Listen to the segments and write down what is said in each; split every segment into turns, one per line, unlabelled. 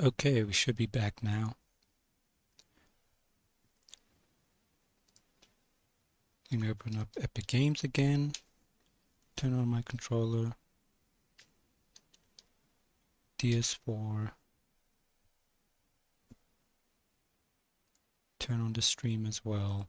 Okay, we should be back now. Let me open up Epic Games again. Turn on my controller. DS4. Turn on the stream as well.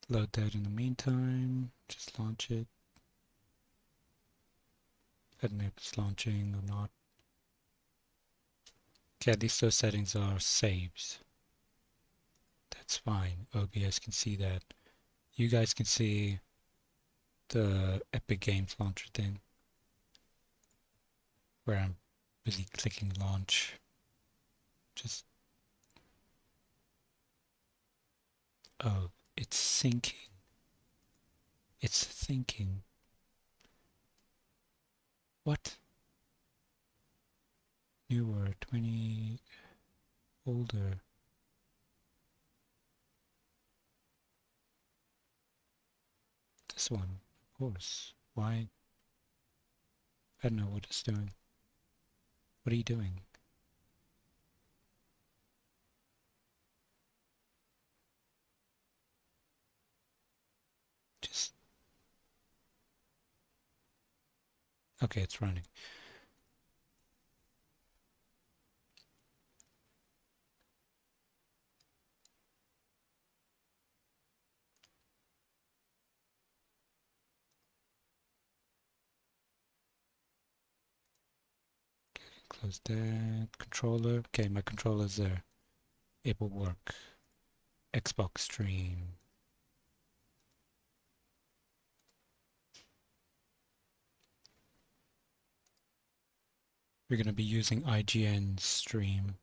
Load that in the meantime. Just launch it. I don't know if it's launching or not. Okay, at least those settings are saves. That's fine. OBS can see that. You guys can see the Epic Games launcher thing, where I'm busy clicking launch. Just, oh, it's syncing. It's thinking. What? Newer, 20, older. This one, of course. Why? I don't know what it's doing. What are you doing? Just... Okay, it's running. Close that. Controller. Okay, my controller's there. It will work. Xbox stream. We're going to be using IGN stream.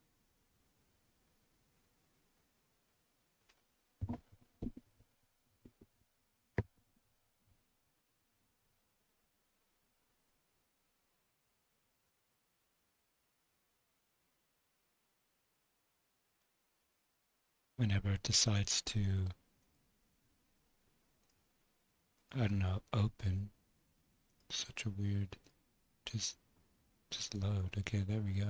Whenever it decides to, I don't know, open. Such a weird, just load. Okay, there we go.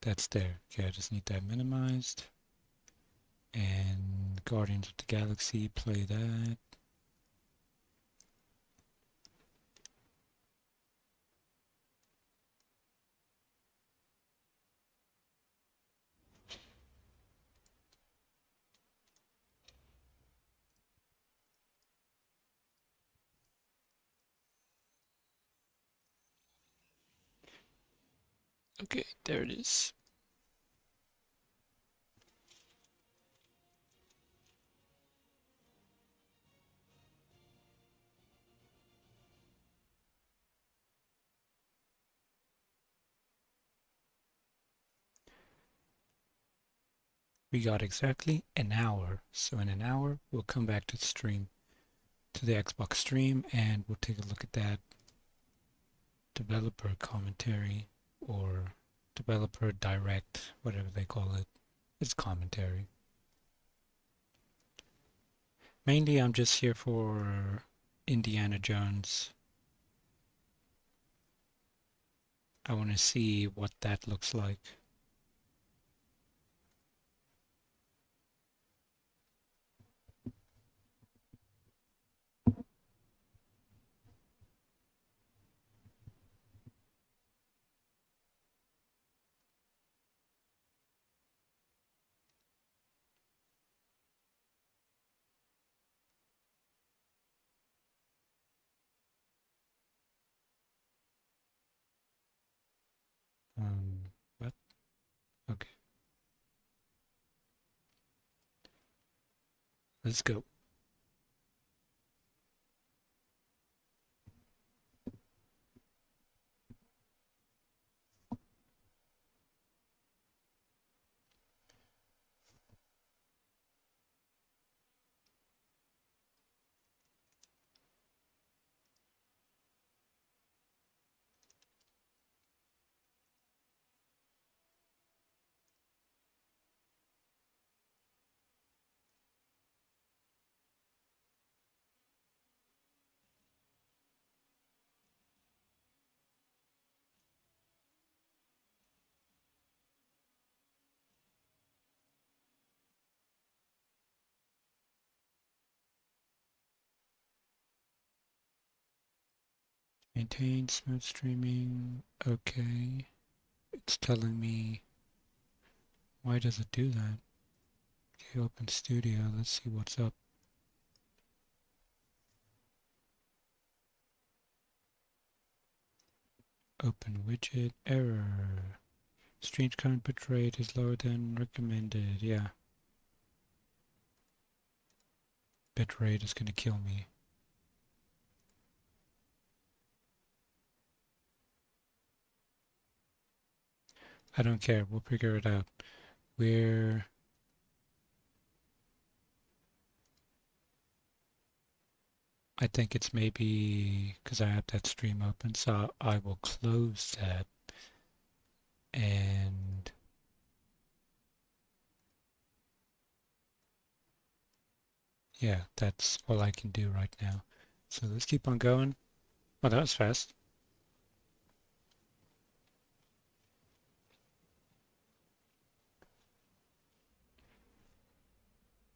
That's there. Okay, I just need that minimized. And Guardians of the Galaxy, play that. Okay, there it is. We got exactly an hour. So in an hour, we'll come back to the stream, to the Xbox stream, and we'll take a look at that developer commentary or developer direct, whatever they call it. It's commentary. Mainly, I'm just here for Indiana Jones. I want to see what that looks like. What? Okay. Let's go. Maintain smooth streaming. Okay. It's telling me. Why does it do that? Okay, open studio. Let's see what's up. Open widget. Error. Stream current bitrate is lower than recommended. Yeah. Bitrate is gonna kill me. I don't care. We'll figure it out. I think it's maybe because I have that stream open, so I will close that and yeah, that's all I can do right now. So let's keep on going. Oh, that was fast.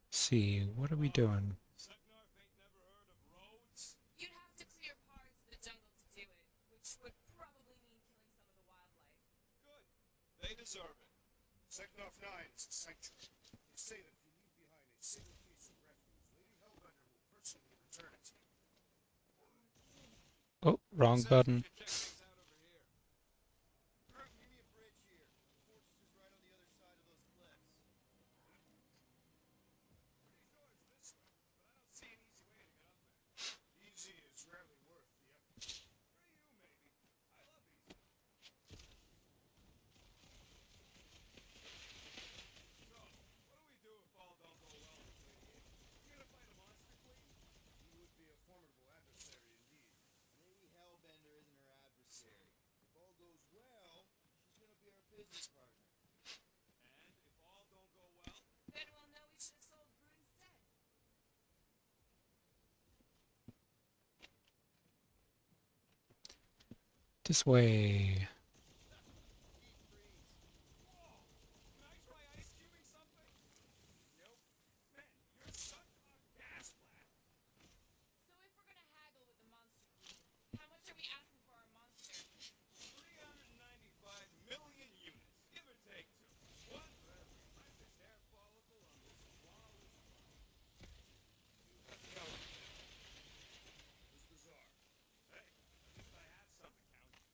See, what are we doing?
You'd have to clear parts of the jungle to do it, which would probably mean killing some of the wildlife.
Good. They deserve it. Seknov 9 is a sanctuary. They say that if you leave behind a single piece of refuse, Lady Hellbender will personally return it to you.
Oh, wrong button.
Check things out over here. Kirk, give me a bridge here. The fortress is right on the other side of those cliffs. Pretty sure it's this way, but I don't see an easy way to get up there. Easy is rarely worth the effort. For you, maybe. I love easy. So, what do we do if all don't go well with Lady A? You gonna fight a monster queen? He would be a formidable adversary indeed.
Lady Hellbender isn't her adversary. If all goes well, she's gonna be our business partner.
And if all don't go well?
Then we'll know we should have sold Brood instead.
This way.
Deep freeze. Whoa! Can I try ice cubing something? Nope. Man, you're such a gas bladder.
So if we're gonna haggle with the monster queen, how much are we asking for our monster?
395 million units, give or take two. One for every precious hair follicle on this flawless body. You have counted them. It was bizarre. Hey, at least I have something counted.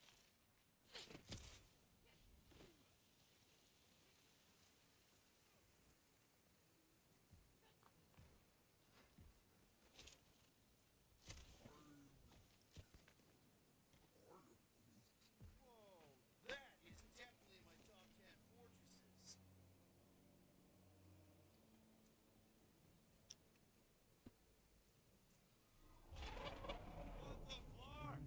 Whoa, that is definitely in my top 10 fortresses.
What the floor?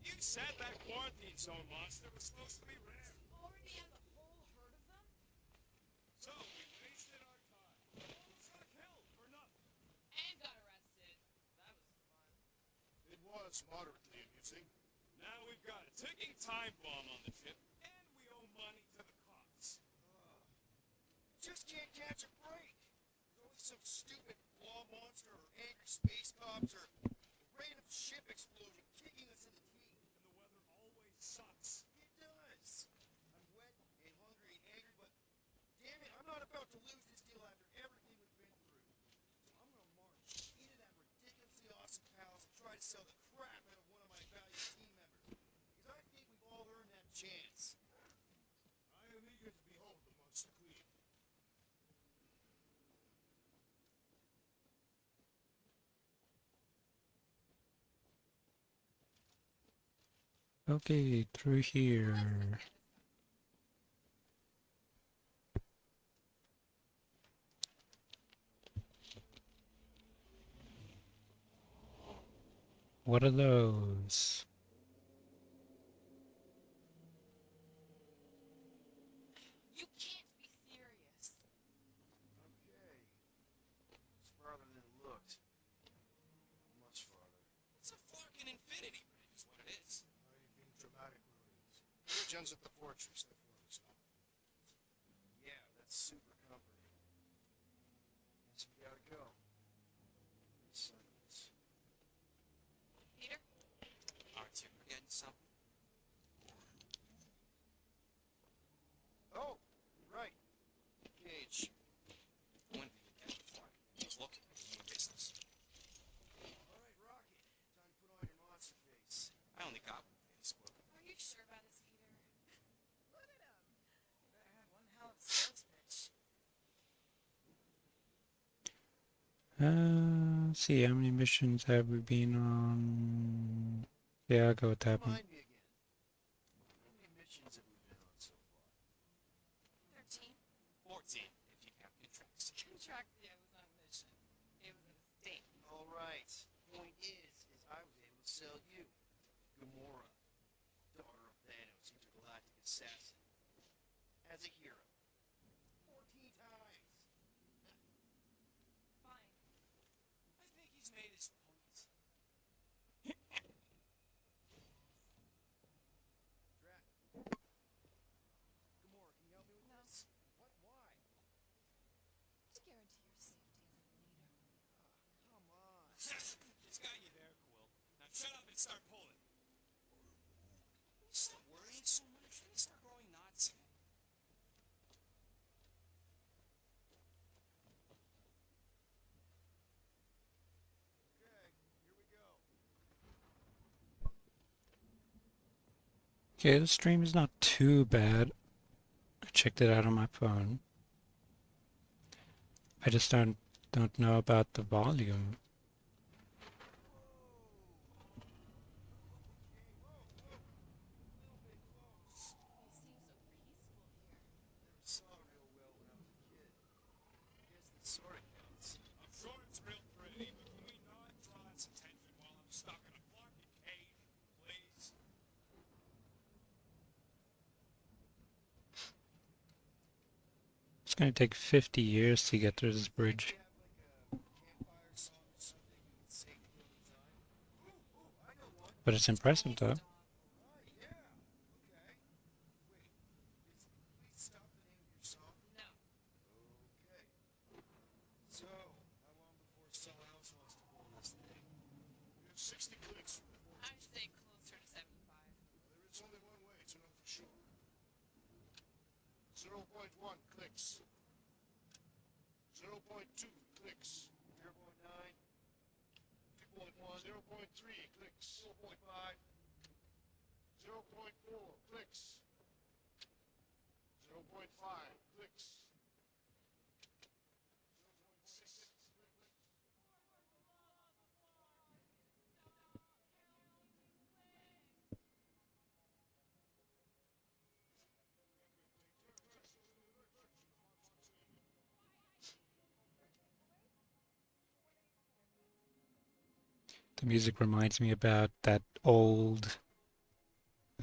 You said that quarantine zone monster was supposed to be rare.
Already has a whole herd of them?
So we wasted our time. Almost got killed for nothing.
And got arrested. That was fun.
It was moderately amusing. Now we've got a ticking time bomb on the ship, and we owe money to the cops.
Just can't catch a break. There's always some stupid law monster or angry space cops or a random ship explosion kicking us in the teeth.
And the weather always sucks.
It does. I'm wet and hungry and angry, but damn it, I'm not about to lose this deal after everything we've been through. So I'm gonna march into that ridiculously awesome palace and try to sell the crap out of one of my valued team members. Because I think we've all earned that chance.
I am eager to behold the Monster Queen.
Okay, through here.
Let's get this done.
What are those?
You can't be serious.
Okay. It's farther than it looked. Much farther.
It's a fucking infinity bridge is what it is.
Why are you being dramatic, Rodents?
Bridge ends at the fortress, therefore it's not.
Yeah, that's super comforting. Guess we gotta go. Silence.
Peter?
R2,
something?
Oh, right. Cage.
When did you get the flag? He's looking at your business.
All right, Rocket. Time to put on your monster face.
I only got one Facebook.
Are you sure about this, Peter? Look at him. You better have one hell of a sales pitch.
See, how many missions have we been on? Yeah, I'll go with that one.
Remind me again. How many missions have we been on so far?
13.
14, if you count contracts.
Contraxia was on a mission. It was a mistake.
All right. Point is I was able to sell you, Gamora, daughter of Thanos, intergalactic assassin, as a hero. 14 times.
Fine.
I think he's made his point.
Drat. Gamora, can you help me with
No.
this? What? Why?
To guarantee your safety as a leader.
Come on.
He's got you there, Quill. Now shut up and start pulling. Will you stop worrying so much? Then you start growing knots again.
Okay, here we go.
Okay, the stream is not too bad. I checked it out on my phone. I just don't know about the volume.
You seem so peaceful here.
Never saw it real well when I was a kid. I guess that sort of counts.
I'm sure it's real pretty, but can we not draw its attention while I'm stuck in a fucking cage, please?
It's gonna take 50 years to get through this bridge.
We have like a campfire song or something we can sing to kill the time. Ooh, I know one.
But it's impressive though.
Right, yeah. Okay. Wait, is Please Stop the name of your song?
No.
Okay. So, how long before someone else wants to pull this thing?
We have 60 clicks from the
I'd say closer to 75.
There is only one way to know for sure. 0.1 clicks. 0.2 clicks.
0.9,
2.1. 0.3 clicks. 0.5. 0.4 clicks. 0.5 clicks. 0.6 clicks.
The music reminds me about that old,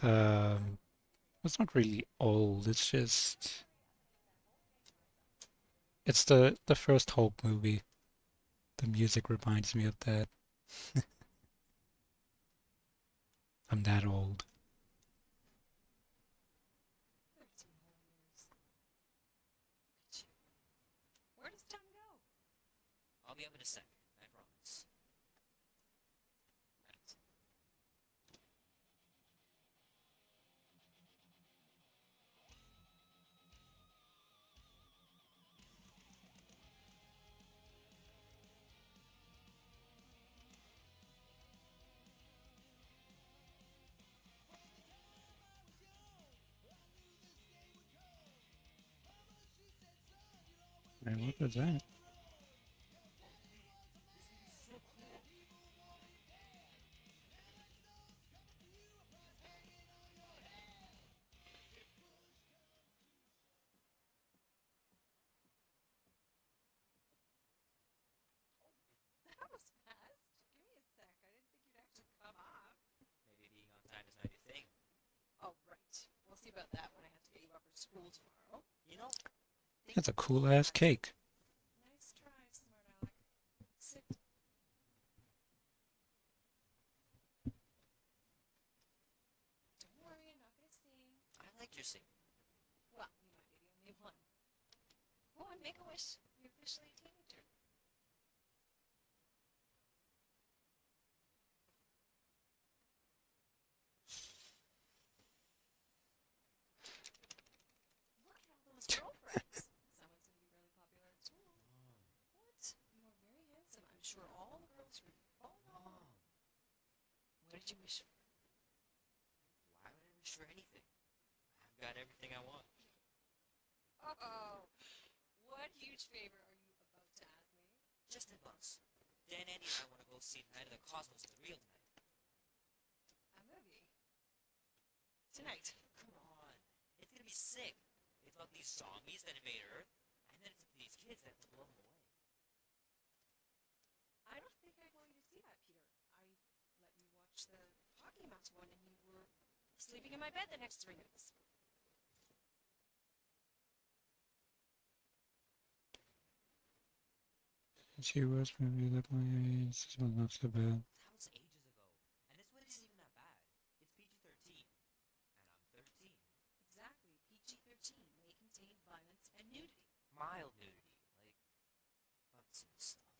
it's not really old, it's just, it's the first Hulk movie. The music reminds me of that. I'm that old.
13 whole years. Look at you. Where does time go?
I'll be up in a sec, I promise. Right.
Man, what was that?
That was fast. Give me a sec. I didn't think you'd actually come off.
Maybe being on time is not your thing.
Oh, right. We'll see about that when I have to get you up for school tomorrow.
You know,
That's a cool ass cake.
Nice try, smart aleck. Sit. Don't worry, I'm not gonna sing.
I like your singing.
Well, you might be the only one. Go on, make a wish. You're officially a teenager. did you wish for?
Why would I wish for anything? I've got everything I want.
Oh, what huge favor are you about to ask me?
Just in once. Dan, Andy, and I want to go see Night of the Cosmos at the Real tonight.
A movie? Tonight.
Come on. It's gonna be sick. It's about these zombies that invade Earth, and then it's up to these kids that have to blow them away.
I don't think I'm going to see that, Peter. I let you watch the hockey match one, and you were sleeping in my bed the next 3 minutes.
She was maybe that way. This was not so bad.
That was ages ago. And this one isn't even that bad. It's PG-13. And I'm 13.
Exactly. PG-13 may contain violence and nudity.
Mild nudity. Like, butts and stuff.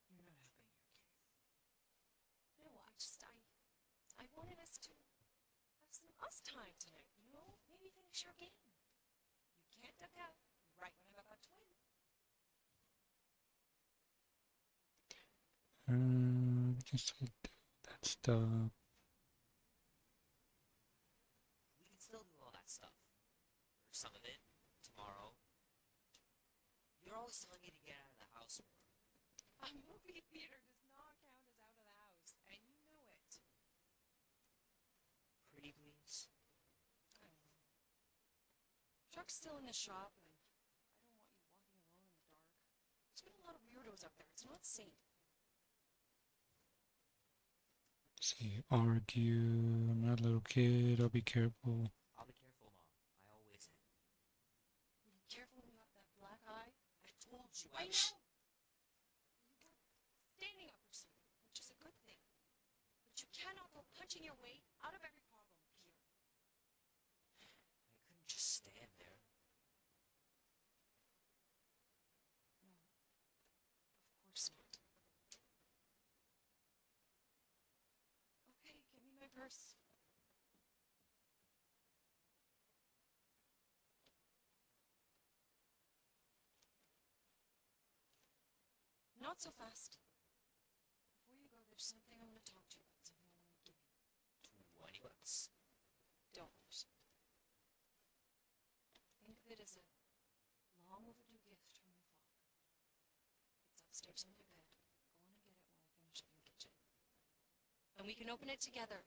You're not helping your case. No, I wanted us to have some us time tonight, you know? Maybe finish your game. You can't duck out right when I'm about to win.
We can still do that stuff.
We can still do all that stuff. Or some of it. Tomorrow. You're always telling me to get out of the house more.
A movie theater does not count as out of the house, and you know it.
Pretty please?
I don't know. Chuck's still in the shop, and I don't want you walking alone in the dark. There's been a lot of weirdos out there. It's not safe.
See, argue. I'm not a little kid. I'll be careful.
I'll be careful, Mom. I always am.
Be careful when you have that black eye.
I told you
I know! You were standing up for someone, which is a good thing. But you cannot go punching your way out of every problem, Peter.
I couldn't just stand there.
No. Of course not. Okay, give me my purse. Not so fast. Before you go, there's something I want to talk to you about, something I want to give you.
$20.
Don't. Think of it as a long overdue gift from your father. It's upstairs on my bed. Go on and get it while I finish up in the kitchen. And we can open it together.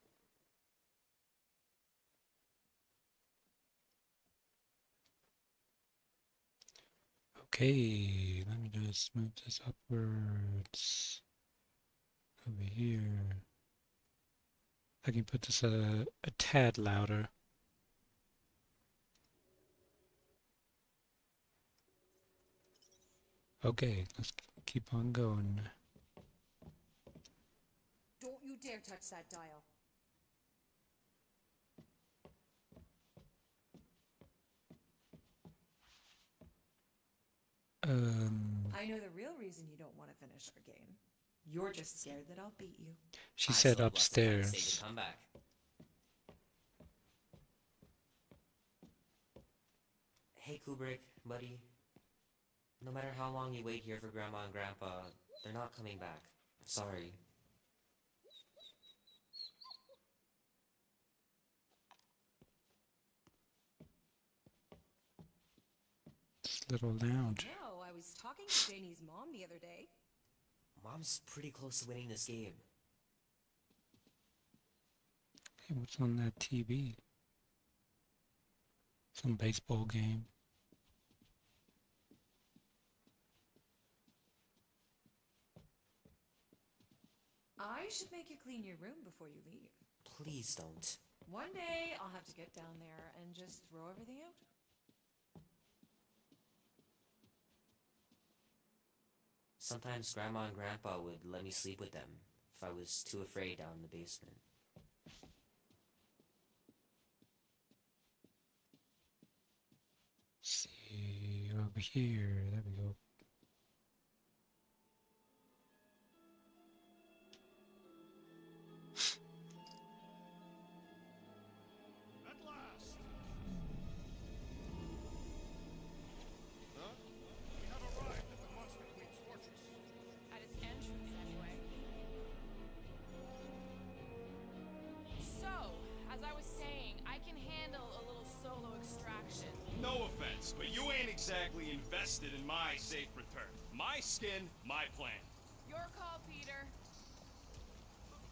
Okay, let me just move this upwards. Over here. I can put this a tad louder. Okay, let's keep on going.
Don't you dare touch that dial. I know the real reason you don't want to finish our game. You're just scared that I'll beat you.
She
I
said
still have lots of time to save
upstairs.
the comeback. Hey, Kubrick, buddy. No matter how long you wait here for Grandma and Grandpa, they're not coming back. Sorry.
This little lounge.
No, I was talking to Janie's mom the other day.
Mom's pretty close to winning this game.
Hey, what's on that TV? Some baseball game.
I should make you clean your room before you leave.
Please don't.
One day, I'll have to get down there and just throw everything out.
Sometimes Grandma and Grandpa would let me sleep with them if I was too afraid down in the basement.
See, over here. There we go.
At last! Huh? We have arrived at the Monster Queen's fortress.
At its entrance, anyway. As I was saying, I can handle a little solo extraction.
No offense, but you ain't exactly invested in my safe return. My skin, my plan.
Your call, Peter.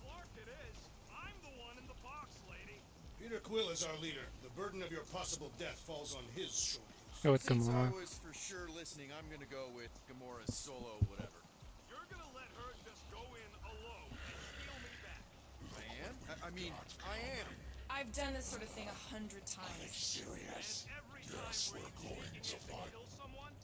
Clark it is. I'm the one in the box, lady.
Peter Quill is our leader. The burden of your possible death falls on his shoulders.
Go with
Since I
Gamora.
was for sure listening, I'm gonna go with Gamora's solo whatever.
You're gonna let her just go in alone and steal me back.
I am? I mean, I am.
I've done this sort of thing 100 times.
And every time where you think you get to kill someone,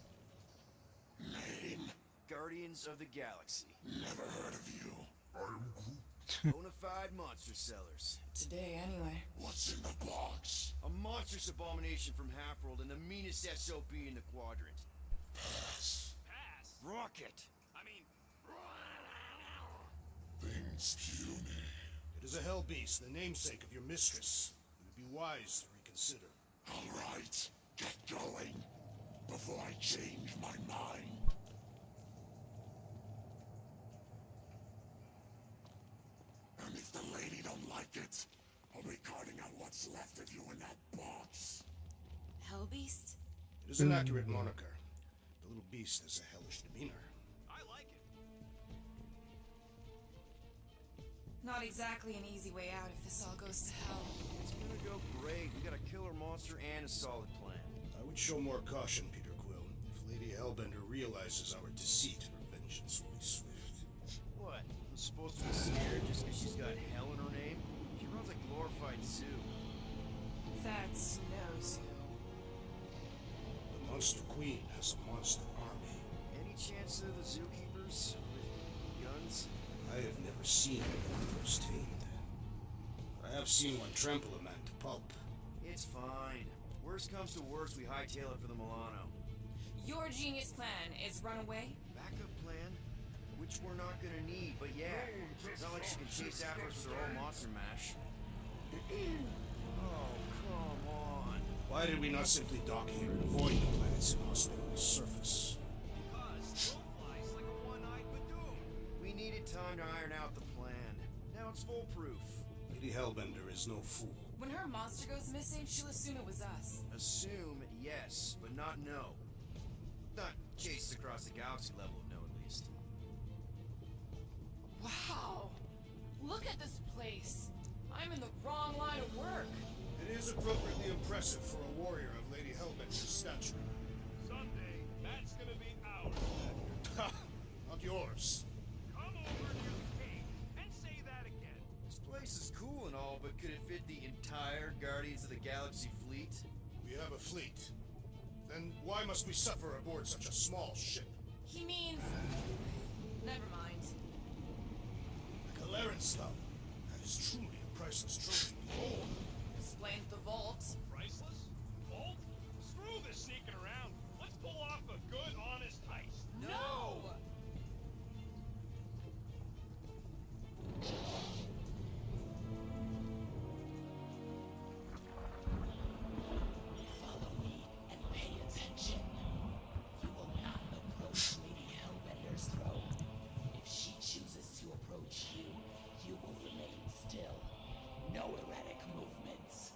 Guardians of the Galaxy.
Never heard of you. I'm
Bonafide monster sellers.
Today, anyway.
What's in the box?
A monstrous abomination from Half-World and the meanest SOB in the quadrant.
Pass.
pass.
Rocket.
I mean,
Things puny.
It is a hell beast, the namesake of your mistress. It would be wise to reconsider.
All right, get going before I change my mind. And if the lady don't like it, I'll be carting out what's left of you in that box.
Hellbeast?
It is an accurate moniker. The little beast has a hellish demeanor.
I like it.
Not exactly an easy way out if this all goes to hell.
It's gonna go great. We got a killer monster and a solid plan. I would show more caution, Peter Quill. If Lady Hellbender realizes our deceit, her vengeance will be swift. What? I'm supposed to be scared just because she's got hell in her name? She runs a glorified zoo.
That's no zoo.
The Monster Queen has a monster army. Any chance of the zookeepers with guns? I have never seen one firsthand. But I have seen one trample a man to pulp. It's fine. Worst comes to worst, we hightail it for the Milano.
Your genius plan is run away?
Backup plan? Which we're not gonna need, but yeah. It's not like she can chase after us with her own monster mash. Oh, come on. Why did we not simply dock here and avoid the planet's inhospitable surface?
Because Snowfly's like a one-eyed Badoon.
We needed time to iron out the plan. Now it's foolproof. Lady Hellbender is no fool.
When her monster goes missing, she'll assume it was us.
Assume yes, but not no. Not chased across the galaxy level of no, at least.
Wow! Look at this place! I'm in the wrong line of work!
It is appropriately impressive for a warrior of Lady Hellbender's stature.
Someday, that's gonna be ours.
Ha! Not yours.
Come over near the cave and say that again.
This place is cool and all, but could it fit the entire Guardians of the Galaxy fleet? We have a fleet. Then why must we suffer aboard such a small ship?
He means... Never mind.
The Kalaran stone. That is truly a priceless trophy. Behold.
Explained the vault.
Priceless? Bolt? Screw this sneaking around. Let's pull off a good, honest heist.
No!
Follow me and pay attention. You will not approach Lady Hellbender's throne. If she chooses to approach you, you will remain still. No erratic movements.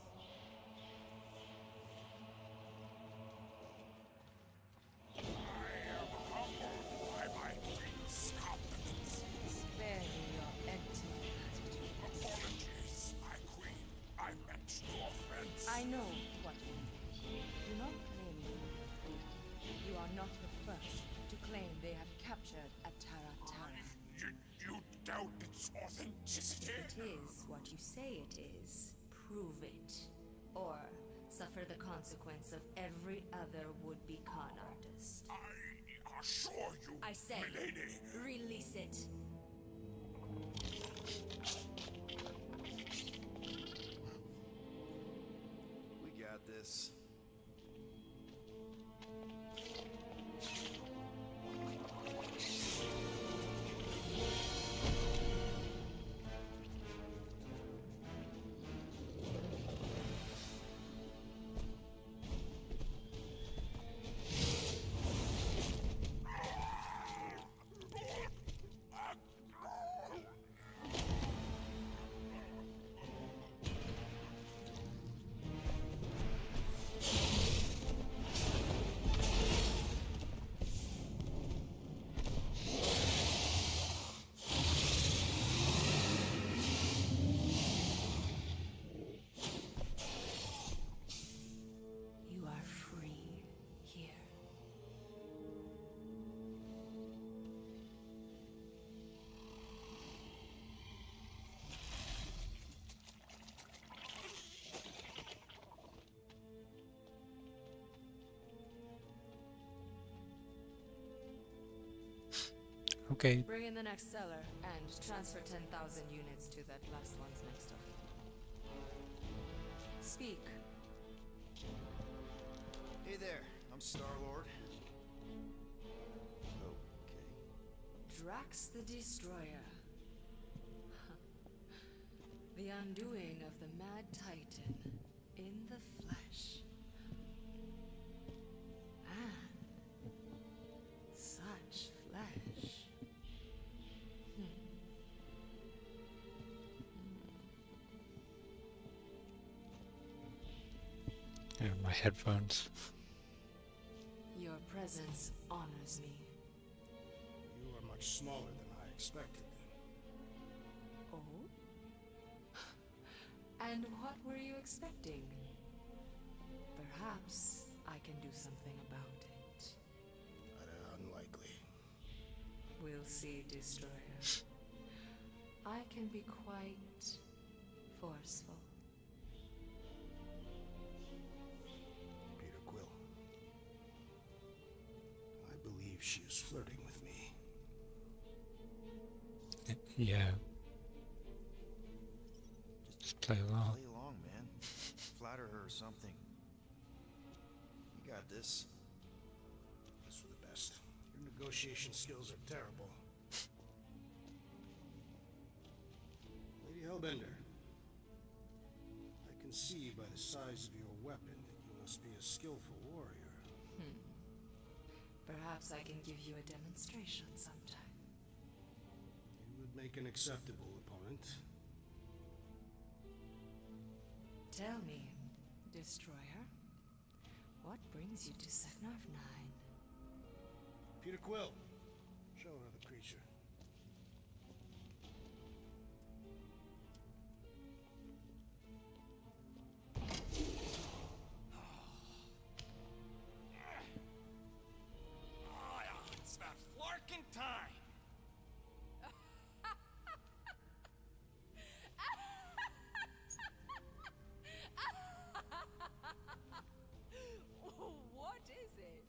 Spare me your empty attitude.
Apologies, my queen. I meant no offense.
I know what you mean. Do not blame me for your fool. You are not the first to claim they have captured a Tara Tara.
You doubt its authenticity?
It is what you say it is. Prove it. Or suffer the consequence of every other would-be con artist.
I assure you,
I say,
milady.
release it.
We got this.
Okay,
Bring in the next seller and transfer 10,000 units to that last one's next of it. Speak.
Hey there, I'm Star-Lord. Okay.
Drax the Destroyer. The undoing of the Mad Titan in the flesh. And such flesh.
yeah, my headphones.
Your presence honors me.
You are much smaller than I expected.
Oh? And what were you expecting? Perhaps I can do something about it.
Unlikely.
We'll see, Destroyer. I can be quite forceful.
Peter Quill. I believe she is flirting with me.
Yeah. Just play along.
Play along, man. Flatter her or something. You got this.
That's for the best. Your negotiation skills are terrible. Lady Hellbender. I can see by the size of your weapon that you must be a skillful warrior.
Perhaps I can give you a demonstration sometime.
You would make an acceptable opponent.
Tell me, Destroyer, what brings you to Seknarf 9?
Peter Quill. Show her the creature.
It's about flarkin' time.
What is it?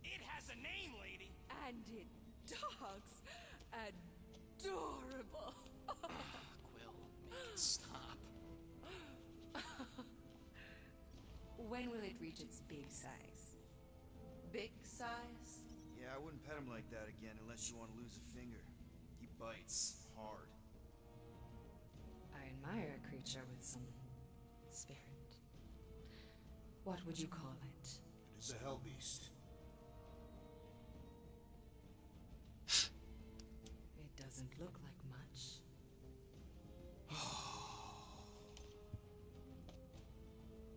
It has a name, lady.
And it dogs adorable.
Quill, make it stop.
When will it reach its big size?
Big size?
Yeah, I wouldn't pet him like that again unless you want to lose a finger. He bites hard.
I admire a creature with some spirit. What would you call it?
It is a hell beast.
It doesn't look like much.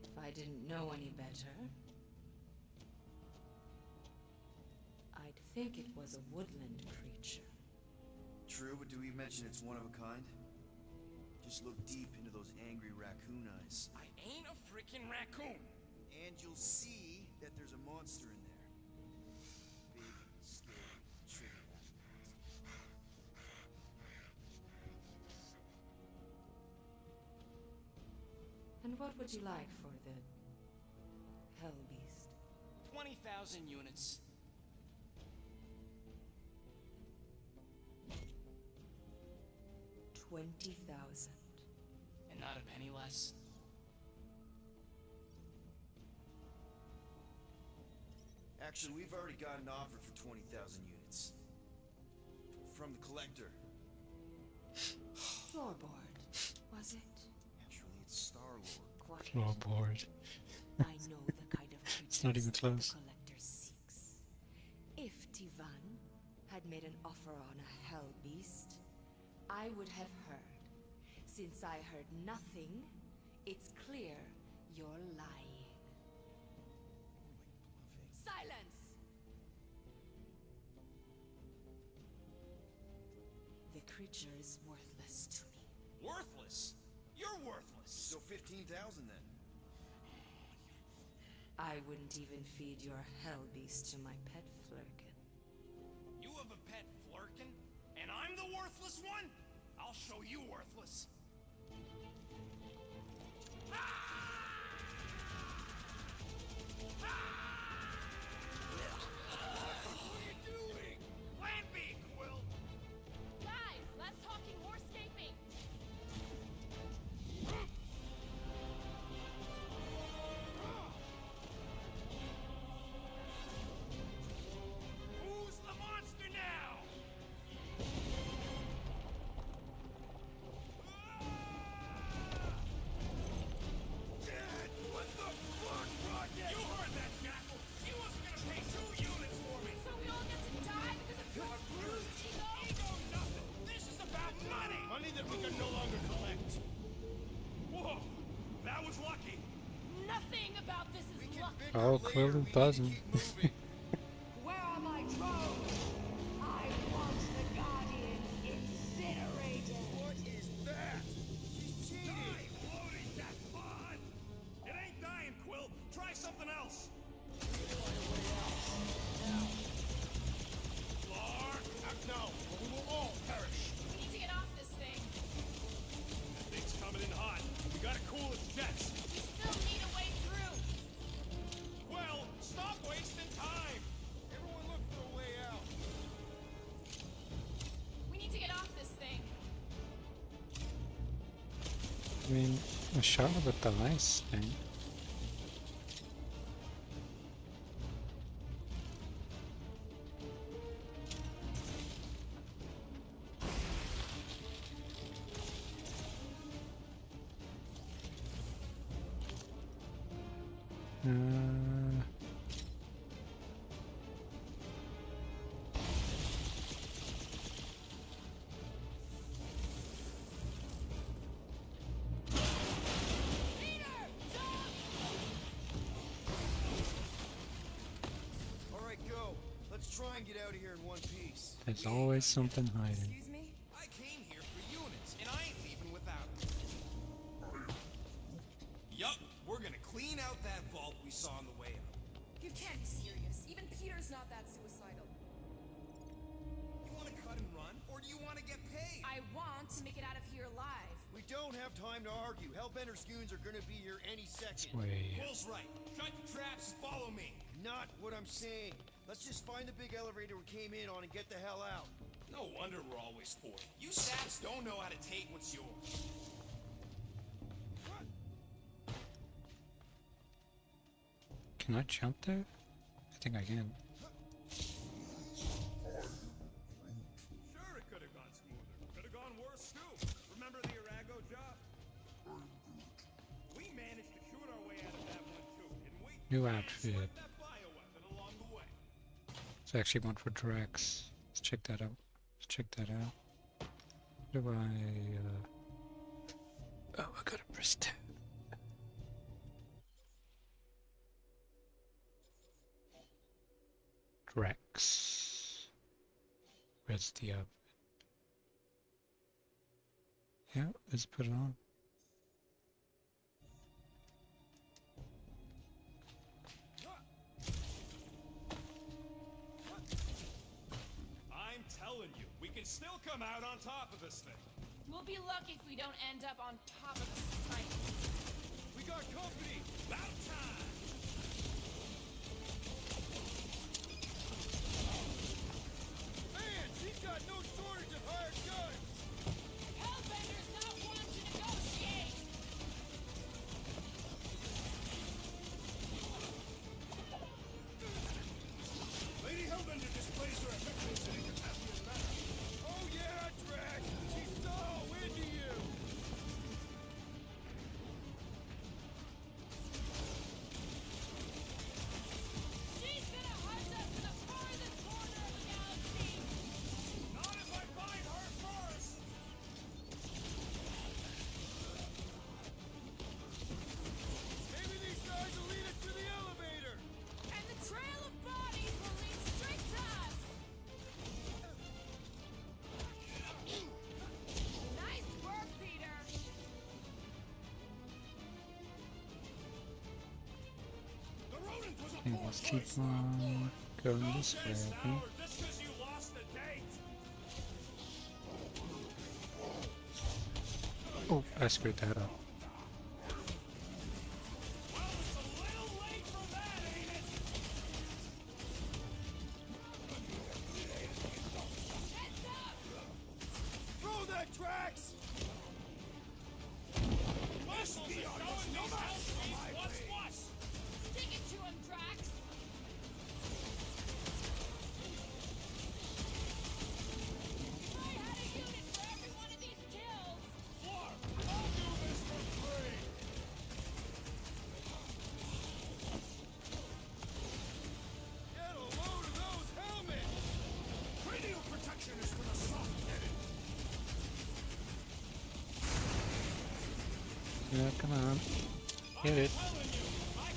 If I didn't know any better, I'd think it was a woodland creature.
True, but do we mention it's one of a kind? Just look deep into those angry raccoon eyes.
I ain't a freaking raccoon.
And you'll see that there's a monster in there. Big, scary, trigger-happy monster.
And what would you like for the hell beast?
20,000 units.
$20,000.
And not a penny less.
Actually, we've already got an offer for 20,000 units. From the collector.
Floorboard, was it?
Actually, it's Star-Lord.
Quiet.
Floorboard.
I know the kind of creatures
It's not even
that
close.
the collector seeks. If Tivan had made an offer on a hell beast, I would have heard. Since I heard nothing, it's clear you're lying. Silence! The creature is worthless to me.
Worthless? You're worthless.
So 15,000 then.
I wouldn't even feed your hell beast to my pet Flurkin.
You have a pet Flurkin? And I'm the worthless one? I'll show you worthless. What are you doing? Plan B,
thing about this is luck.
Oh, clearly buzzing.
Where are my drones? I want the Guardian incinerated.
What is that? She's cheating!
Die, floating death pod! It ain't dying, Quill. Try something else. Lar, act now, or we will all perish.
We need to get off this thing.
That thing's coming in hot. We gotta cool its jets.
We still need a way through.
Well, stop wasting time.
Everyone look for a way out.
We need to get off this thing.
I mean, a shot with the ice thing.
Alright, go. Let's try and get out of here in one piece.
There's always something hiding.
Excuse me? I came here for units, and I ain't leaving without them. Yup, we're gonna clean out that vault we saw on the way up.
You can't be serious. Even Peter's not that suicidal.
You wanna cut and run, or do you wanna get paid?
I want to make it out of here alive.
We don't have time to argue. Hellbender's goons are gonna be here any second.
Wait.
Quill's right. Shut your traps and follow me.
Not what I'm saying. Let's just find the big elevator we came in on and get the hell out.
No wonder we're always spoiled. You saps don't know how to take what's yours.
Can I jump there? I think I can.
Sure, it could have gone smoother. Could have gone worse too. Remember the Arago job? We managed to shoot our way out of that one too, didn't we?
New
And
outfit.
slip that bioweapon along the way.
It's actually one for Drax. Let's check that out. Let's check that out. How do I, Oh, I gotta press tab. Drax. Where's the outfit? Yeah, let's put it on.
I'm telling you, we can still come out on top of this thing.
We'll be lucky if we don't end up on top of the site.
We got company!
About time!
Man, she's got no shortage of hired guns!
Hellbender's not one to negotiate.
Lady Hellbender displays her effectiveness in a Carpathian manner.
Oh yeah, Drax! She's so into you!
She's gonna hunt us to the farthest corner of the galaxy.
Not if I find her first!
Maybe these guys will lead us to the elevator!
And the trail of bodies will lead straight to us. Nice work, Peter.
The rodent was a
Okay,
poor
let's keep
choice,
on going
Don't
this way,
miss
I think.
hour just 'cause you lost a date.
Oh, I screwed that up.
Well, it's a little late for that, ain't it?
Heads up.
Throw that, Drax!
Muscles is showing these hell streets what's what.
Stick it to him, Drax. If I had a unit for every one of these kills.
Clark, I'll do this for free.
Get a load of those helmets!
Cranial protection is for the soft-headed.
Yeah, come on. Hit it.
I'm telling you, I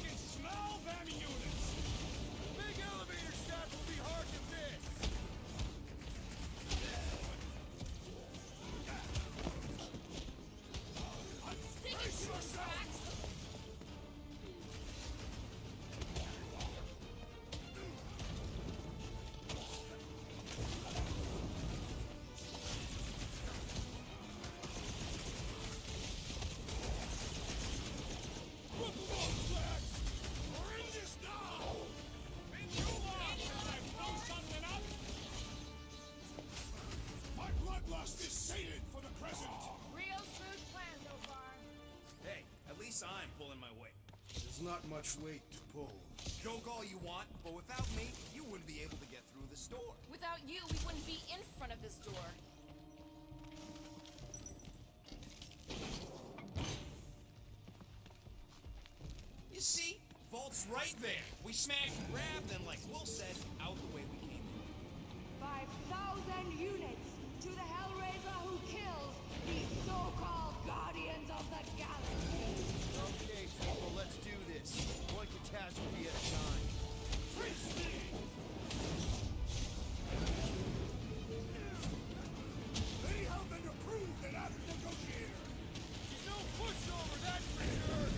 least I'm pulling my weight.
There's not much weight to pull.
Joke all you want, but without me, you wouldn't be able to get through this door.
Without you, we wouldn't be in front of this door.
You see? Vault's right there. We smashed and grabbed, and like Will said, out the way we came in.
5,000 units to the Hellraiser who kills these so-called Guardians of the Galaxy.
Okay, people, let's do this. One catastrophe at a time.
Lady Hellbender proved an apt negotiator.
She's no pushover, that's for sure.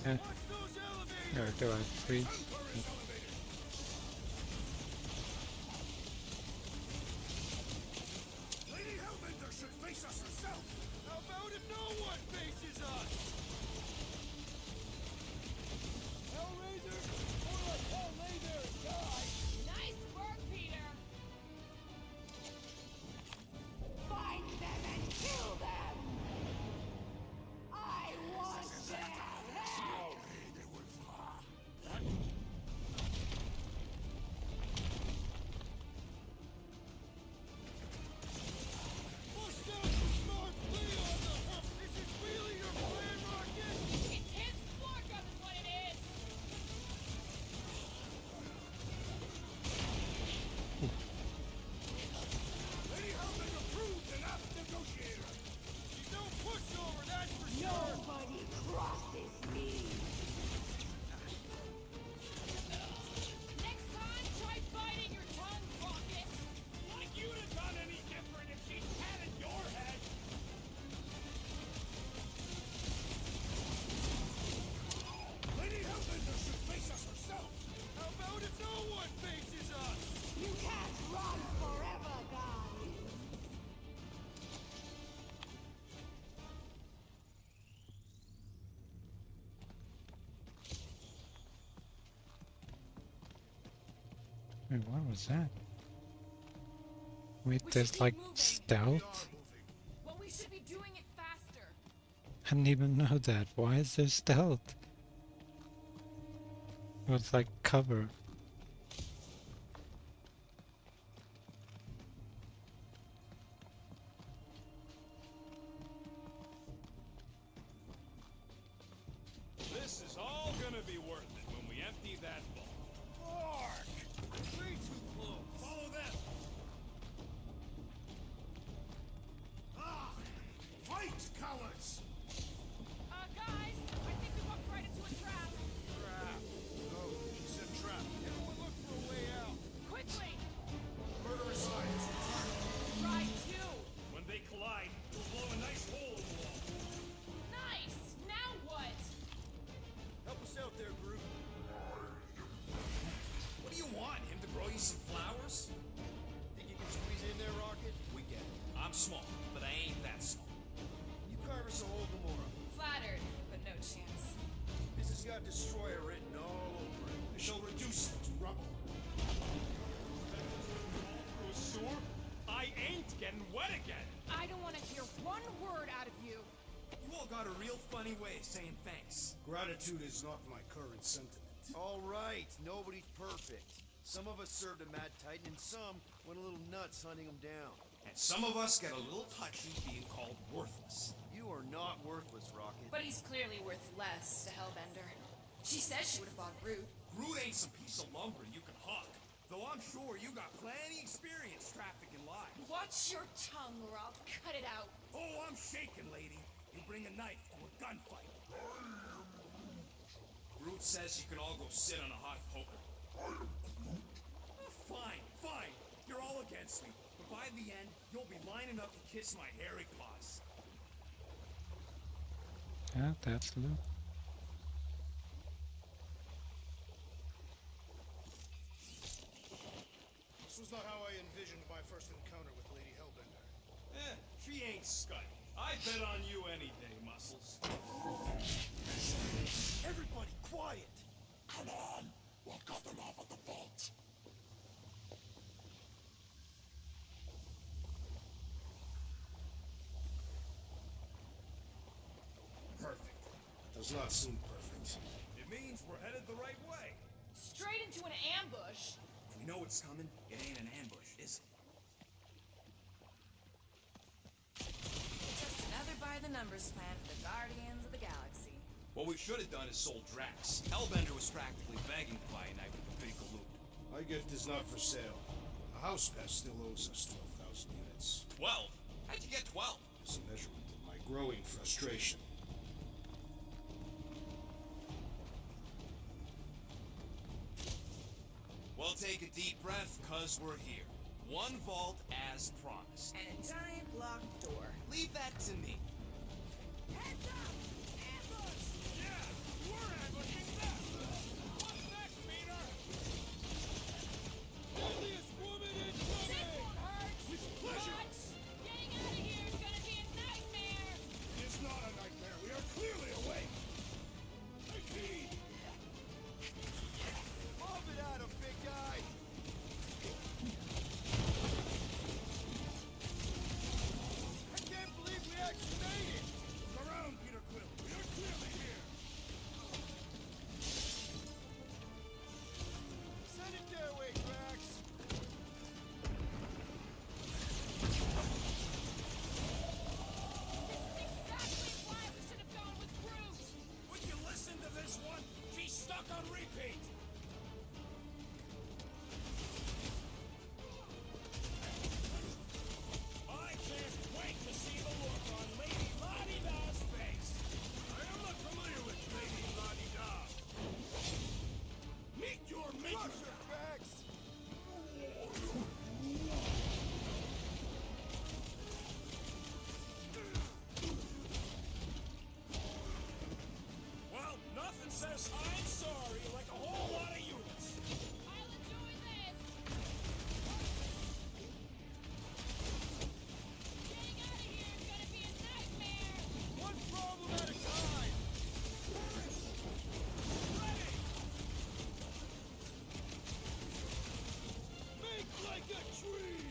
Yeah.
Watch those elevators.
There, go on, please.
Lady Hellbender should face us herself.
How about if no one faces us? Hellraiser? More like hell lay there and die.
Nice work, Peter!
Find them and kill them! I want their head!
Push down some smart play on the hump. This is really your plan, Rocket?
It's his floor gun is what it is!
Lady Hellbender proved an apt negotiator.
She's no pushover, that's for sure.
Nobody crosses me!
Next time, try biting your tongue, Rocket!
Like you'd have done any different if she'd patted your head.
Lady Hellbender should face us herself.
How about if no one faces us?
You can't run forever, guys!
Wait, what was that? Wait,
We
there's
should be
like
moving.
stealth?
Well, we should be doing it faster.
I didn't even know that. Why is there stealth? Well, it's like cover.
This is all gonna be worth it when we empty that vault. Mark! Way too close. Follow them.
Ah! Fight, cowards!
Guys, I think we walked right into a trap.
Trap. Oh, she said trap. Everyone look for a way out.
Quickly!
Murderous science.
Try two.
When they collide, we'll blow a nice hole in the wall.
Nice! Now what?
Help us out there, Groot.
What do you want? Him to grow you some flowers?
Think you can squeeze in there, Rocket?
We get it. I'm small, but I ain't that small.
You carve us a hole, Gamora.
Flattered, but no chance.
This has got Destroyer written all over it.
We shall reduce it to rubble.
Through a sewer? I ain't getting wet again.
I don't want to hear one word out of you.
You all got a real funny way of saying thanks.
Gratitude is not my current sentiment.
All right, nobody's perfect. Some of us served a Mad Titan, and some went a little nuts hunting him down.
And some of us get a little touchy being called worthless.
You are not worthless, Rocket.
But he's clearly worth less to Hellbender. She says she would have bought Groot.
Groot ain't some piece of lumber you can hawk. Though I'm sure you got plenty experience trafficking lives.
Watch your tongue or I'll cut it out.
Oh, I'm shaking, lady. You bring a knife to a gunfight. Groot says you can all go sit on a hot poker. Fine, fine. You're all against me. But by the end, you'll be lining up to kiss my hairy paws.
Yeah, that's Luke.
This was not how I envisioned my first encounter with Lady Hellbender.
She ain't Scud. I bet on you any day, Muscles.
Everybody, quiet!
Come on! What
does not seem perfect.
It means we're headed the right way.
Straight into an ambush.
If we know what's coming, it ain't an ambush, is it?
Just another by-the-numbers plan for the Guardians of the Galaxy.
What we should have done is sold Drax. Hellbender was practically begging to buy a night with the big loot.
My gift is not for sale. The house pest still owes us 12,000 units.
12? How'd you get 12?
It's a measurement of my growing frustration.
Well, take a deep breath, cause we're here. One vault as promised.
And a giant locked door.
Leave that to me.
Heads up! Ambush!
Yeah, we're ambushing them. What's next, Peter? Deadliest woman in
This won't hurt!
With pleasure.
Watch! Getting out of here is gonna be a nightmare!
It's not a nightmare. We are clearly awake. Take heed.
Move it at him, big guy! I can't believe we actually made it!
Look around, Peter Quill. We are clearly here.
Send it their way, Drax!
This is exactly why we should have gone with Groot!
Would you listen to this one? She's stuck on repeat. I can't wait to see the look on Lady La-Di-Da's face. I am not familiar with Lady La-Di-Da. Meet your maker.
Crush her, Drax!
Well, nothing says I'm sorry like a whole lot of units.
I'll enjoy this! Getting out of here is gonna be a nightmare!
One problem at a time!
Ready! Make like a tree!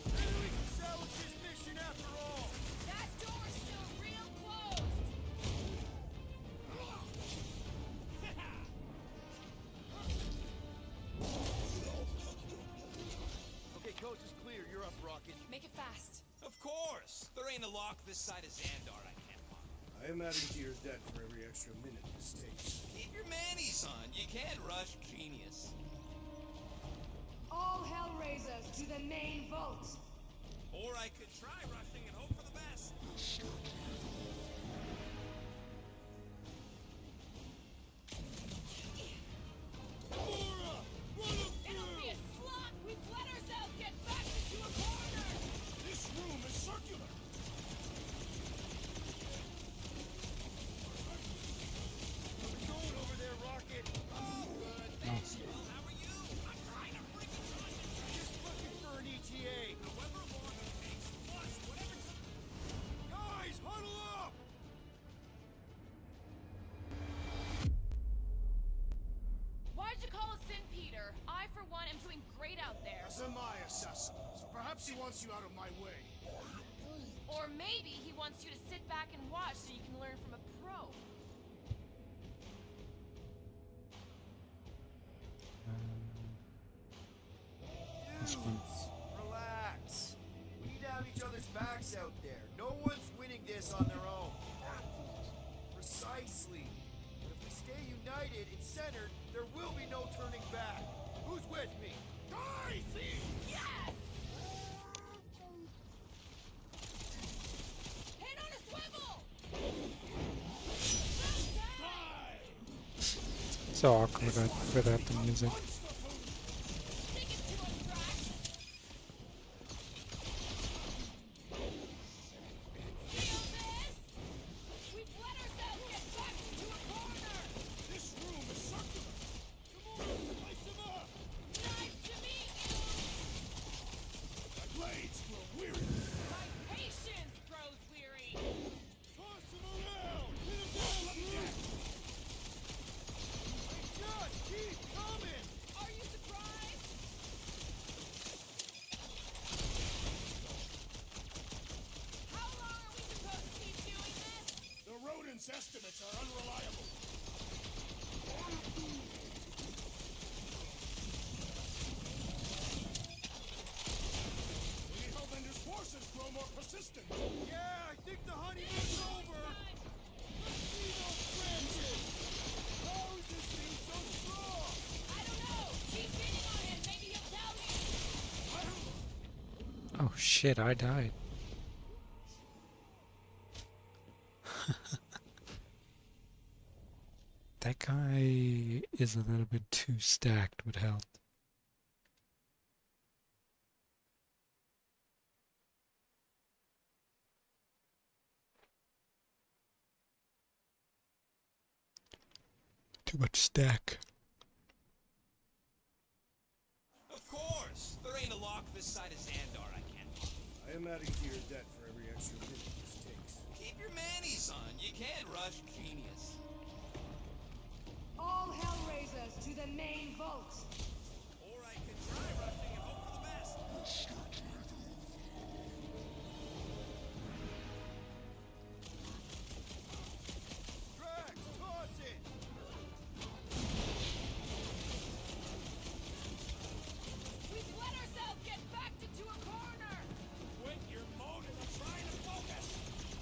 Maybe we can salvage this mission after all!
That door's still real closed!
Okay, coast is clear. You're up, Rocket.
Make it fast.
Of course. There ain't a lock this side of Xandar I can't lock.
I am adding to your debt for every extra minute this takes.
Keep your manis on. You can't rush genius.
All Hellraisers to the main vault.
Or I could try rushing and hope for the best.
It'll be a slog! We've let ourselves get backed into a corner!
This room is circular.
How's it going over there, Rocket?
Oh, good. Thanks. Well, how are you? I'm trying to freaking run.
Just looking for an ETA.
However long it takes, plus whatever
Guys, huddle up!
Why'd you call us in, Peter? I, for one, am doing great out there.
As am I, Assassin. So perhaps he wants you out of my way.
Or maybe he wants you to sit back and watch so you can learn from a pro.
Dudes, relax. We need to have each other's backs out there. No one's winning this on their own. Precisely. But if we stay united and centered, there will be no turning back. Who's with me? Die, thief!
Yes! Head on a swivel!
So awkward without the music.
Stick it to him, Drax! Feel this? We've let ourselves get backed into a corner!
This room is circular. Come on, slice him up.
Nice to meet you!
My blades grow weary.
My patience grows weary!
Toss him around. Hit him down on deck.
Just keep coming!
Oh shit, I died. That guy is a little bit too stacked with health. Too much stack.
Of course! There ain't a lock this side of Xandar I can't find.
I am adding to your debt for every extra minute this takes.
Keep your manis on. You can't rush genius.
All Hellraisers to the main vault.
Or I could try rushing and hope for the best.
Drax, toss it!
We've let ourselves get backed into a corner!
Quit your moaning. I'm trying to focus.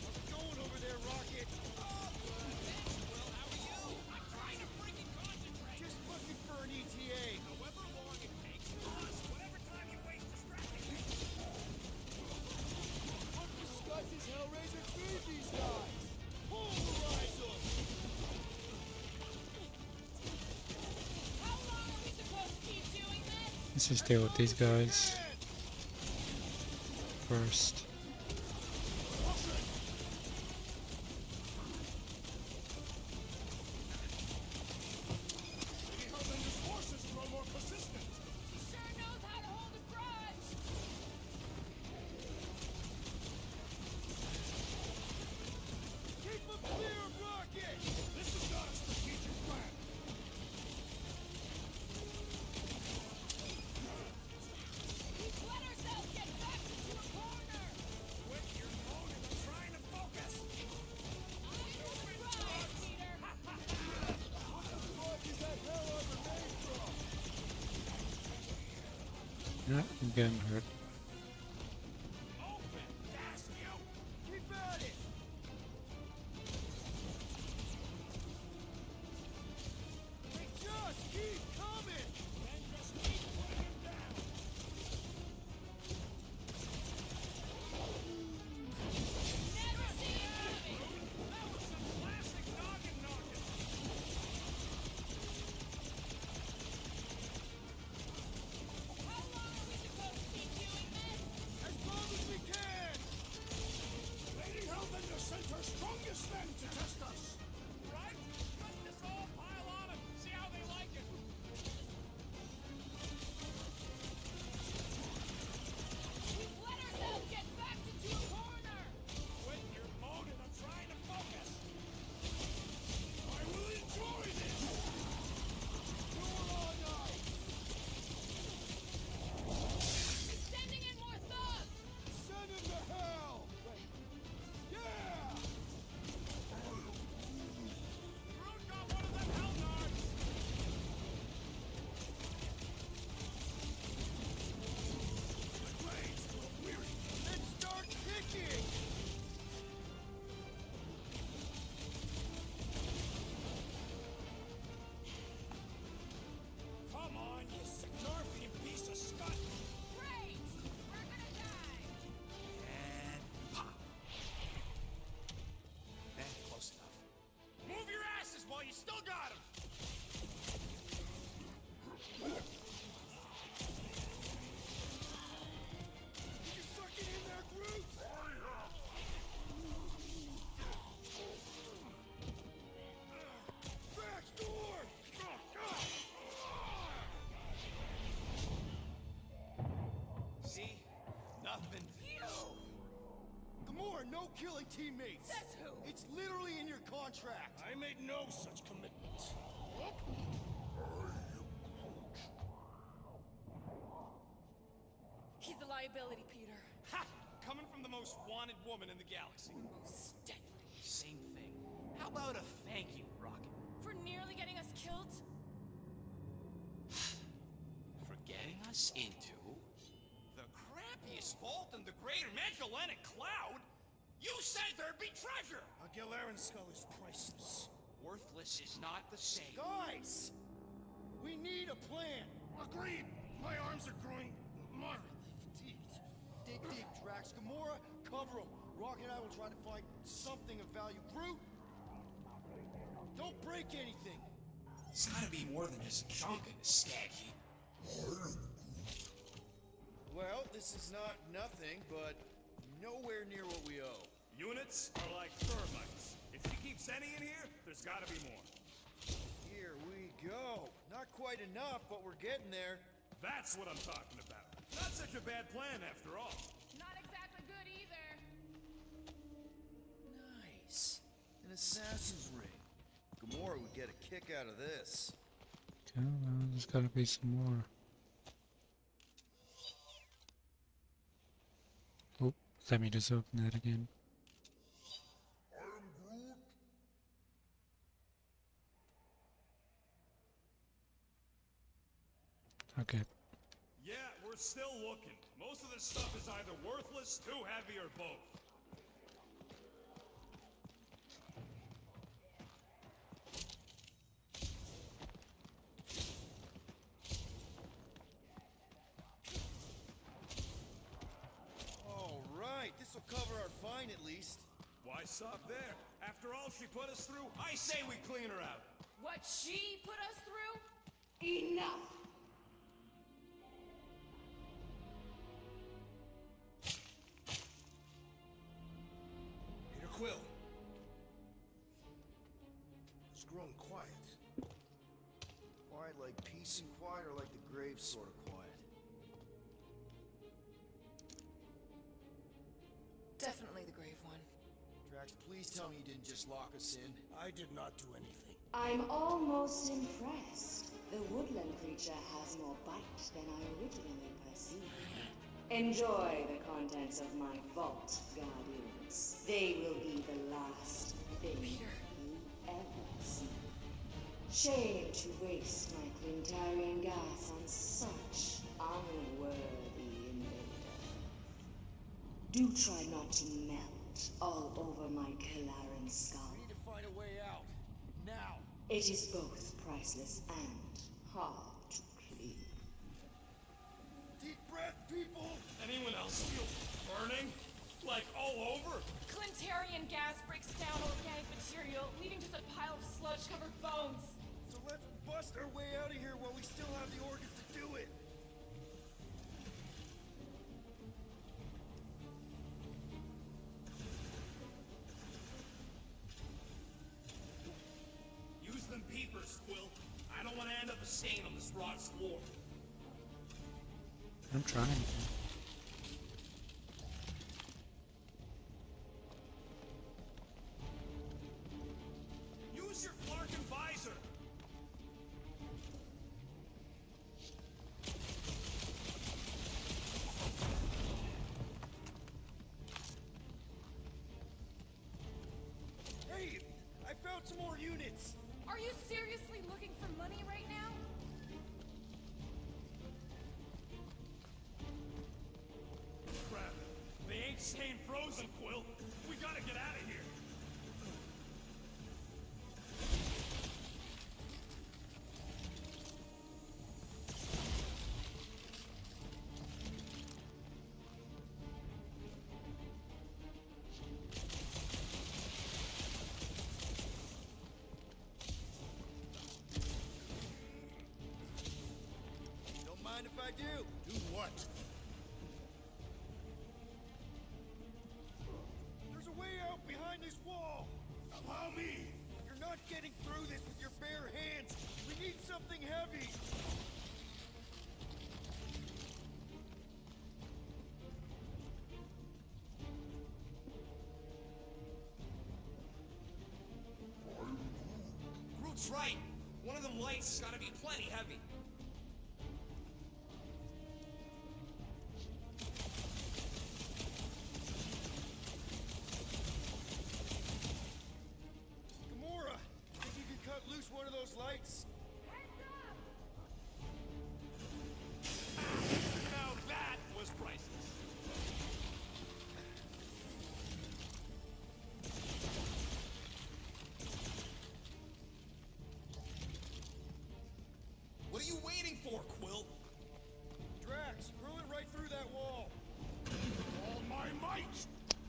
How's it going over there, Rocket?
Oh, good. Thanks, Will. How are you?
I'm trying to freaking concentrate.
Just looking for an ETA.
However long it takes, plus whatever time you waste distracting me.
What disguises Hellraiser feed these guys? Polarize them!
How long are we supposed to keep doing this?
Let's just deal with these guys first.
Maybe Hellbender's forces grow more persistent.
He sure knows how to hold a grudge!
Keep them clear, Rocket!
This is not a strategic plan.
We've let ourselves get backed into a corner!
Quit your moaning. I'm trying to focus.
I'm surprised, Peter!
What is that hell ever made from?
Yeah, I'm getting hurt.
Open. Dash you.
Keep at it! They just keep coming!
Then just keep putting him down.
Never see it coming!
That was some classic noggin knocking.
How long are we supposed to keep doing this?
As long as we can!
Lady Hellbender sent her strongest men to test us. Right? Let this all pile on them. See how they like it.
We've let ourselves get backed into a corner!
Quit your moaning. I'm trying to focus. I will enjoy this.
You're on ice!
He's sending in more thugs!
Send him to hell! Yeah!
Groot got one of them hell nards. The blades grow weary.
Then start kicking!
Come on, you snarfy piece of scud.
Great! We're gonna die!
And pop. Close enough.
Move your asses while you still got him.
You suck it in there, Groot! Back door!
See? Nothing.
Gamora, no killing teammates!
Says who?
It's literally in your contract!
I made no such commitments.
He's a liability, Peter.
Ha! Coming from the most wanted woman in the galaxy.
Most deadly.
Same thing. How about a thank you, Rocket?
For nearly getting us killed?
For getting us into the crappiest vault in the greater Magellanic Cloud? You said there'd be treasure!
A Galaran skull is priceless.
Worthless is not the same.
Guys! We need a plan!
Agreed. My arms are growing moderately fatigued.
Dig Drax, Gamora, cover him. Rock and I will try to find something of value. Groot, don't break anything.
It's gotta be more than just junk in the stack heap.
Well, this is not nothing, but nowhere near what we owe.
Units are like termites. If she keeps any in here, there's gotta be more.
Here we go. Not quite enough, but we're getting there.
That's what I'm talking about. Not such a bad plan after all.
Not exactly good either.
Nice. An assassin's ring. Gamora would get a kick out of this.
Okay, well, there's gotta be some more. Oh, let me just open that again. Okay.
Yeah, we're still looking. Most of this stuff is either worthless, too heavy, or both.
All right, this will cover our fine at least.
Why stop there? After all she put us through, I say we clean her out.
What she put us through? Enough!
Peter Quill. It's grown quiet. Quiet like peace and quiet, or like the grave sort of quiet?
Definitely the grave one.
Drax, please tell me you didn't just lock us in.
I did not do anything.
I'm almost impressed. The woodland creature has more bite than I originally perceived. Enjoy the contents of my vault, Guardians. They will be the last thing you ever see. Shame to waste my Clintarian gas on such unworthy invader. Do try not to melt all over my Kalaran skull.
We need to find a way out. Now.
It is both priceless and hard to clean.
Deep breath, people!
Anyone else feel burning? Like all over?
Clintarian gas breaks down organic material, leaving just a pile of sludge-covered bones.
So let's bust our way out of here while we still have the organs to do it.
Use them peepers, Quill. I don't want to end up a stain on this rot's floor.
I'm trying.
Use your Flarkin visor.
Hey, I found some more units.
Are you seriously looking for money right now?
Crap. They ain't staying frozen, Quill. We gotta get out of here.
Don't mind if I do.
Do what?
There's a way out behind this wall.
Allow me!
You're not getting through this with your bare hands. We need something heavy.
Groot's right. One of them lights has gotta be plenty heavy.
Gamora, think you can cut loose one of those lights?
Now that was priceless.
What are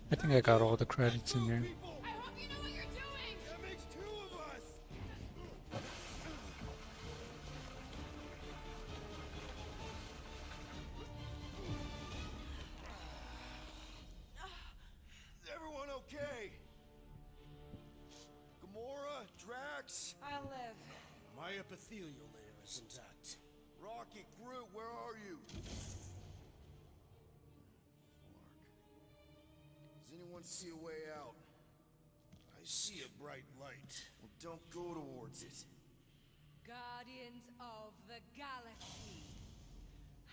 I think I got all the credits in there.
I hope you know what you're doing!
That makes two of us! Is everyone okay? Gamora? Drax?
I'll live.
My epithelial layer is intact.
Rocket, Groot, where are you? Does anyone see a way out?
I see a bright light.
Well, don't go towards it.
Guardians of the Galaxy.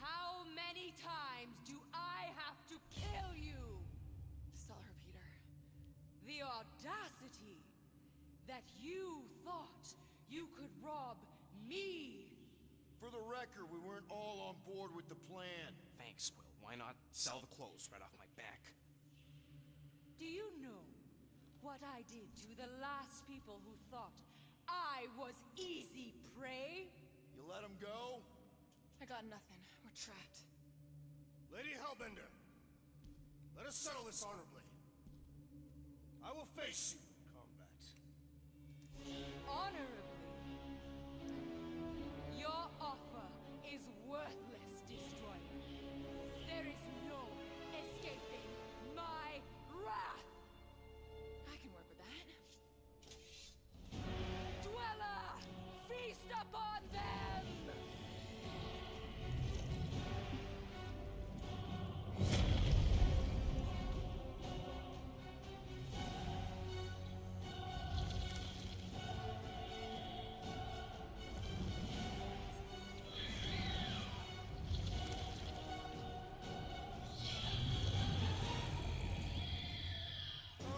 How many times do I have to kill you?
Just tell her, Peter.
The audacity that you thought you could rob me.
For the record, we weren't all on board with the plan.
Thanks, Will. Why not sell the clothes right off my back?
Do you know what I did to the last people who thought I was easy prey?
You let him go?
I got nothing. We're trapped.
Lady Hellbender, let us settle this honorably. I will face you in combat.
Honorably. Your offer is worthless, Destroyer. There is no escaping my wrath.
I can work with that.
Dweller, feast upon them!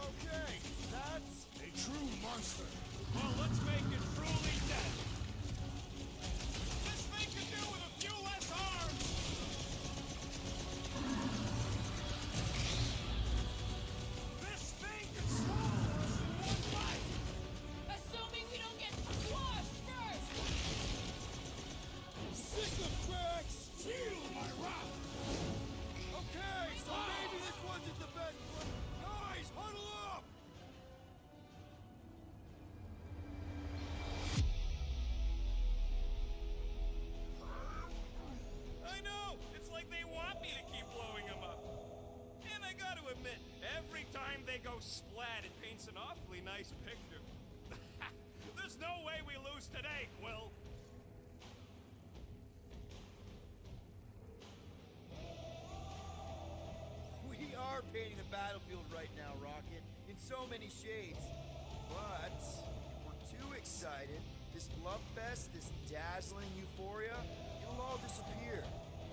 Okay, that's
A true monster.
Well, let's make it truly dead. This thing could do with a few less arms. This thing can swallow us in one bite.
Assuming we don't get squashed first!
sick of Drax!
Feel my wrath.
Okay, so maybe this wasn't the best plan. Guys, huddle up!
I know! It's like they want me to keep blowing them up. And I gotta admit, every time they go splat, it paints an awfully nice picture. There's no way we lose today, Quill.
We are painting the battlefield right now, Rocket, in so many shades. But if we're too excited, this love fest, this dazzling euphoria, it'll all disappear.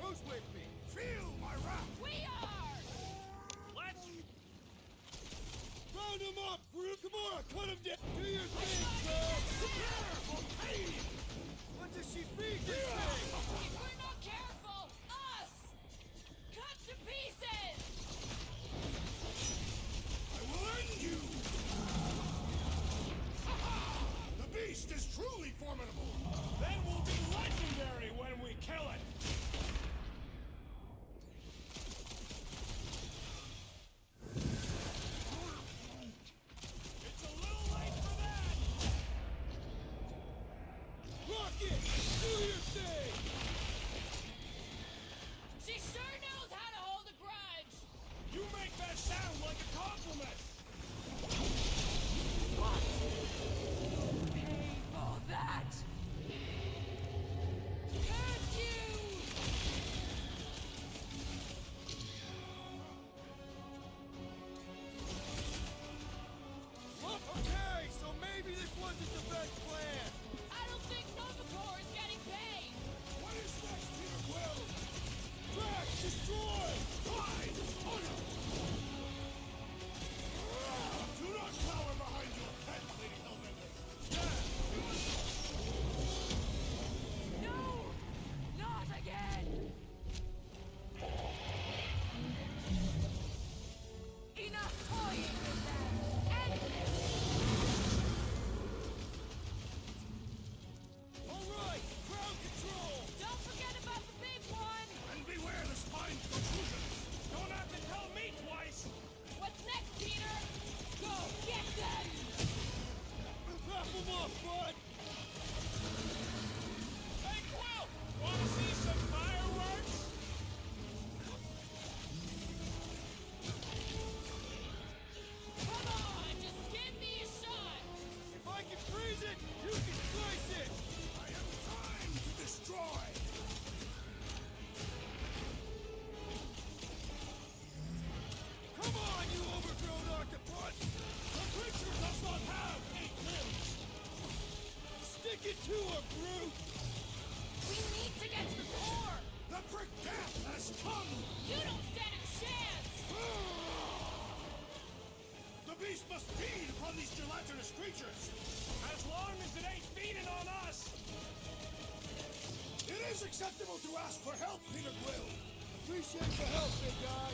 Who's with me?
Feel my wrath.
We are!
Let's...
Round him up, Groot! Come on, cut him down! Do your thing, Drax!
Prepare for pain.
What does she feed this thing?
If we're not careful, us! Cut to pieces!
I will end you. The beast is truly formidable.
Then we'll be legendary when we kill it. It's a little late for that.
Rocket! Do your thing!
acceptable to ask for help, Peter Quill.
Appreciate the help, big guy.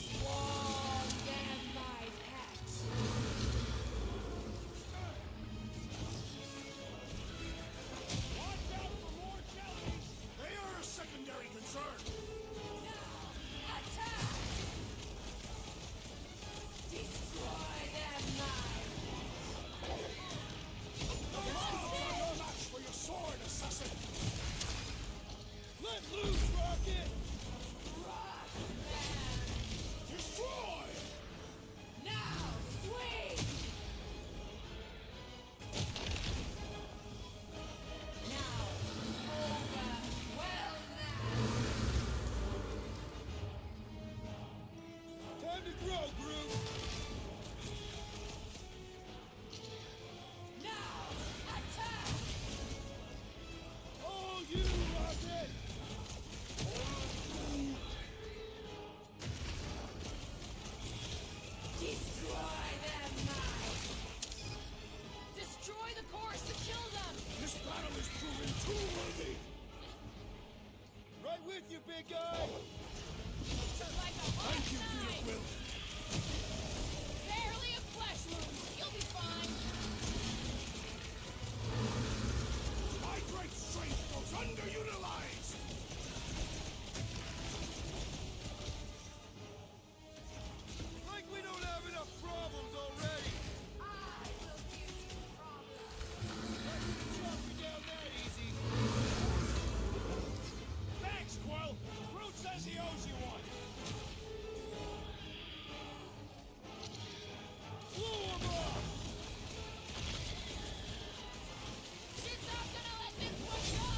Swallow them, my pet.
Watch out for more jellies!
They are a secondary concern.
Attack! Destroy them, my
No match for your sword, assassin.
Let loose, Rocket!
Destroy!
Now, swing! Now, overwhelm them!
Time to grow, Groot!
Now, attack!
All you, Rocket!
Destroy them, my! Destroy the course to kill them!
This battle is proving too worthy.
Right with you, big guy!
Like a
Thank you,
hot
Peter
knife.
Quill.
Barely a flesh wound. You'll be fine.
My great strength goes underutilized.
Like we don't have enough problems already!
I will give you problems.
Not gonna chop you down that easy!
Thanks, Quill! Groot says he owes you one!
Blow him up!
She's not gonna let this one go.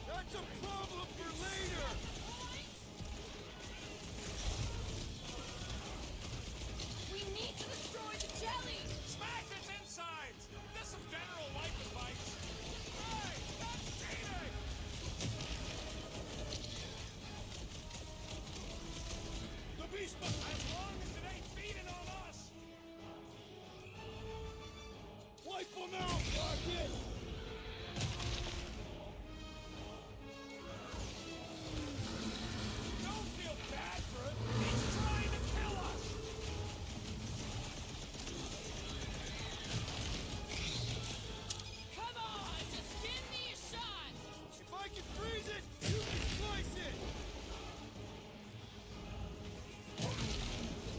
That's a problem for later!
We need to destroy the jelly.
Smash its insides! There's some general life advice! Hey! Stop cheating!
The beast must...
As long as it ain't feeding on us!
Wipe him out, Rocket!
Don't feel bad for it! He's trying to kill us!
Come on, just give me a shot.
If I can freeze it, you can slice it!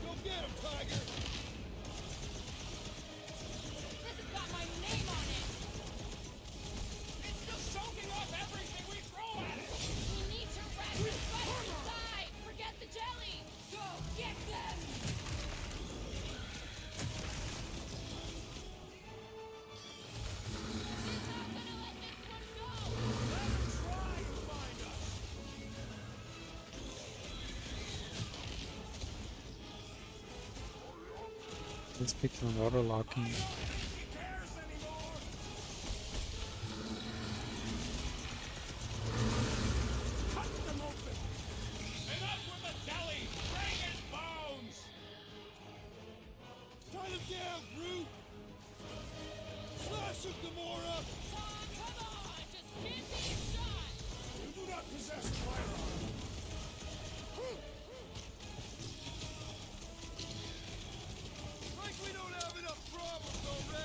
Go get him, Tiger!
This has got my name on it.
It's just soaking up everything we throw at it!
We need to wreck this flesh inside. Forget the jelly. Go get them. She's not gonna let this one go.
Let him try and find us!
Let's pick some auto locking.
I don't think he cares anymore!
Cut them open.
Enough with the jelly! Bring his bones!
Tie them down, Groot! Slash him, Gamora!
Tom, come on. Just give me a shot.
You do not possess firearm.
Like we don't have enough problems already!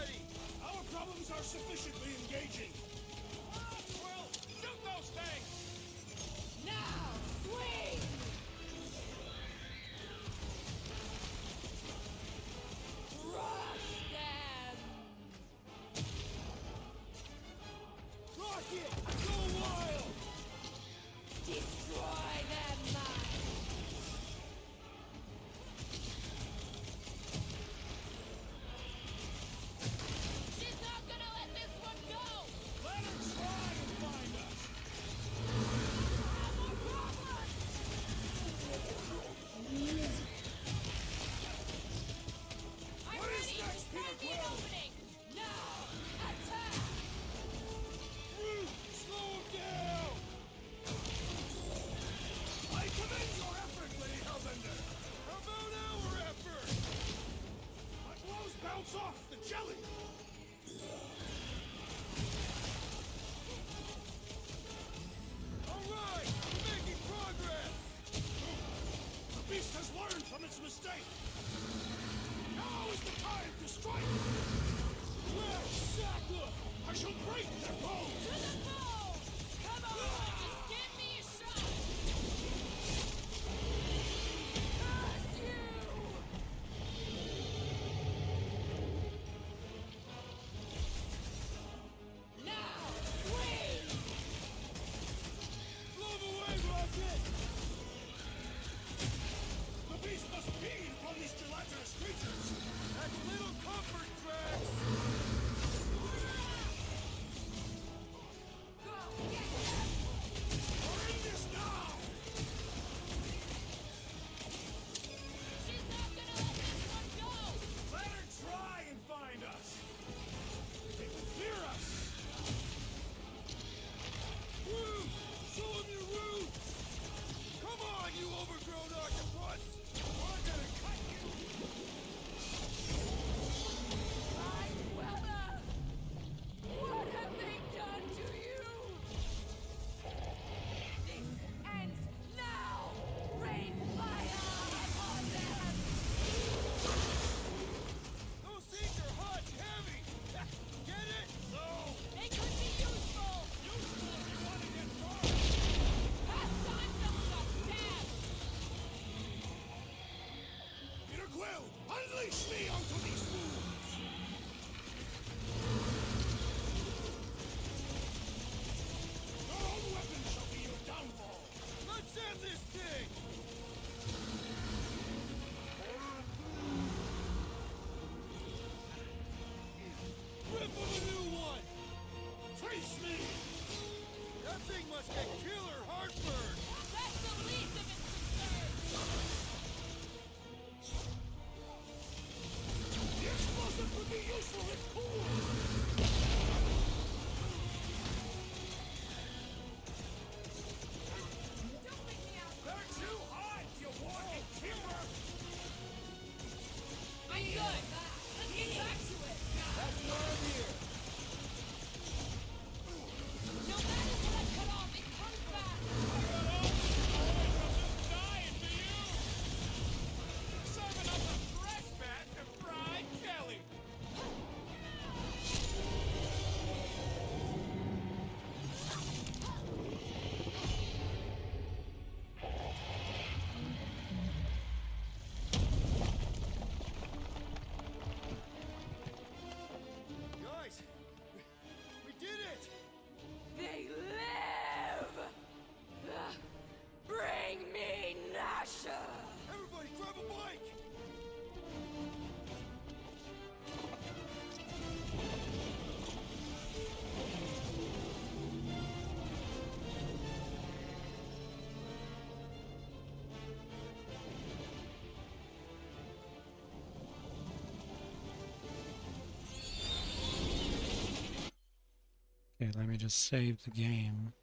Okay, let me just save the game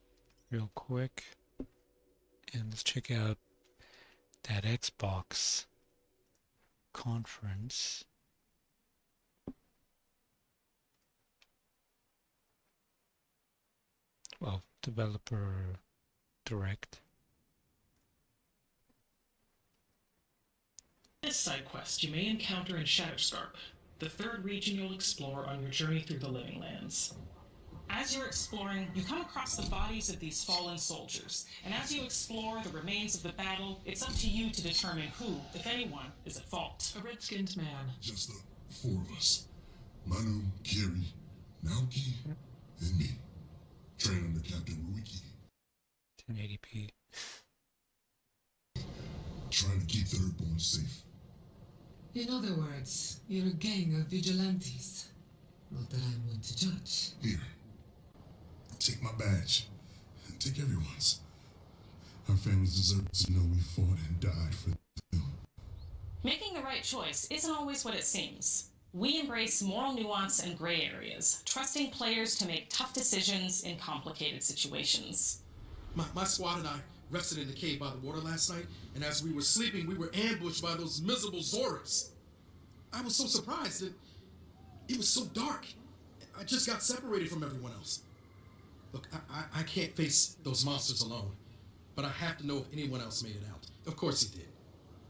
real quick. And let's check out that Xbox conference. Well, developer direct.
This side quest you may encounter in Shadowscarp, the third region you'll explore on your journey through the Living Lands. As you're exploring, you come across the bodies of these fallen soldiers, and as you explore the remains of the battle, it's up to you to determine who, if anyone, is at fault. A red-skinned man.
Just the four of us. Manu, Kiri, Naoki, and me. Trained under Captain Ruiki.
1080p.
Trying to keep the Earthborn safe.
In other words, you're a gang of vigilantes. Not that I'm one to judge.
Here. Take my badge. Take everyone's. Our families deserve to know we fought and died for them.
Making the right choice isn't always what it seems. We embrace moral nuance and gray areas, trusting players to make tough decisions in complicated situations.
My squad and I rested in the cave by the water last night, and as we were sleeping, we were ambushed by those miserable Zorus. I was so surprised that it was so dark. I just got separated from everyone else. Look, I can't face those monsters alone, but I have to know if anyone else made it out. Of course he did.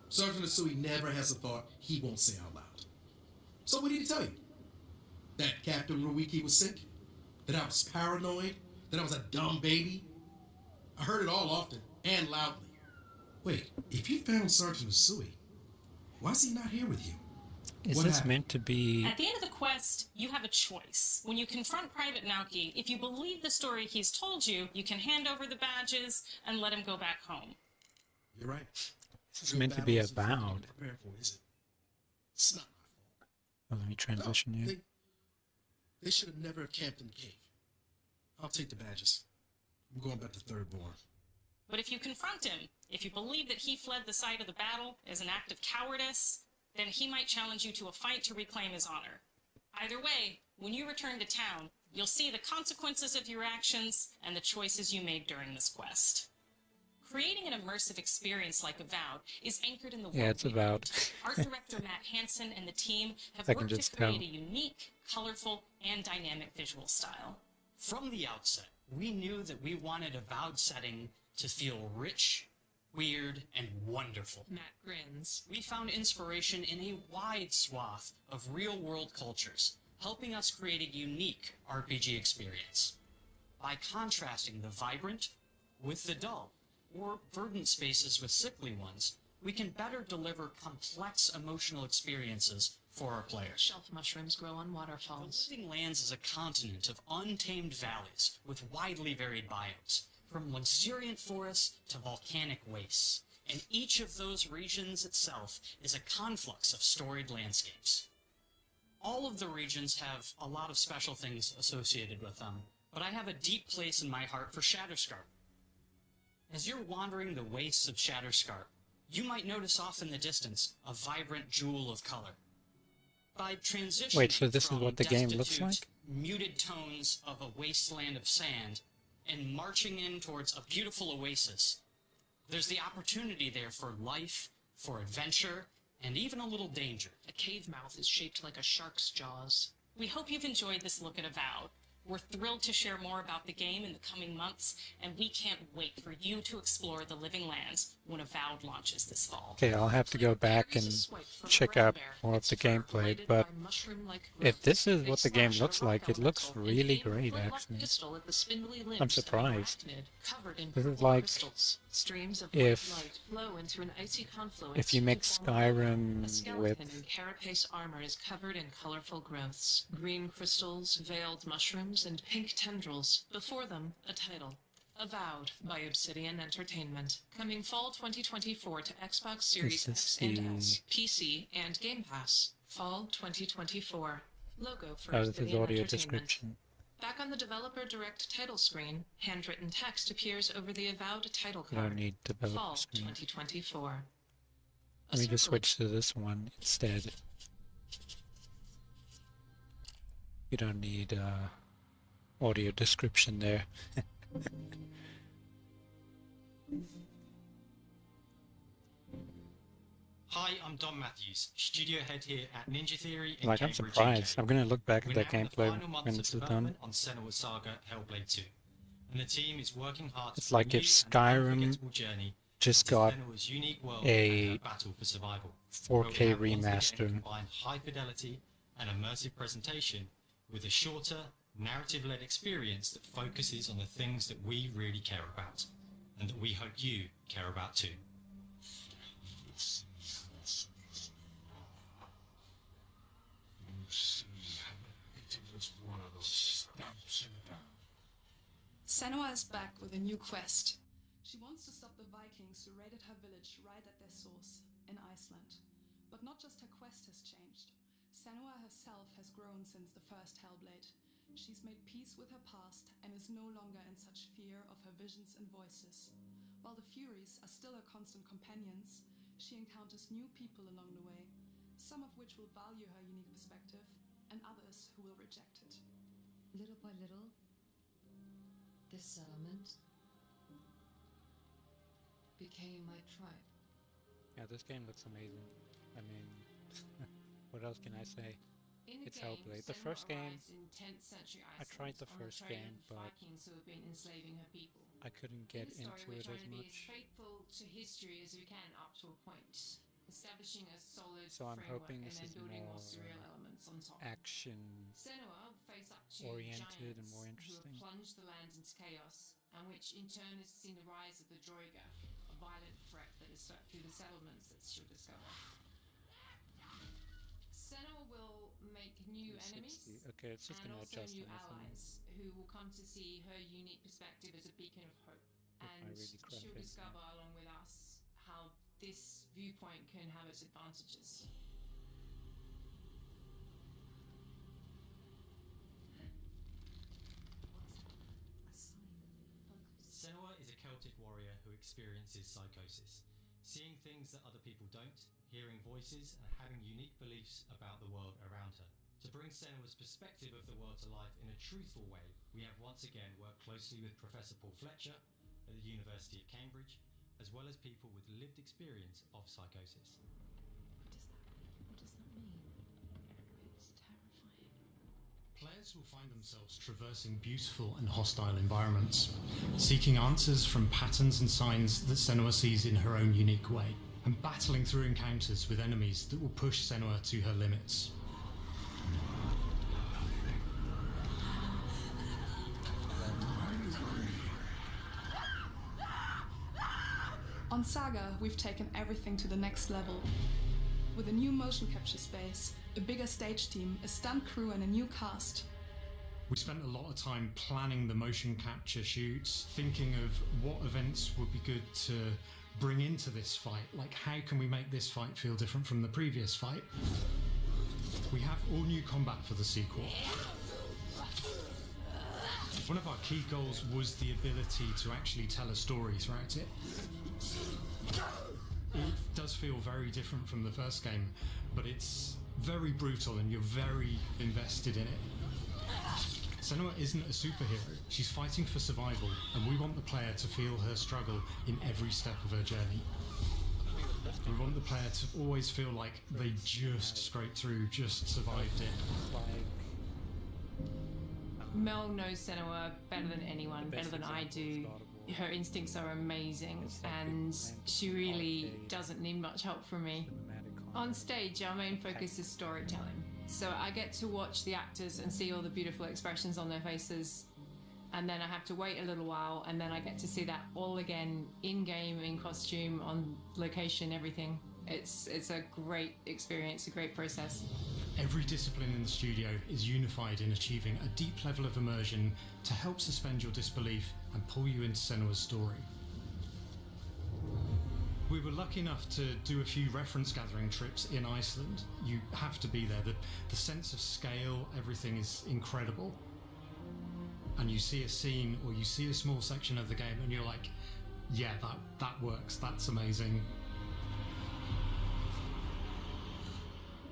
Sergeant Asui never has a thought he won't say out loud. So what did he tell you? That Captain Ruiki was sick? That I was paranoid? That I was a dumb baby? I heard it all often and loudly. Wait, if you found Sergeant Asui, why is he not here with you?
Is this meant to be...
At the end of the quest, you have a choice. When you confront Private Naoki, if you believe the story he's told you, you can hand over the badges and let him go back home.
You're right.
This is meant to be avowed.
It's not my fault.
Oh, let me transition you.
They should have never camped in the cave. I'll take the badges. I'm going back to Third Born.
But if you confront him, if you believe that he fled the site of the battle as an act of cowardice, then he might challenge you to a fight to reclaim his honor. Either way, when you return to town, you'll see the consequences of your actions and the choices you made during this quest. Creating an immersive experience like Avowed is anchored in the world.
Yeah, it's Avowed.
Art director Matt Hansen and the team have
I can
worked
just
to create
tell.
a unique, colorful, and dynamic visual style.
From the outset, we knew that we wanted Avowed setting to feel rich, weird, and wonderful.
Matt grins.
We found inspiration in a wide swath of real-world cultures, helping us create a unique RPG experience. By contrasting the vibrant with the dull, or verdant spaces with sickly ones, we can better deliver complex emotional experiences for our players.
Shelf mushrooms grow on waterfalls.
The Living Lands is a continent of untamed valleys with widely varied biomes, from luxuriant forests to volcanic wastes, and each of those regions itself is a conflux of storied landscapes. All of the regions have a lot of special things associated with them, but I have a deep place in my heart for Shadowscarp. As you're wandering the wastes of Shadowscarp, you might notice off in the distance a vibrant jewel of color. By transitioning
Wait, so this is
from
what the game looks
destitute,
like?
muted tones of a wasteland of sand and marching in towards a beautiful oasis, there's the opportunity there for life, for adventure, and even a little danger.
A cave mouth is shaped like a shark's jaws.
We hope you've enjoyed this look at Avowed. We're thrilled to share more about the game in the coming months, and we can't wait for you to explore the Living Lands when Avowed launches this fall.
Okay, I'll have to go back and check out more of the gameplay, but if this is what the game looks like, it looks really great, actually. I'm surprised. This is like if you mix Skyrim with...
in carapace armor is covered in colorful growths. Green crystals, veiled mushrooms, and pink tendrils. Before them, a title. Avowed by Obsidian Entertainment. Coming fall 2024 to Xbox Series X and S, PC, and Game Pass. Fall 2024. Logo for
Oh, this is
Obsidian
audio
Entertainment.
description.
Back on the developer direct title screen, handwritten text appears over the Avowed title
You
card.
don't need developer
Fall
screen.
2024.
Let me just switch to this one instead. You don't need audio description there.
Hi, I'm Don Matthews, studio head here at Ninja Theory in
Like, I'm
Cambridge,
surprised.
UK.
I'm gonna look back
We're
at that
now in the
gameplay
final months
when
of
it's done.
development on Senua Saga Hellblade 2, and the team is working hard
It's
to
like
bring
if
you an
Skyrim
unforgettable journey
just
into
got
Senua's unique world
a
and her battle for survival,
4K
where we have once again
remaster.
combined high fidelity and immersive presentation with a shorter, narrative-led experience that focuses on the things that we really care about, and that we hope you care about too.
Senua is back with a new quest. She wants to stop the Vikings who raided her village right at their source, in Iceland. But not just her quest has changed. Senua herself has grown since the first Hellblade. She's made peace with her past and is no longer in such fear of her visions and voices. While the Furies are still her constant companions, she encounters new people along the way, some of which will value her unique perspective, and others who will reject it.
Little by little, this settlement became my tribe.
Yeah, this game looks amazing. I mean, what else can I say? It's Hellblade. The first game, I tried the first game, but I couldn't get into it as much.
Faithful to history as we can up to a point, establishing a solid
So I'm
framework
hoping
and
this
then
is
building
more
more surreal elements on top.
action
Senua will face up to
oriented and
giants
more
who
interesting.
have plunged the land into chaos, and which in turn has seen the rise of the Droiga, a violent threat that has swept through the settlements that she'll discover. Senua will make new
60.
enemies
Okay, it's just
and
gonna
also
adjust
new
on this one.
allies who will come to see her unique perspective as a beacon of hope.
If I
And
really crap
she'll
it,
discover along with us how this viewpoint can have its advantages.
Senua is a Celtic warrior who experiences psychosis, seeing things that other people don't, hearing voices, and having unique beliefs about the world around her. To bring Senua's perspective of the world to life in a truthful way, we have once again worked closely with Professor Paul Fletcher at the University of Cambridge, as well as people with lived experience of psychosis.
What does that mean? It's terrifying.
Players will find themselves traversing beautiful and hostile environments, seeking answers from patterns and signs that Senua sees in her own unique way, and battling through encounters with enemies that will push Senua to her limits.
On Saga, we've taken everything to the next level. With a new motion capture space, a bigger stage team, a stunt crew and a new cast.
We spent a lot of time planning the motion capture shoots, thinking of what events would be good to bring into this fight. Like, how can we make this fight feel different from the previous fight? We have all new combat for the sequel. One of our key goals was the ability to actually tell a story throughout it. It does feel very different from the first game, but it's very brutal and you're very invested in it. Senua isn't a superhero, she's fighting for survival, and we want the player to feel her struggle in every step of her journey. We want the player to always feel like they just scraped through, just survived it.
Mel knows Senua better than anyone, better than I do. Her instincts are amazing, and she really doesn't need much help from me. On stage, our main focus is storytelling. So I get to watch the actors and see all the beautiful expressions on their faces, and then I have to wait a little while, and then I get to see that all again in-game, in costume, on location, everything. It's a great experience, a great process.
Every discipline in the studio is unified in achieving a deep level of immersion to help suspend your disbelief and pull you into Senua's story. We were lucky enough to do a few reference gathering trips in Iceland. You have to be there. The sense of scale, everything is incredible. And you see a scene or you see a small section of the game and you're like, yeah, that works, that's amazing.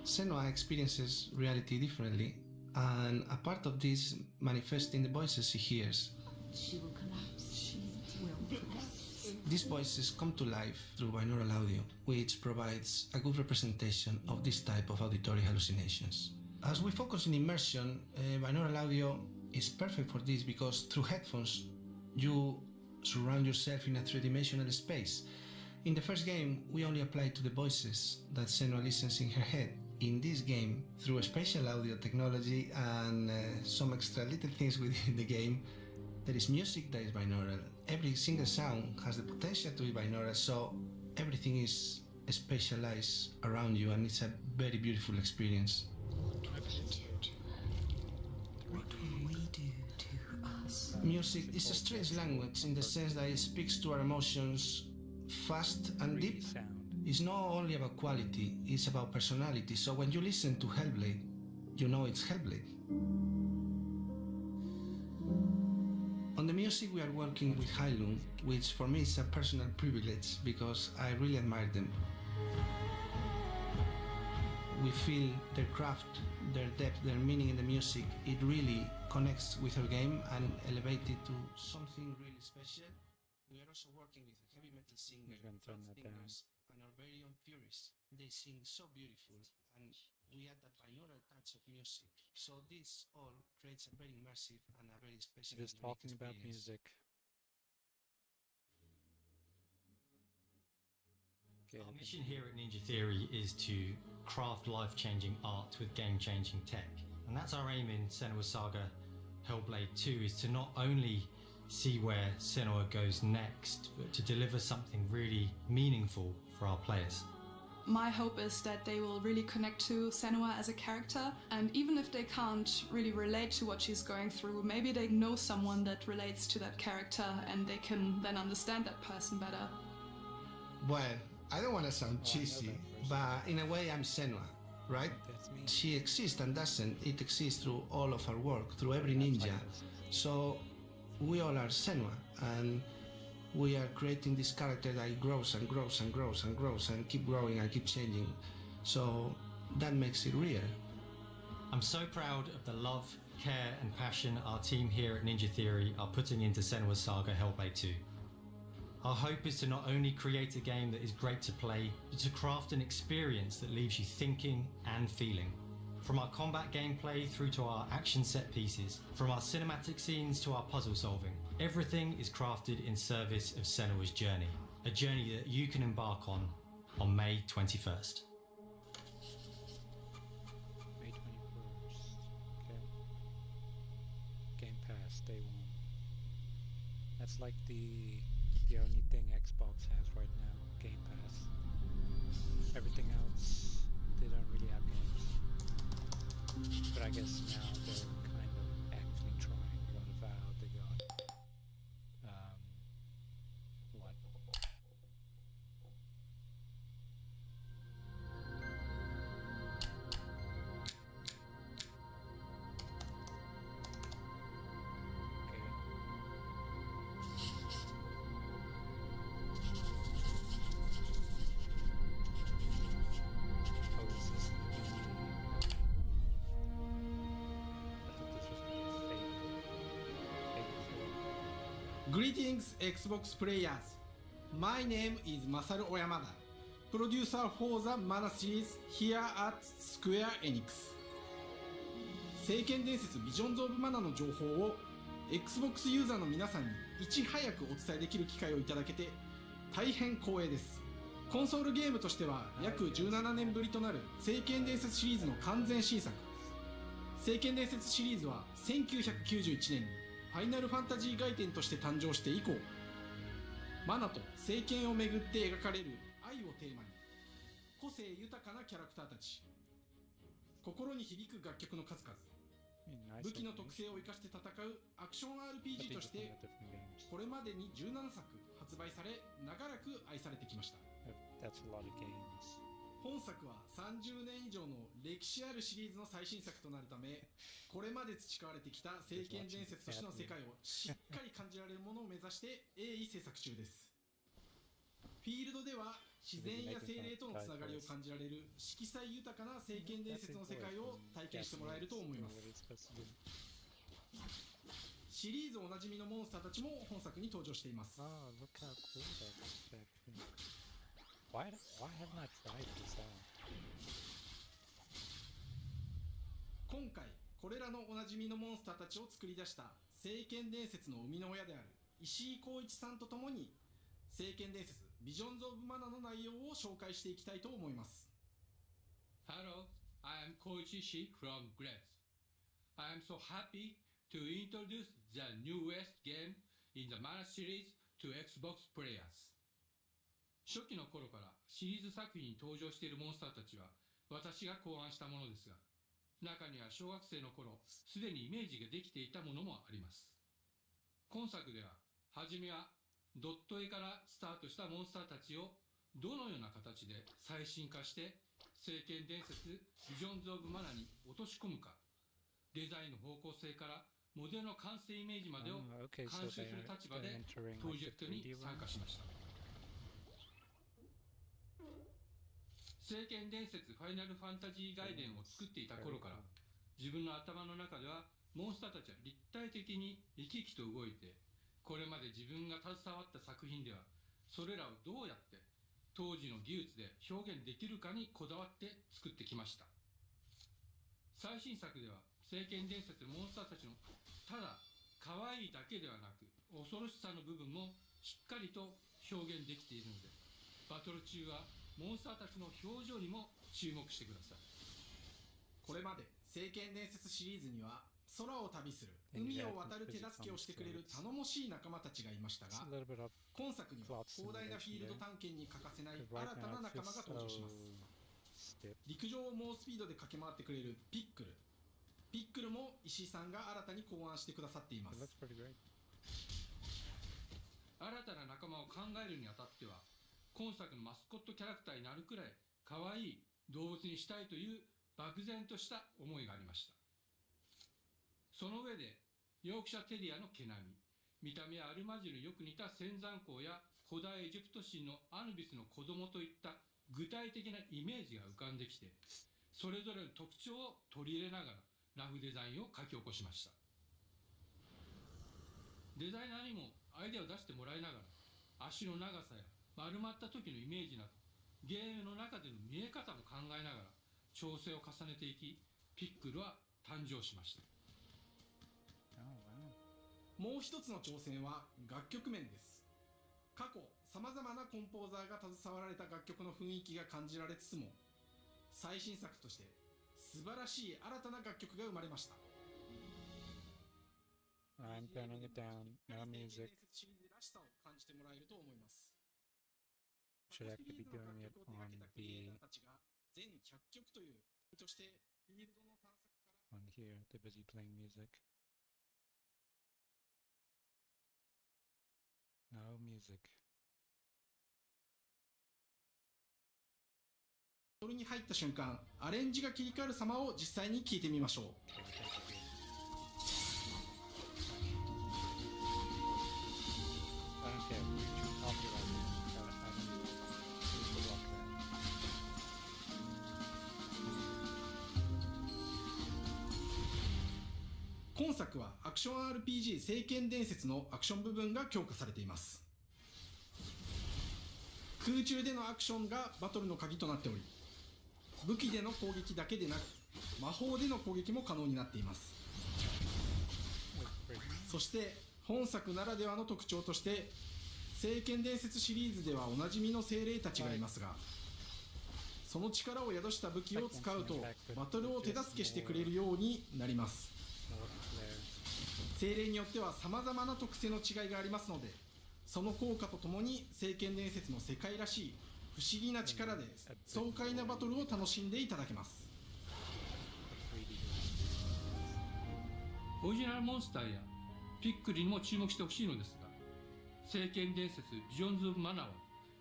Senua experiences reality differently. and a part of this manifests in the voices she hears.
She will collapse. She will collapse.
These voices come to life through binaural audio, which provides a good representation of this type of auditory hallucinations. As we focus in immersion, binaural audio is perfect for this because through headphones you surround yourself in a three-dimensional space. In the first game, we only applied to the voices that Senua listens in her head. In this game, through a spatial audio technology and some extra little things within the game, there is music that is binaural. Every single sound has the potential to be binaural, so everything is spatialized around you, and it's a very beautiful experience.
What will you do to her? What will we do to us?
Music is a strange language in the sense that it speaks to our emotions fast and deep. It's not only about quality, it's about personality. So when you listen to Hellblade, you know it's Hellblade. On the music, we are working with Heilung, which for me is a personal privilege because I really admire them. We feel their craft, their depth, their meaning in the music. It really connects with our game and elevates it to something really special. We are also working with a heavy metal singer, singers, and our very own purists. They sing so beautiful, and we add that binaural touch of music. So this all creates a very immersive and a very special.
Just talking about music. Okay,
our mission here at Ninja Theory is to craft life-changing art with game-changing tech. And that's our aim in Senua's Saga Hellblade 2, is to not only see where Senua goes next, but to deliver something really meaningful for our players.
My hope is that they will really connect to Senua as a character, and even if they can't really relate to what she's going through, maybe they know someone that relates to that character and they can then understand that person better.
Well, I don't want to sound cheesy, but in a way I'm Senua, right? She exists and doesn't. It exists through all of our work, through every ninja. So we all are Senua, and we are creating this character that grows and grows and grows and grows and keep growing and keep changing. So that makes it real.
I'm so proud of the love, care and passion our team here at Ninja Theory are putting into Senua's Saga Hellblade 2. Our hope is to not only create a game that is great to play, but to craft an experience that leaves you thinking and feeling. From our combat gameplay through to our action set pieces, from our cinematic scenes to our puzzle solving, everything is crafted in service of Senua's journey, a journey that you can embark on May 21st.
May 21st. Okay. Game Pass, day one. That's like the only thing Xbox has right now, Game Pass. Everything else, they don't really have games. But I guess now they're kind of actually trying. They got Avowed, they got what?
Greetings, Xbox players. My name is Masaru Oyamada, producer for the Mana series here at Square Enix. 聖剣伝説 Visions of Mana の情報を Xbox ユーザーの皆さんにいち早くお伝えできる機会をいただけて大変光栄です。コンソールゲームとしては約17年ぶりとなる聖剣伝説シリーズの完全新作。聖剣伝説シリーズは1991年にファイナルファンタジー外伝として誕生して以降、マナと聖剣をめぐって描かれる愛をテーマに、個性豊かなキャラクターたち、心に響く楽曲の数々、武器の特性を生かして戦うアクション RPG としてこれまでに17作発売され、長らく愛されてきました。本作は30年以上の歴史あるシリーズの最新作となるため、これまで培われてきた聖剣伝説としての世界をしっかり感じられるものを目指して鋭意制作中です。フィールドでは自然や精霊とのつながりを感じられる色彩豊かな聖剣伝説の世界を体験してもらえると思います。シリーズおなじみのモンスターたちも本作に登場しています。
Oh, look how cool that thing. Why haven't I tried this out?
今回これらのおなじみのモンスターたちを作り出した聖剣伝説の生みの親である石井浩一さんとともに聖剣伝説ビジョンズ・オブ・マナの内容を紹介していきたいと思います。
Hello, I am Koichi Ishii from Grez. I am so happy to introduce the newest game in the Mana series to Xbox players. 初期の頃からシリーズ作品に登場しているモンスターたちは私が考案したものですが、中には小学生の頃すでにイメージができていたものもあります。今作では初めはドット絵からスタートしたモンスターたちをどのような形で最新化して聖剣伝説ビジョンズ・オブ・マナに落とし込むか、デザインの方向性からモデルの完成イメージまでを監修する立場でプロジェクトに参加しました。聖剣伝説ファイナルファンタジー外伝を作っていた頃から自分の頭の中ではモンスターたちは立体的に生き生きと動いて、これまで自分が携わった作品ではそれらをどうやって当時の技術で表現できるかにこだわって作ってきました。最新作では聖剣伝説のモンスターたちのただ可愛いだけではなく恐ろしさの部分もしっかりと表現できているので、バトル中はモンスターたちの表情にも注目してください。
これまで聖剣伝説シリーズには空を旅する海を渡る手助けをしてくれる頼もしい仲間たちがいましたが、今作には広大なフィールド探検に欠かせない新たな仲間が登場します。陸上を猛スピードで駆け回ってくれるピックルも石井さんが新たに考案してくださっています。
新たな仲間を考えるにあたっては今作のマスコットキャラクターになるくらい可愛い動物にしたいという漠然とした思いがありました。その上でヨークシャテリアの毛並み、見た目はアルマジルによく似た仙山港や古代エジプト神のアヌビスの子供といった具体的なイメージが浮かんできて、それぞれの特徴を取り入れながらラフデザインを書き起こしました。デザイナーにもアイデアを出してもらいながら足の長さや丸まった時のイメージなどゲームの中での見え方も考えながら調整を重ねていき、ピックルは誕生しました。
もう一つの挑戦は楽曲面です。過去さまざまなコンポーザーが携わられた楽曲の雰囲気が感じられつつも、最新作として素晴らしい新たな楽曲が生まれました。
I'm turning it down. No music.
シリーズらしさを感じてもらえると思います。
Should actually be doing it on the
全100曲というとしてフィールドの探索から
on here. They're busy playing music. No music.
ボトルに入った瞬間、アレンジが切り替わる様を実際に聞いてみましょう。今作はアクション RPG 聖剣伝説のアクション部分が強化されています。空中でのアクションがバトルの鍵となっており、武器での攻撃だけでなく魔法での攻撃も可能になっています。そして本作ならではの特徴として聖剣伝説シリーズではおなじみの精霊たちがいますが、その力を宿した武器を使うとバトルを手助けしてくれるようになります。精霊によっては様々な特性の違いがありますので、その効果とともに聖剣伝説の世界らしい不思議な力で爽快なバトルを楽しんでいただけます。
オリジナルモンスターやピックリにも注目してほしいのですが、聖剣伝説ビジョンズ・オブ・マナは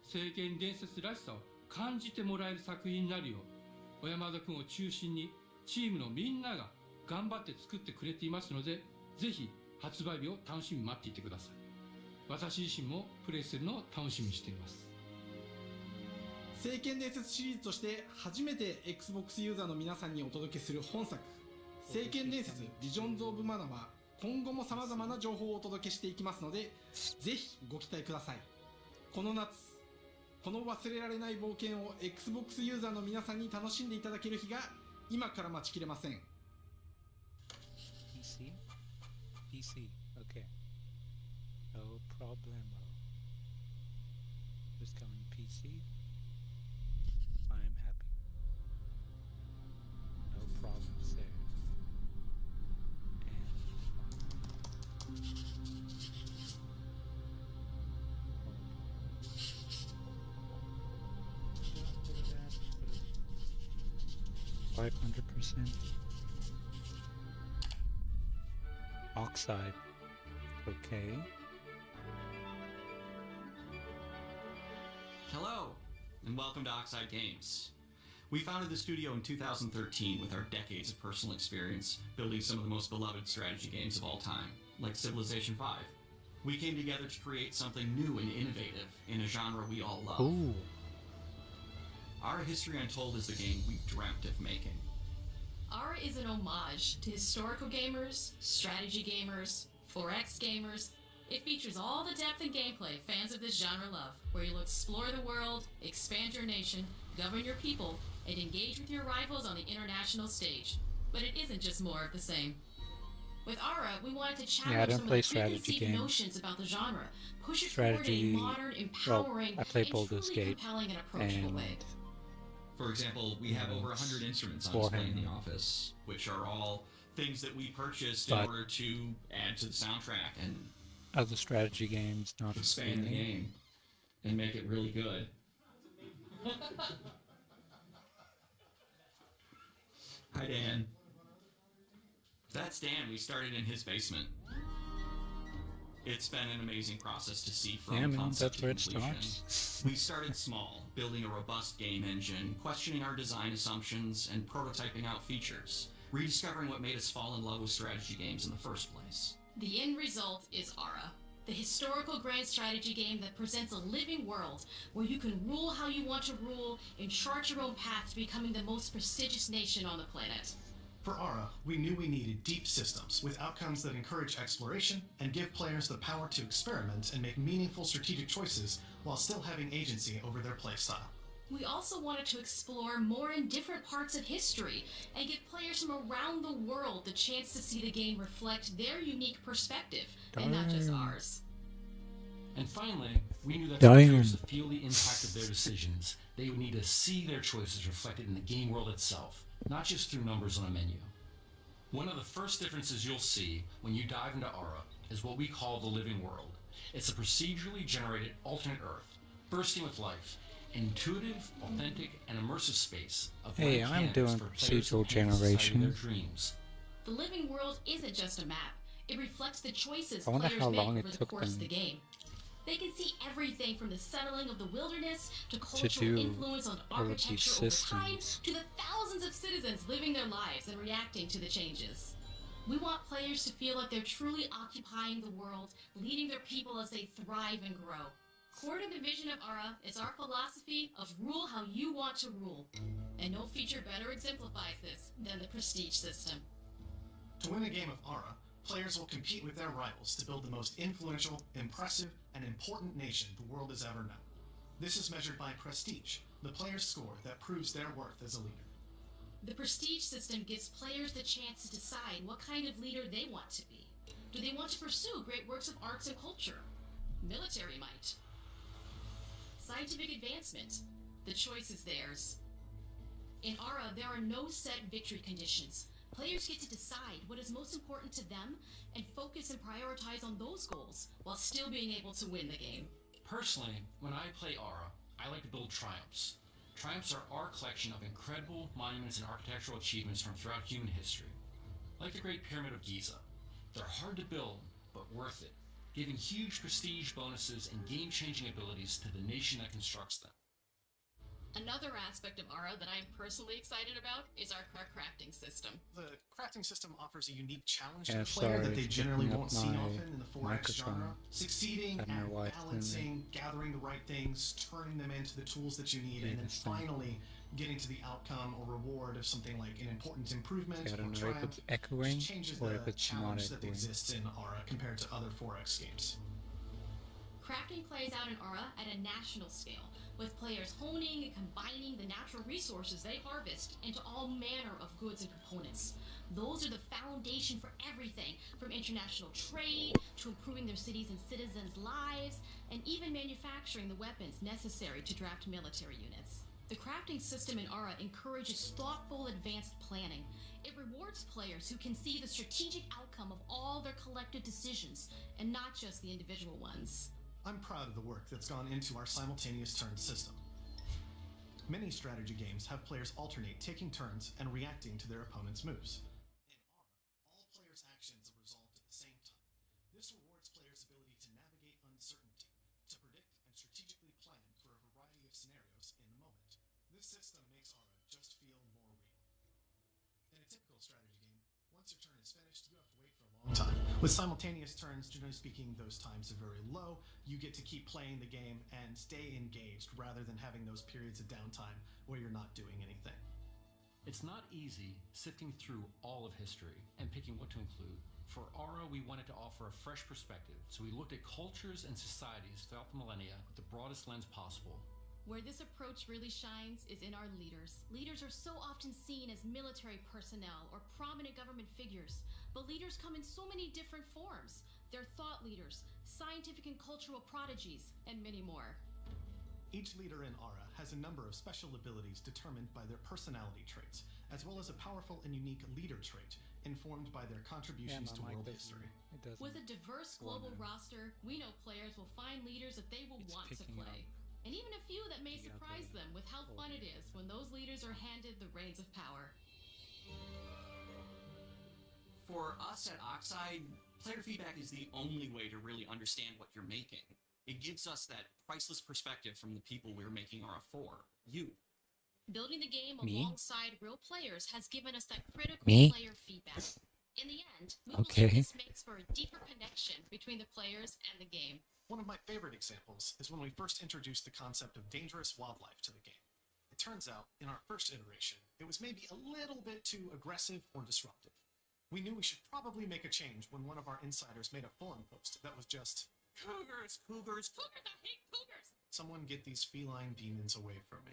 聖剣伝説らしさを感じてもらえる作品になるよう小山田君を中心にチームのみんなが頑張って作ってくれていますので、ぜひ発売日を楽しみに待っていてください。私自身もプレイするのを楽しみにしています。
聖剣伝説シリーズとして初めて Xbox ユーザーの皆さんにお届けする本作聖剣伝説ビジョンズ・オブ・マナは今後も様々な情報をお届けしていきますのでぜひご期待ください。この夏この忘れられない冒険を Xbox ユーザーの皆さんに楽しんでいただける日が今から待ちきれません。
PC? PC, okay. No problemo. Just coming PC. I'm happy. No problems there. And 500%. Oxide. Okay.
Hello, and welcome to Oxide Games. We founded the studio in 2013 with our decades of personal experience building some of the most beloved strategy games of all time, like Civilization V. We came together to create something new and innovative in a genre we all love.
Ooh.
Our History Untold is the game we've dreamt of making.
Aura is an homage to historical gamers, strategy gamers, 4X gamers. It features all the depth and gameplay fans of this genre love, where you'll explore the world, expand your nation, govern your people, and engage with your rivals on the international stage. But it isn't just more of the same. With Aura, we wanted to challenge some of the preconceived notions about the genre, push it forward in a modern, empowering,
I play
and
Baldur's
truly
Gate,
compelling and approachable way.
For example, we have over 100 instruments on display in the office, which are all things that we purchased in order to add to the soundtrack and
other strategy games, not
expand the game and make it really good. Hi, Dan. That's Dan. We started in his basement. It's been an amazing process to see from concept to completion. We started small, building a robust game engine, questioning our design assumptions, and prototyping out features, rediscovering what made us fall in love with strategy games in the first place.
The end result is Aura, the historical grand strategy game that presents a living world where you can rule how you want to rule and chart your own path to becoming the most prestigious nation on the planet.
For Aura, we knew we needed deep systems with outcomes that encourage exploration and give players the power to experiment and make meaningful strategic choices while still having agency over their playstyle.
We also wanted to explore more in different parts of history and give players from around the world the chance to see the game reflect their unique perspective and not just ours.
And finally, we knew that for players to feel the impact of their decisions, they would need to see their choices reflected in the game world itself, not just through numbers on a menu. One of the first differences you'll see when you dive into Aura is what we call the living world. It's a procedurally generated alternate Earth, bursting with life, an intuitive, authentic, and immersive space of
Hey, I'm doing procedural generation.
their dreams.
The living world isn't just a map. It reflects the choices
I wonder
players
how
make
long
over
it
the
took
course of
them
the game. They can see everything from the settling of the wilderness to
to
cultural
do
influence on
all of
architecture
these
over time
systems.
to the thousands of citizens living their lives and reacting to the changes. We want players to feel like they're truly occupying the world, leading their people as they thrive and grow. Core to the vision of Aura is our philosophy of rule how you want to rule. And no feature better exemplifies this than the prestige system.
To win a game of Aura, players will compete with their rivals to build the most influential, impressive, and important nation the world has ever known. This is measured by prestige, the player's score that proves their worth as a leader.
The prestige system gives players the chance to decide what kind of leader they want to be. Do they want to pursue great works of arts and culture? Military might? Scientific advancement? The choice is theirs. In Aura, there are no set victory conditions. Players get to decide what is most important to them and focus and prioritize on those goals while still being able to win the game.
Personally, when I play Aura, I like to build triumphs. Triumphs are our collection of incredible monuments and architectural achievements from throughout human history. Like the Great Pyramid of Giza. They're hard to build, but worth it, giving huge prestige bonuses and game-changing abilities to the nation that constructs them.
Another aspect of Aura that I'm personally excited about is our crafting system.
The crafting system offers a unique challenge
Yeah,
to the player
sorry,
that they
it's
generally
picking up
won't see
my
often in the 4X
microphone.
genre. Succeeding
I don't know why
at
it's doing
balancing, gathering the right things, turning them into the tools that you need, and then
Interesting.
finally getting to the outcome or reward of something like an important improvement
I
or
don't know if
triumph
it's echoing
just changes
or
the
if it's not
challenge that
echoing.
exists in Aura compared to other 4X games.
Crafting plays out in Aura at a national scale, with players honing and combining the natural resources they harvest into all manner of goods and components. Those are the foundation for everything, from international trade to improving their cities and citizens' lives, and even manufacturing the weapons necessary to draft military units. The crafting system in Aura encourages thoughtful, advanced planning. It rewards players who can see the strategic outcome of all their collective decisions, and not just the individual ones.
I'm proud of the work that's gone into our simultaneous turn system. Many strategy games have players alternate taking turns and reacting to their opponent's moves. In Aura, all players' actions are resolved at the same time. This rewards players' ability to navigate uncertainty, to predict and strategically plan for a variety of scenarios in the moment. This system makes Aura just feel more real. In a typical strategy game, once your turn is finished, you have to wait for a long time. With simultaneous turns, generally speaking, those times are very low. You get to keep playing the game and stay engaged rather than having those periods of downtime where you're not doing anything.
It's not easy sifting through all of history and picking what to include. For Aura, we wanted to offer a fresh perspective, so we looked at cultures and societies throughout the millennia with the broadest lens possible.
Where this approach really shines is in our leaders. Leaders are so often seen as military personnel or prominent government figures, but leaders come in so many different forms. They're thought leaders, scientific and cultural prodigies, and many more.
Each leader in Aura has a number of special abilities determined by their personality traits, as well as a powerful and unique leader trait informed by their contributions to world history.
With a diverse global roster, we know players will find leaders that they will want to play. And even a few that may surprise them with how fun it is when those leaders are handed the reins of power.
For us at Oxide, player feedback is the only way to really understand what you're making. It gives us that priceless perspective from the people we're making Aura for, you.
Building the game
Me?
alongside real players has given us that critical
Me?
player feedback. In the end, we
Okay.
believe this makes for a deeper connection between the players and the game.
One of my favorite examples is when we first introduced the concept of dangerous wildlife to the game. It turns out, in our first iteration, it was maybe a little bit too aggressive or disruptive. We knew we should probably make a change when one of our insiders made a forum post that was just,
Cougars, cougars,
Cougars, I hate cougars!
someone get these feline demons away from me.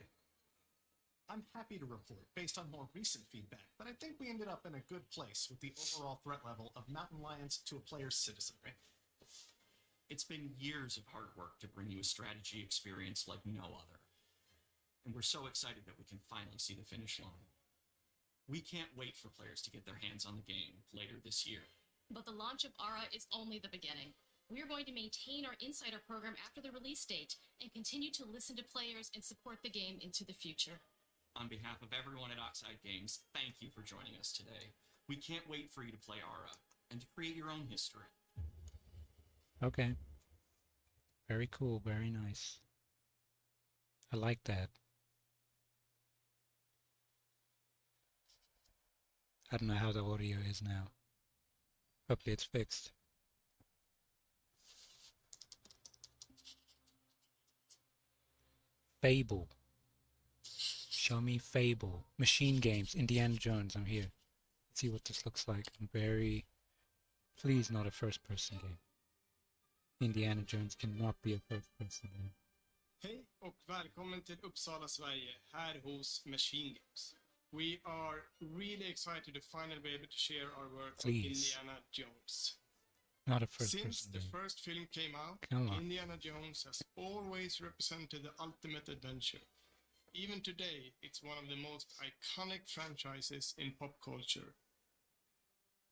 I'm happy to report, based on more recent feedback, that I think we ended up in a good place with the overall threat level of mountain lions to a player's citizenry.
It's been years of hard work to bring you a strategy experience like no other. And we're so excited that we can finally see the finish line. We can't wait for players to get their hands on the game later this year.
But the launch of Aura is only the beginning. We are going to maintain our insider program after the release date and continue to listen to players and support the game into the future.
On behalf of everyone at Oxide Games, thank you for joining us today. We can't wait for you to play Aura and to create your own history.
Okay. Very cool, very nice. I like that. I don't know how the audio is now. Hopefully it's fixed. Fable. Show me Fable. Machine Games. Indiana Jones. I'm here. Let's see what this looks like. I'm very... Please, not a first-person game. Indiana Jones cannot be a first-person game.
Hej och välkommen till Uppsala, Sverige, här hos Machine Games. We are really excited to finally be able to share our work on
Please.
Indiana Jones.
Not a
Since
first-person
the
game.
first film came out,
Come on.
Indiana Jones has always represented the ultimate adventure. Even today, it's one of the most iconic franchises in pop culture.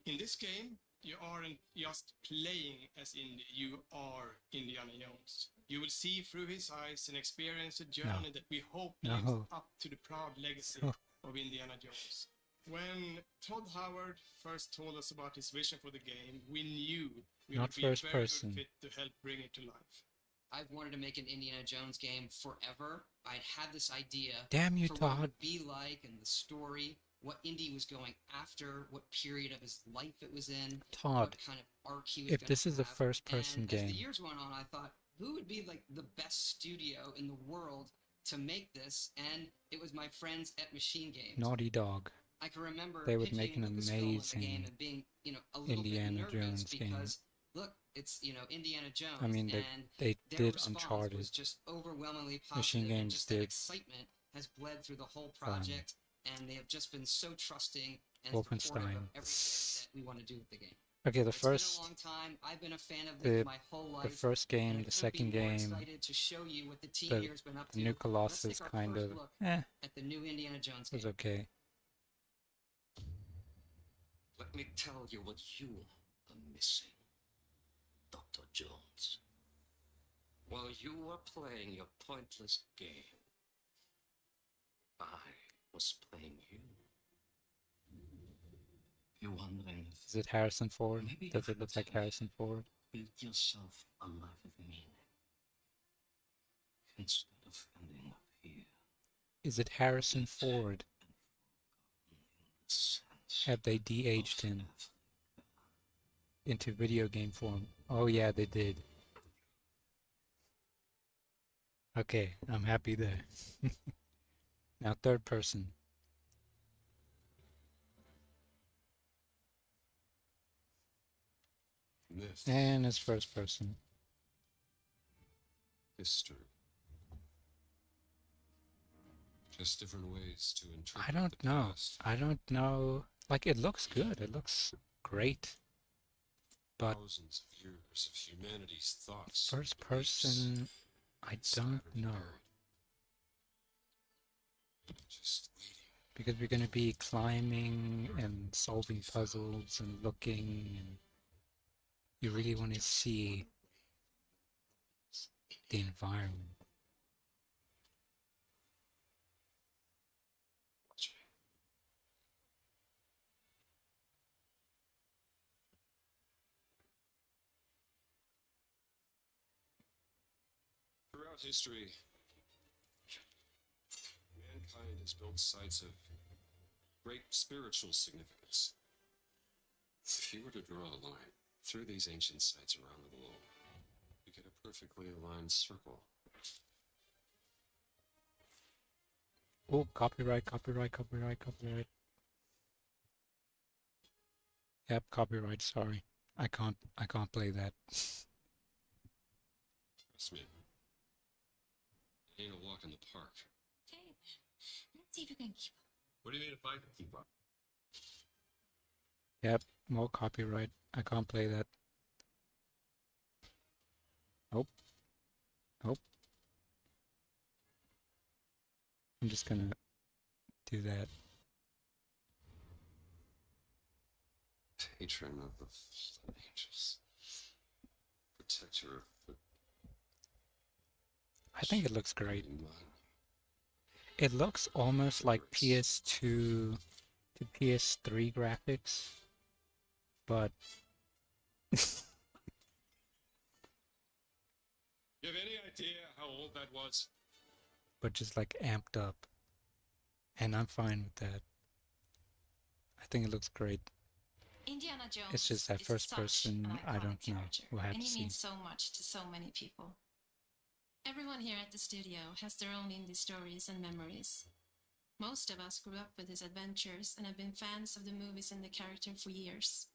In this game, you aren't just playing as Indy, you are Indiana Jones. You will see through his eyes and experience a journey that we hope lives up to the proud legacy of Indiana Jones. When Todd Howard first told us about his vision for the game, we knew we
Not
would be a
first
very
person.
good fit to help bring it to life.
I've wanted to make an Indiana Jones game forever. I'd had this idea
Damn you,
for what it
Todd.
would be like and the story, what Indy was going after, what period of his life it was in,
Todd,
what kind of arc he was
if
going
this
to
is a
have.
first-person
And as the
game,
years went on, I thought, who would be like the best studio in the world to make this? And it was my friends at Machine Games.
Naughty Dog.
I can remember
They would make
pitching
an
Lucasfilm on the game
amazing
and being, a little
Indiana
bit nervous
Jones game.
because look, it's Indiana Jones.
I mean,
and
they
their
did
response
Uncharted.
was just overwhelmingly positive.
Machine
and
Games
just that
did
excitement has bled through the whole project, and they have just been so trusting and
Wolfenstein.
supportive of everything that we want to do with the game.
Okay, the
It's
first,
been a long time. I've been a fan of this my whole life.
the first
and I
game, the
couldn't be
second
more
game,
excited to show you what the team
the,
here has been up
the
to.
new
Let's
Colossus
take our
kind
first
of,
look
at
the new Indiana Jones
was
game.
okay.
Let me tell you what you are missing, Dr. Jones. While you were playing your pointless game, I was playing you. You're wondering if
Is it Harrison Ford?
maybe
Does
you
it look like Harrison Ford?
build yourself a life of meaning instead of ending up here.
Is it Harrison Ford? Have they de-aged him into video game form? Oh yeah, they did. Okay, I'm happy there. Now third person.
Myth.
And it's first person.
History. Just different ways to interpret
I don't
the
know.
past.
I don't know. Like, it looks good. It looks great. But
Thousands of years of humanity's thoughts. and
first
beliefs
person, I don't know.
Just waiting.
Because we're going to be climbing and solving puzzles and looking, and you really want to see the environment.
Watch me. Throughout history, mankind has built sites of great spiritual significance. If you were to draw a line through these ancient sites around the globe, you get a perfectly aligned circle.
Oh, copyright, copyright, copyright, copyright. Yep, copyright, sorry. I can't play that.
Trust me. It ain't a walk in the park.
Okay, let's see if you can keep up.
What do you mean if I can keep up?
Yep, more copyright. I can't play that. Nope. Nope. I'm just gonna do that.
Patron of the fallen angels. Protector of the...
I think it looks great. It looks almost like PS2 to PS3 graphics, but
You have any idea how old that was?
just like amped up. And I'm fine with that. I think it looks great.
Indiana Jones
It's just that
is
first
such
person,
an
I
iconic
don't know.
character,
We'll have
and
to
he
see.
means so much to so many people. Everyone here at the studio has their own indie stories and memories. Most of us grew up with his adventures and have been fans of the movies and the character for years.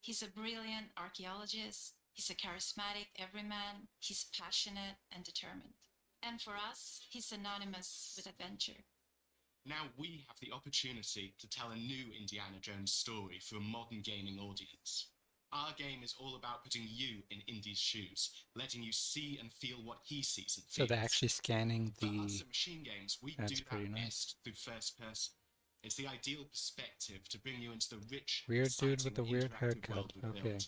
He's a brilliant archaeologist, he's a charismatic everyman, he's passionate and determined. And for us, he's synonymous with adventure.
Now we have the opportunity to tell a new Indiana Jones story for a modern gaming audience. Our game is all about putting you in Indy's shoes, letting you see and feel what he sees and
So
feels.
they're actually scanning
For us
the...
at Machine Games, we
That's
do
pretty
that
nice.
best through first person. It's the ideal perspective to bring you into the rich,
Weird dude
exciting,
with the weird
interactive
haircut.
world we've
Okay.
built.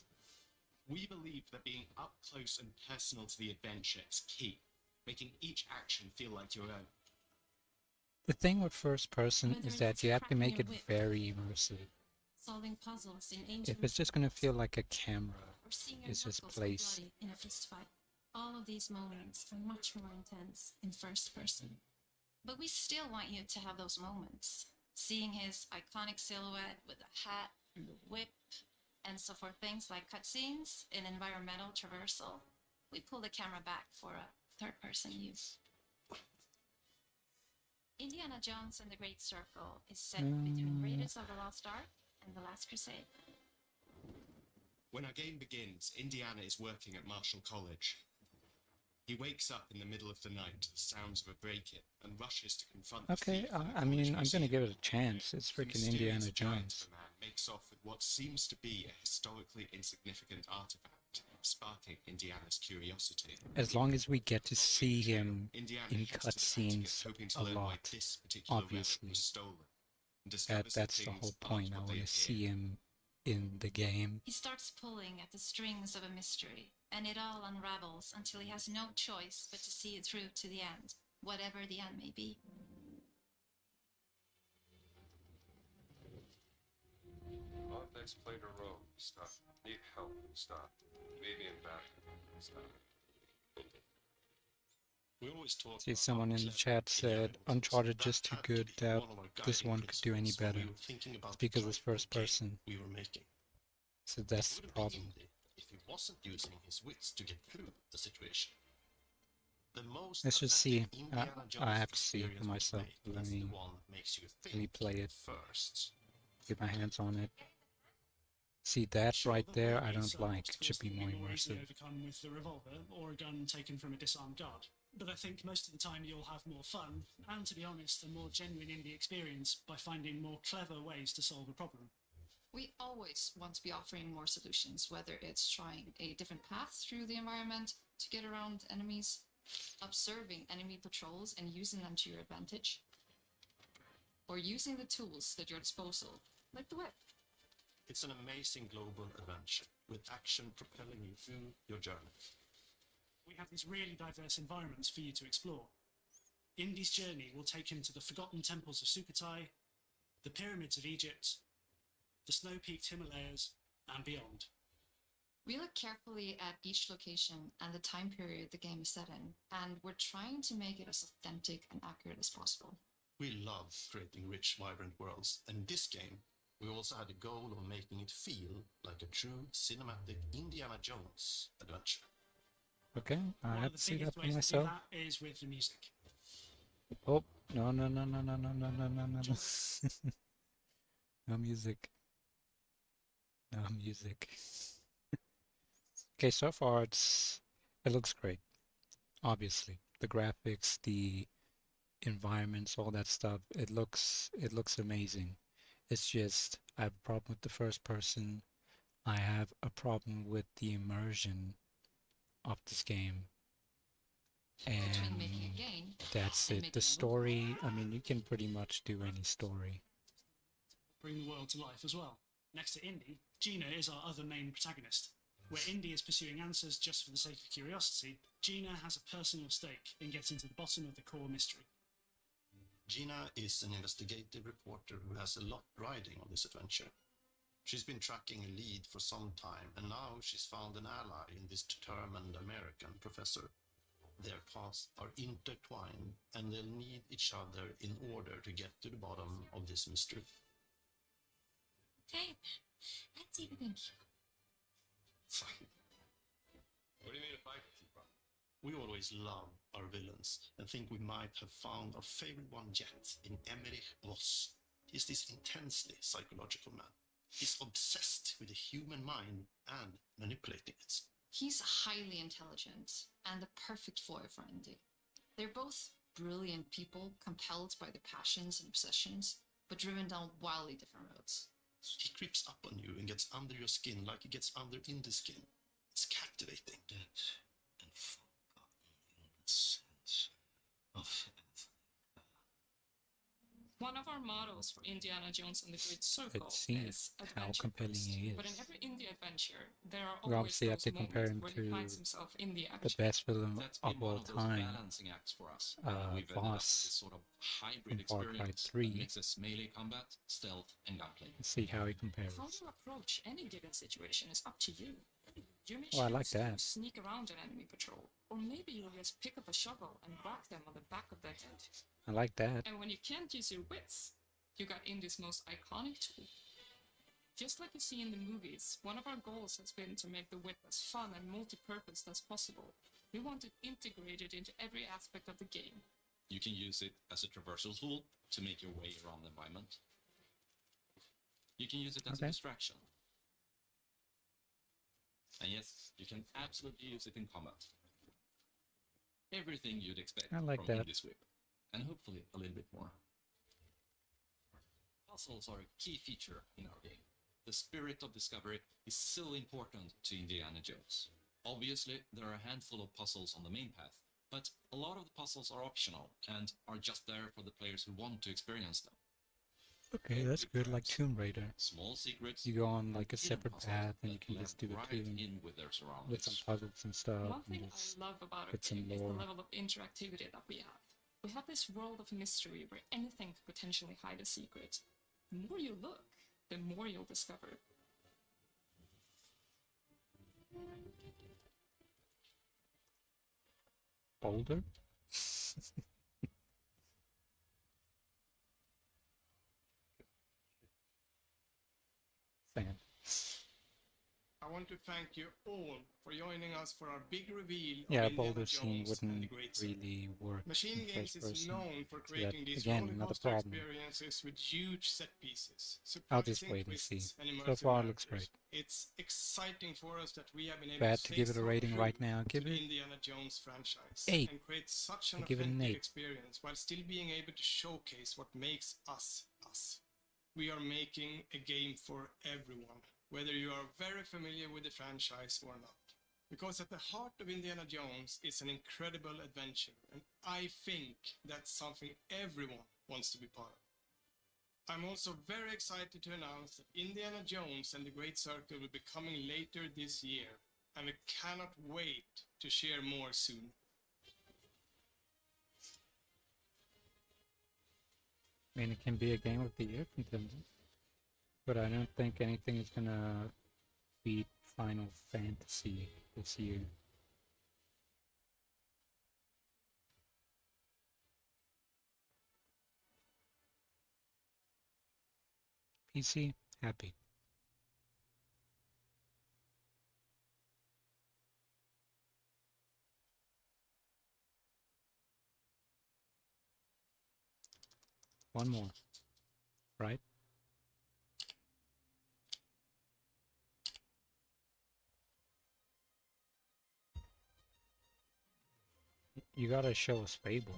We believe that being up close and personal to the adventure is key, making each action feel like your own.
The thing with first person
Whether
is that
it's
you have to
cracking
make
your
it
whip,
very immersive.
solving puzzles in ancient
If it's just gonna feel like a camera,
or seeing your
it's just
knuckles go
placed
bloody in a fist fight.
All of these moments are much more intense in first person. But we still want you to have those moments. Seeing his iconic silhouette with the hat and the whip, and so for things like cutscenes and environmental traversal, we pull the camera back for a third-person use. Indiana Jones and the Great Circle is set between Raiders of the Lost Ark and The Last Crusade.
When our game begins, Indiana is working at Marshall College. He wakes up in the middle of the night to the sounds of a break-in and rushes to confront the
Okay,
thief in the
I mean, I'm
college
gonna
museum.
give it a chance. It's
The
freaking
mysterious
Indiana
giant
Jones.
of a man makes off with what seems to be a historically insignificant artifact, sparking Indiana's curiosity.
As long as we get to see him
Indiana
in
heads to the Vatican,
cutscenes
hoping to
a
learn why
lot,
this particular relic
obviously.
was stolen, and discovers
That's
that
the
things
whole
aren't
point. I
what they
want to
appear.
see him in the game.
He starts pulling at the strings of a mystery, and it all unravels until he has no choice but to see it through to the end, whatever the end may be.
5 play in a row. Stop. Need help. Stop. Maybe in back. Stop.
We always talk
See,
about
someone
how
in the
clever
chat said
Indiana was.
Uncharted
That
just too
had to
good.
be
Doubt
one of our
this
guiding
one could do any
principles when
better.
we were thinking about
It's because it's
the type of
first person.
game we were making.
So that's the
It wouldn't be
problem.
Indy if he wasn't using his wits to get through the situation. The most
Let's just see.
authentic Indiana
I
Jones
have to see it for
experience we
myself.
make
Let
is
me
the one that makes you
let me
think
play it.
first.
Get my hands on it. See that right there? I don't like. It should be more
easily
immersive.
overcome with the revolver or a gun taken from a disarmed guard. But I think most of the time you'll have more fun, and to be honest, a more genuine indie experience by finding more clever ways to solve a problem.
We always want to be offering more solutions, whether it's trying a different path through the environment to get around enemies, observing enemy patrols and using them to your advantage, or using the tools at your disposal, like the whip.
It's an amazing global adventure with action propelling you through your journey.
We have these really diverse environments for you to explore. Indy's journey will take him to the forgotten temples of Sukhothai, the pyramids of Egypt, the snow-peaked Himalayas, and beyond.
We look carefully at each location and the time period the game is set in, and we're trying to make it as authentic and accurate as possible.
We love creating rich, vibrant worlds, and in this game, we also had the goal of making it feel like a true cinematic Indiana Jones adventure.
Okay, I
One
have
of
to
the
see that
biggest
for
ways to do
myself.
that is with the music.
Oh, no, no, no, no, no, no, no, no, no, no, no. No music. No music. Okay, so far it looks great. Obviously, the graphics, the environments, all that stuff, it looks amazing. It's just I have a problem with the first person. I have a problem with the immersion of this game.
Between
And
making a game
that's
and
it.
making
The
a
story, I mean, you can pretty much do any story.
Bring the world to life as well. Next to Indy, Gina is our other main protagonist. Where Indy is pursuing answers just for the sake of curiosity, Gina has a personal stake in getting to the bottom of the core mystery.
Gina is an investigative reporter who has a lot riding on this adventure. She's been tracking a lead for some time, and now she's found an ally in this determined American professor. Their paths are intertwined, and they'll need each other in order to get to the bottom of this mystery.
Okay, let's see if we can keep
What do you mean if I could keep up?
We always love our villains and think we might have found our favorite one yet in Emmerich Voss. He's this intensely psychological man. He's obsessed with the human mind and manipulating it.
He's highly intelligent and the perfect foil for Indy. They're both brilliant people, compelled by their passions and obsessions, but driven down wildly different roads.
He creeps up on you and gets under your skin like he gets under Indy's skin. It's captivating.
Dead and forgotten in the sense of
One of our mottos for Indiana Jones and the Great Circle
It seems
is
how
adventure
compelling
first.
he
But in
is.
every indie adventure, there are
We
always
obviously have
those
to compare him
moments where he
to
finds himself in the
the
action.
best villain
That's
of
been one
all
of those
time,
balancing acts for us. We've ended up with this
Voss
sort of
from
hybrid
Far Cry
experience that
3.
mixes melee combat, stealth, and gunplay.
Let's see how he compares.
How you approach any given situation is up to you.
You may
Oh, I like
choose to
that.
sneak around an enemy patrol, or maybe you'll just pick up a shovel and whack them on the back of their head.
I like that.
And when you can't use your wits, you got Indie's most iconic tool. Just like you see in the movies, one of our goals has been to make the whip as fun and multi-purpose as possible. We want it integrated into every aspect of the game.
You can use it as a traversal tool to make your way around the environment. You can use it as a distraction. And yes, you can absolutely use it in combat. Everything you'd expect
I like
from
that.
Indie's whip, and hopefully a little bit more. Puzzles are a key feature in our game. The spirit of discovery is so important to Indiana Jones. Obviously, there are a handful of puzzles on the main path, but a lot of the puzzles are optional and are just there for the players who want to experience them.
Okay, that's good, like Tomb Raider.
Small secrets.
You go on like a
hidden
separate
puzzles
path and you
that
can
blend
just do
right
it too.
in with their surroundings.
With some puzzles and stuff.
One thing
and just
I love about our
get some
game is the
lore.
level of interactivity that we have. We have this world of mystery where anything could potentially hide a secret. The more you look, the more you'll discover.
Boulder? Sand.
I want to thank you all for joining us for our big reveal
Yeah,
of
Boulder
Indiana
scene
Jones and the
wouldn't
Great Circle.
really work
Machine
in
Games
first
is
person.
known for
So that,
creating these
again,
roller
another
coaster
problem.
experiences with huge set pieces,
I'll just
surprising
wait and see.
twists, and
So
immersive
far, it looks
characters.
great.
It's exciting for us that we have been able
Bad
to
to
stay
give it a
so
rating
true
right now.
to
Give
the
it
Indiana Jones franchise
8.
and create such an
I give it an
authentic
8.
experience while still being able to showcase what makes us us. We are making a game for everyone, whether you are very familiar with the franchise or not. Because at the heart of Indiana Jones is an incredible adventure, and I think that's something everyone wants to be part of. I'm also very excited to announce that Indiana Jones and the Great Circle will be coming later this year, and we cannot wait to share more soon.
I mean, it can be a Game of the Year contender. But I don't think anything is gonna beat Final Fantasy this year. PC, happy. One more, right? You gotta show us Fable.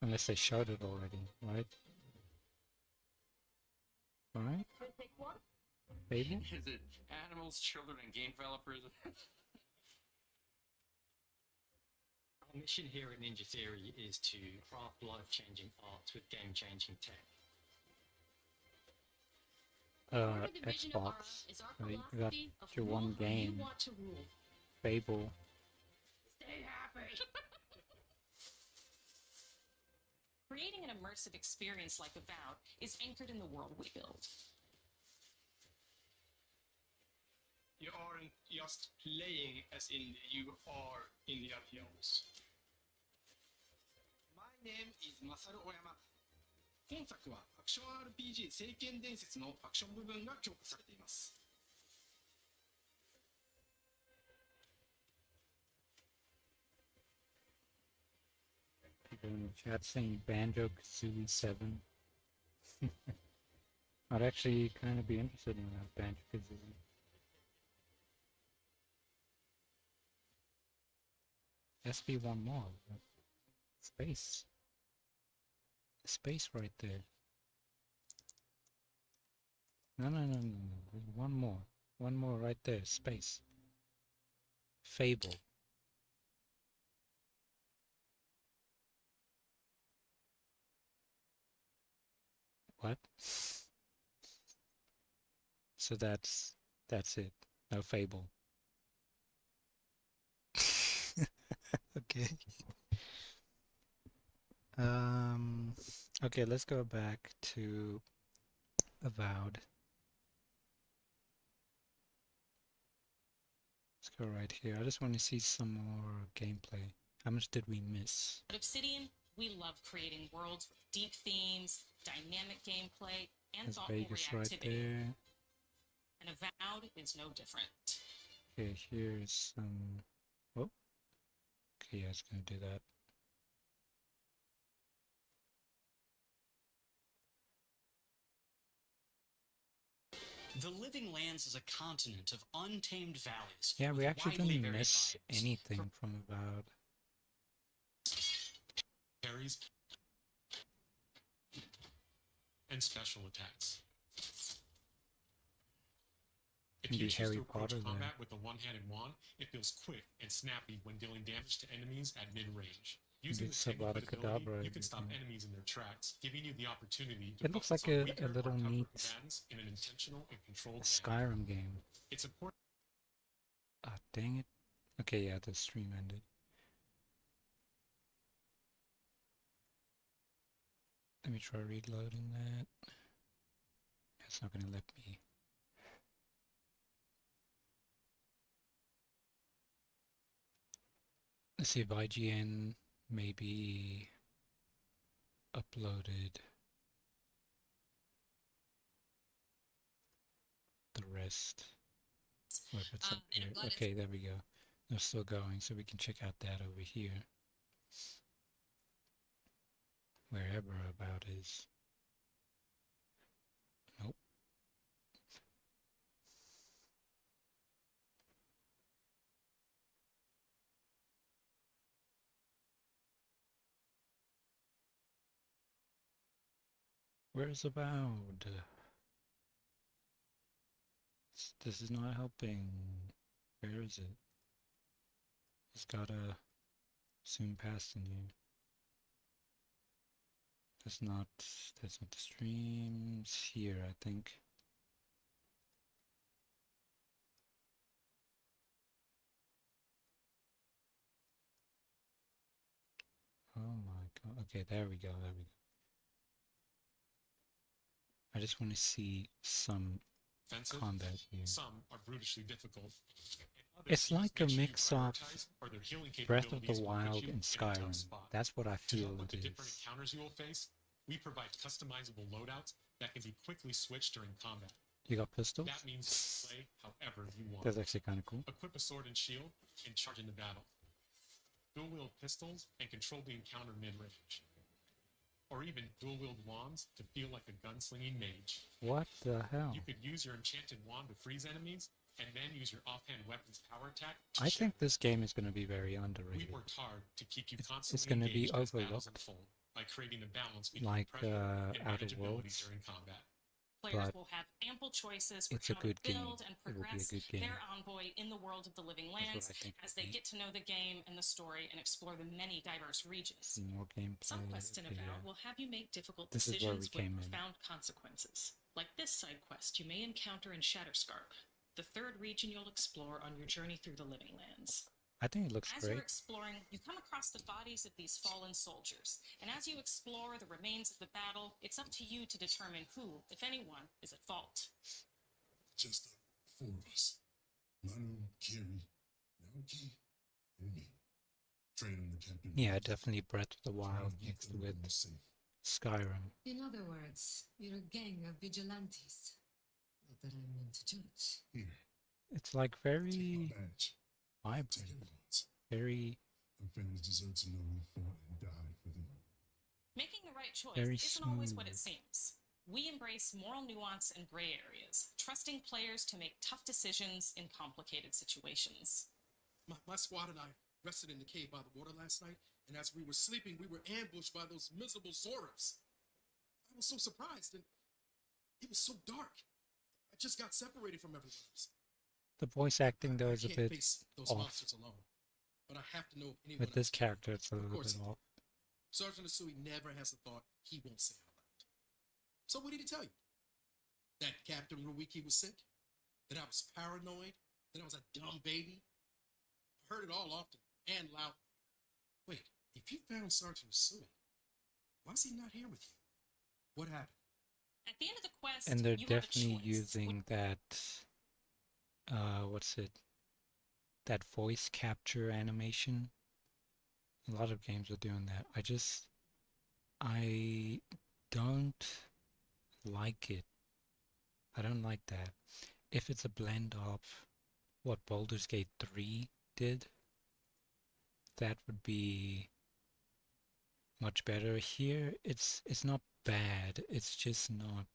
Unless they showed it already, right? Right? Fable?
Is it animals, children, and game developers?
Our mission here at Ninja Theory is to craft life-changing art with game-changing tech.
Xbox. You got your one game. Fable.
Stay happy.
Creating an immersive experience like Avowed is anchored in the world we build.
You aren't just playing as Indie, you are Indiana Jones. My name is Masaru Oyamada. 本作はアクション RPG 聖剣伝説のアクション部分が強化されています。
People in the chat saying Banjo Kazooie 7. I'd actually kind of be interested in that Banjo Kazooie. SB1 more. Space. Space right there. No. There's one more. One more right there. Space. Fable. What? So that's it. No Fable. Okay. Okay, let's go back to Avowed. go right here. I just want to see some more gameplay. How much did we miss?
At Obsidian, we love creating worlds with deep themes, dynamic gameplay, and
There's
thoughtful
Vegas right
reactivity.
there.
And Avowed is no different.
Okay, here's some... Oh. Okay, yeah, it's gonna do that.
The Living Lands is a continent of untamed valleys.
Yeah, we
with
actually
widely
didn't
varied
miss
biomes.
anything from Avowed.
Parries and special attacks. If
Can
you
be
choose
Harry
to approach
Potter
combat
there.
with the one-handed wand, it feels quick and snappy when dealing damage to enemies at mid-range. Using
Maybe
the Tangle
Avada
ability,
Kedavra,
you can stop
everything.
enemies in their tracks, giving you the opportunity to
It looks
focus
like
on
a
weaker or
little
tougher
neat
combatants in an intentional and controlled manner.
Skyrim game.
It's important.
Ah, dang it. Okay, yeah, the stream ended. Let me try reloading that. It's not gonna let me. Let's see if IGN maybe uploaded the rest. Or if it's up here. Okay, there we go. They're still going, so we can check out that over here. Wherever About is. Nope. Where's About? This is not helping. Where is it? It's gotta zoom past in you. That's not the streams here, I think. Oh my god. Okay, there we go, there we go. I just want to see some
Offensive.
combat here.
Some are brutishly difficult.
It's like a mix of
Or their healing
Breath of the
capabilities will put
Wild
you
and
in a tough
Skyrim.
spot.
That's what I
To
feel
help with
it
the different
is.
encounters you will face, we provide customizable loadouts that can be quickly switched during combat.
You got pistols?
That means you can play however you want.
That's actually kind of cool.
Equip a sword and shield and charge into battle. Dual-wield pistols and control the encounter mid-range. Or even dual-wield wands to feel like a gunslinging mage.
What the hell?
You could use your enchanted wand to freeze enemies, and then use your offhand weapon's power attack.
I think this game is going to be very
We
underrated.
worked hard to keep you
It's
constantly
going to be
engaged as battles
overlooked,
unfold by creating a balance between
like
pressure and
Outer
manageability
Worlds.
during combat.
Players
But
will have ample choices for
it's a
how to
good game.
build and
It will be a
progress
good game.
their envoy in the world of the Living
That's what
Lands
I think
as
it'll
they
be.
get to know the game and the story and explore the many diverse regions.
See more gameplay.
Some quests in
Okay,
Avowed
yeah.
will have you make difficult
This is where we
decisions
came
with
in.
profound consequences. Like this side quest you may encounter in Shatterscarp, the third region you'll explore on your journey through the Living Lands.
I think it looks
As you're
great.
exploring, you come across the bodies of these fallen soldiers, and as you explore the remains of the battle, it's up to you to determine who, if anyone, is at fault.
Just the four of us. Manu, Kiri, Naoki, and me. Train under Captain.
Yeah, definitely Breath of the Wild
Trying to keep
mixed
them
with
all safe.
Skyrim.
In other words, you're a gang of vigilantes. Not that I'm meant to judge.
Here,
It's like very
badge.
vibrant,
Take it once.
very
Our families deserve to know we fought and died for them.
Making the right choice
Very
isn't always what it
smooth.
seems. We embrace moral nuance and gray areas, trusting players to make tough decisions in complicated situations.
My squad and I rested in the cave by the water last night, and as we were sleeping, we were ambushed by those miserable Zorifs. I was so surprised, and it was so dark. I just got separated from everyone else.
The voice acting though
I
is a
can't
bit
face those
off.
monsters alone, but I have to know if anyone
With this
else can.
character, it's a
Of
little
course
bit
he
off.
Sergeant Asui never has a thought he won't say out loud. So what did he tell you? That Captain Ruiki was sick? That I was paranoid? That I was a dumb baby? I heard it all often and loudly. Wait, if you found Sergeant Asui, why is he not here with you? What happened?
At the end of the quest,
And they're
you have a
definitely
choice.
using that, what's it? that voice capture animation. A lot of games are doing that. I don't like it. I don't like that. If it's a blend of what Baldur's Gate 3 did, that would be much better. Here, it's not bad. It's just not.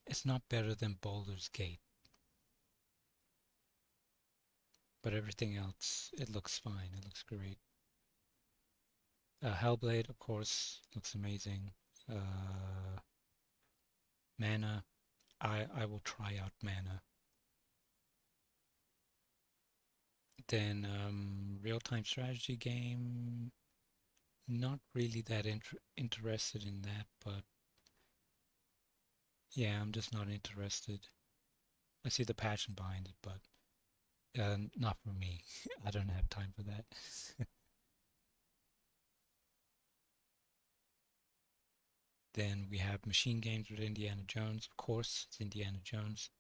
It's not better than Baldur's Gate. But everything else, it looks fine. It looks great. Hellblade, of course, looks amazing. Mana, I will try out Mana. Then real-time strategy game, not really that interested in that, but yeah, I'm just not interested. I see the passion behind it, but not for me. I don't have time for that. Then we have machine games with Indiana Jones. Of course, it's Indiana Jones.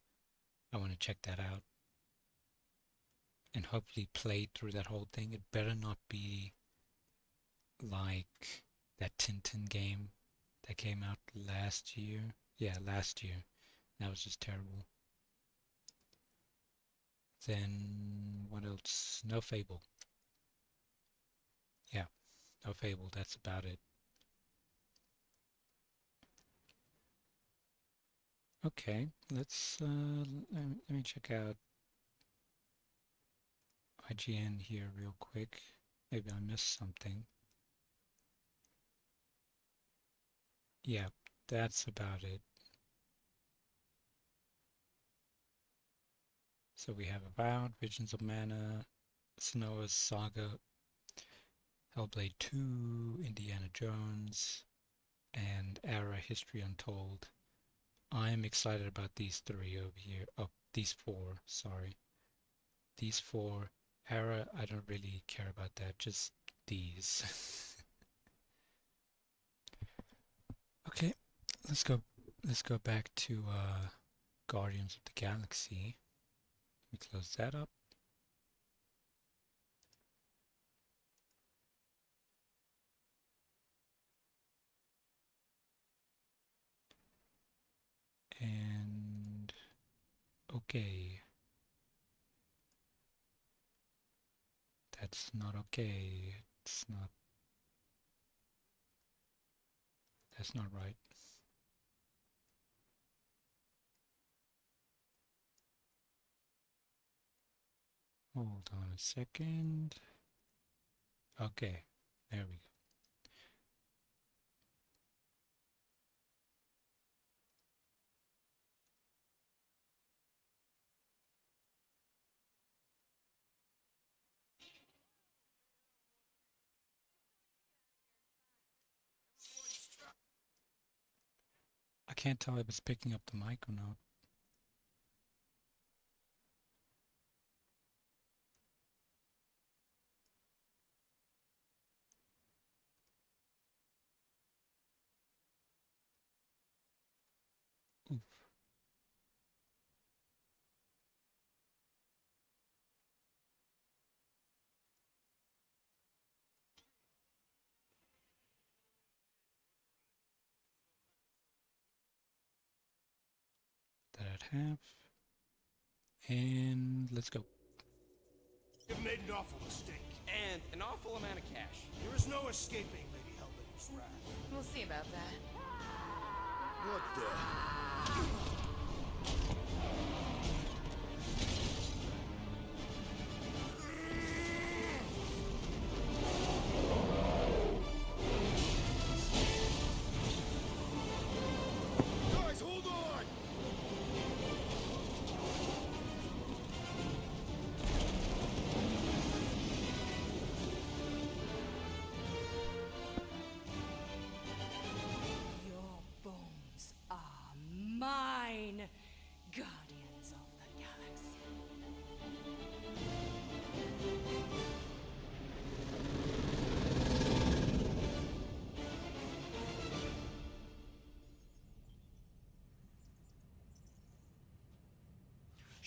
I want to check that out. And hopefully play through that whole thing. It better not be like that Tintin game that came out last year. Yeah, last year. That was just terrible. Then what else? No Fable. Yeah, no Fable. That's about it. Okay, let's let me check out IGN here real quick. Maybe I missed something. Yeah, that's about it. So we have Avowed, Visions of Mana, Senua's Saga, Hellblade 2, Indiana Jones, and Era History Untold. I'm excited about these three over here. Oh, these four, sorry. These four. Era, I don't really care about that, just these. Okay, let's go back to Guardians of the Galaxy. Let me close that up. And okay. That's not okay. It's not. That's not right. Hold on a second. Okay, there we go. I can't tell if it's picking up the mic or not. Oof. That at half. And let's go.
You've made an awful mistake.
And an awful amount of cash.
There is no escaping Lady Hellbender's wrath.
We'll see about that.
What the? Guys, hold on!
Your bones are mine, Guardians.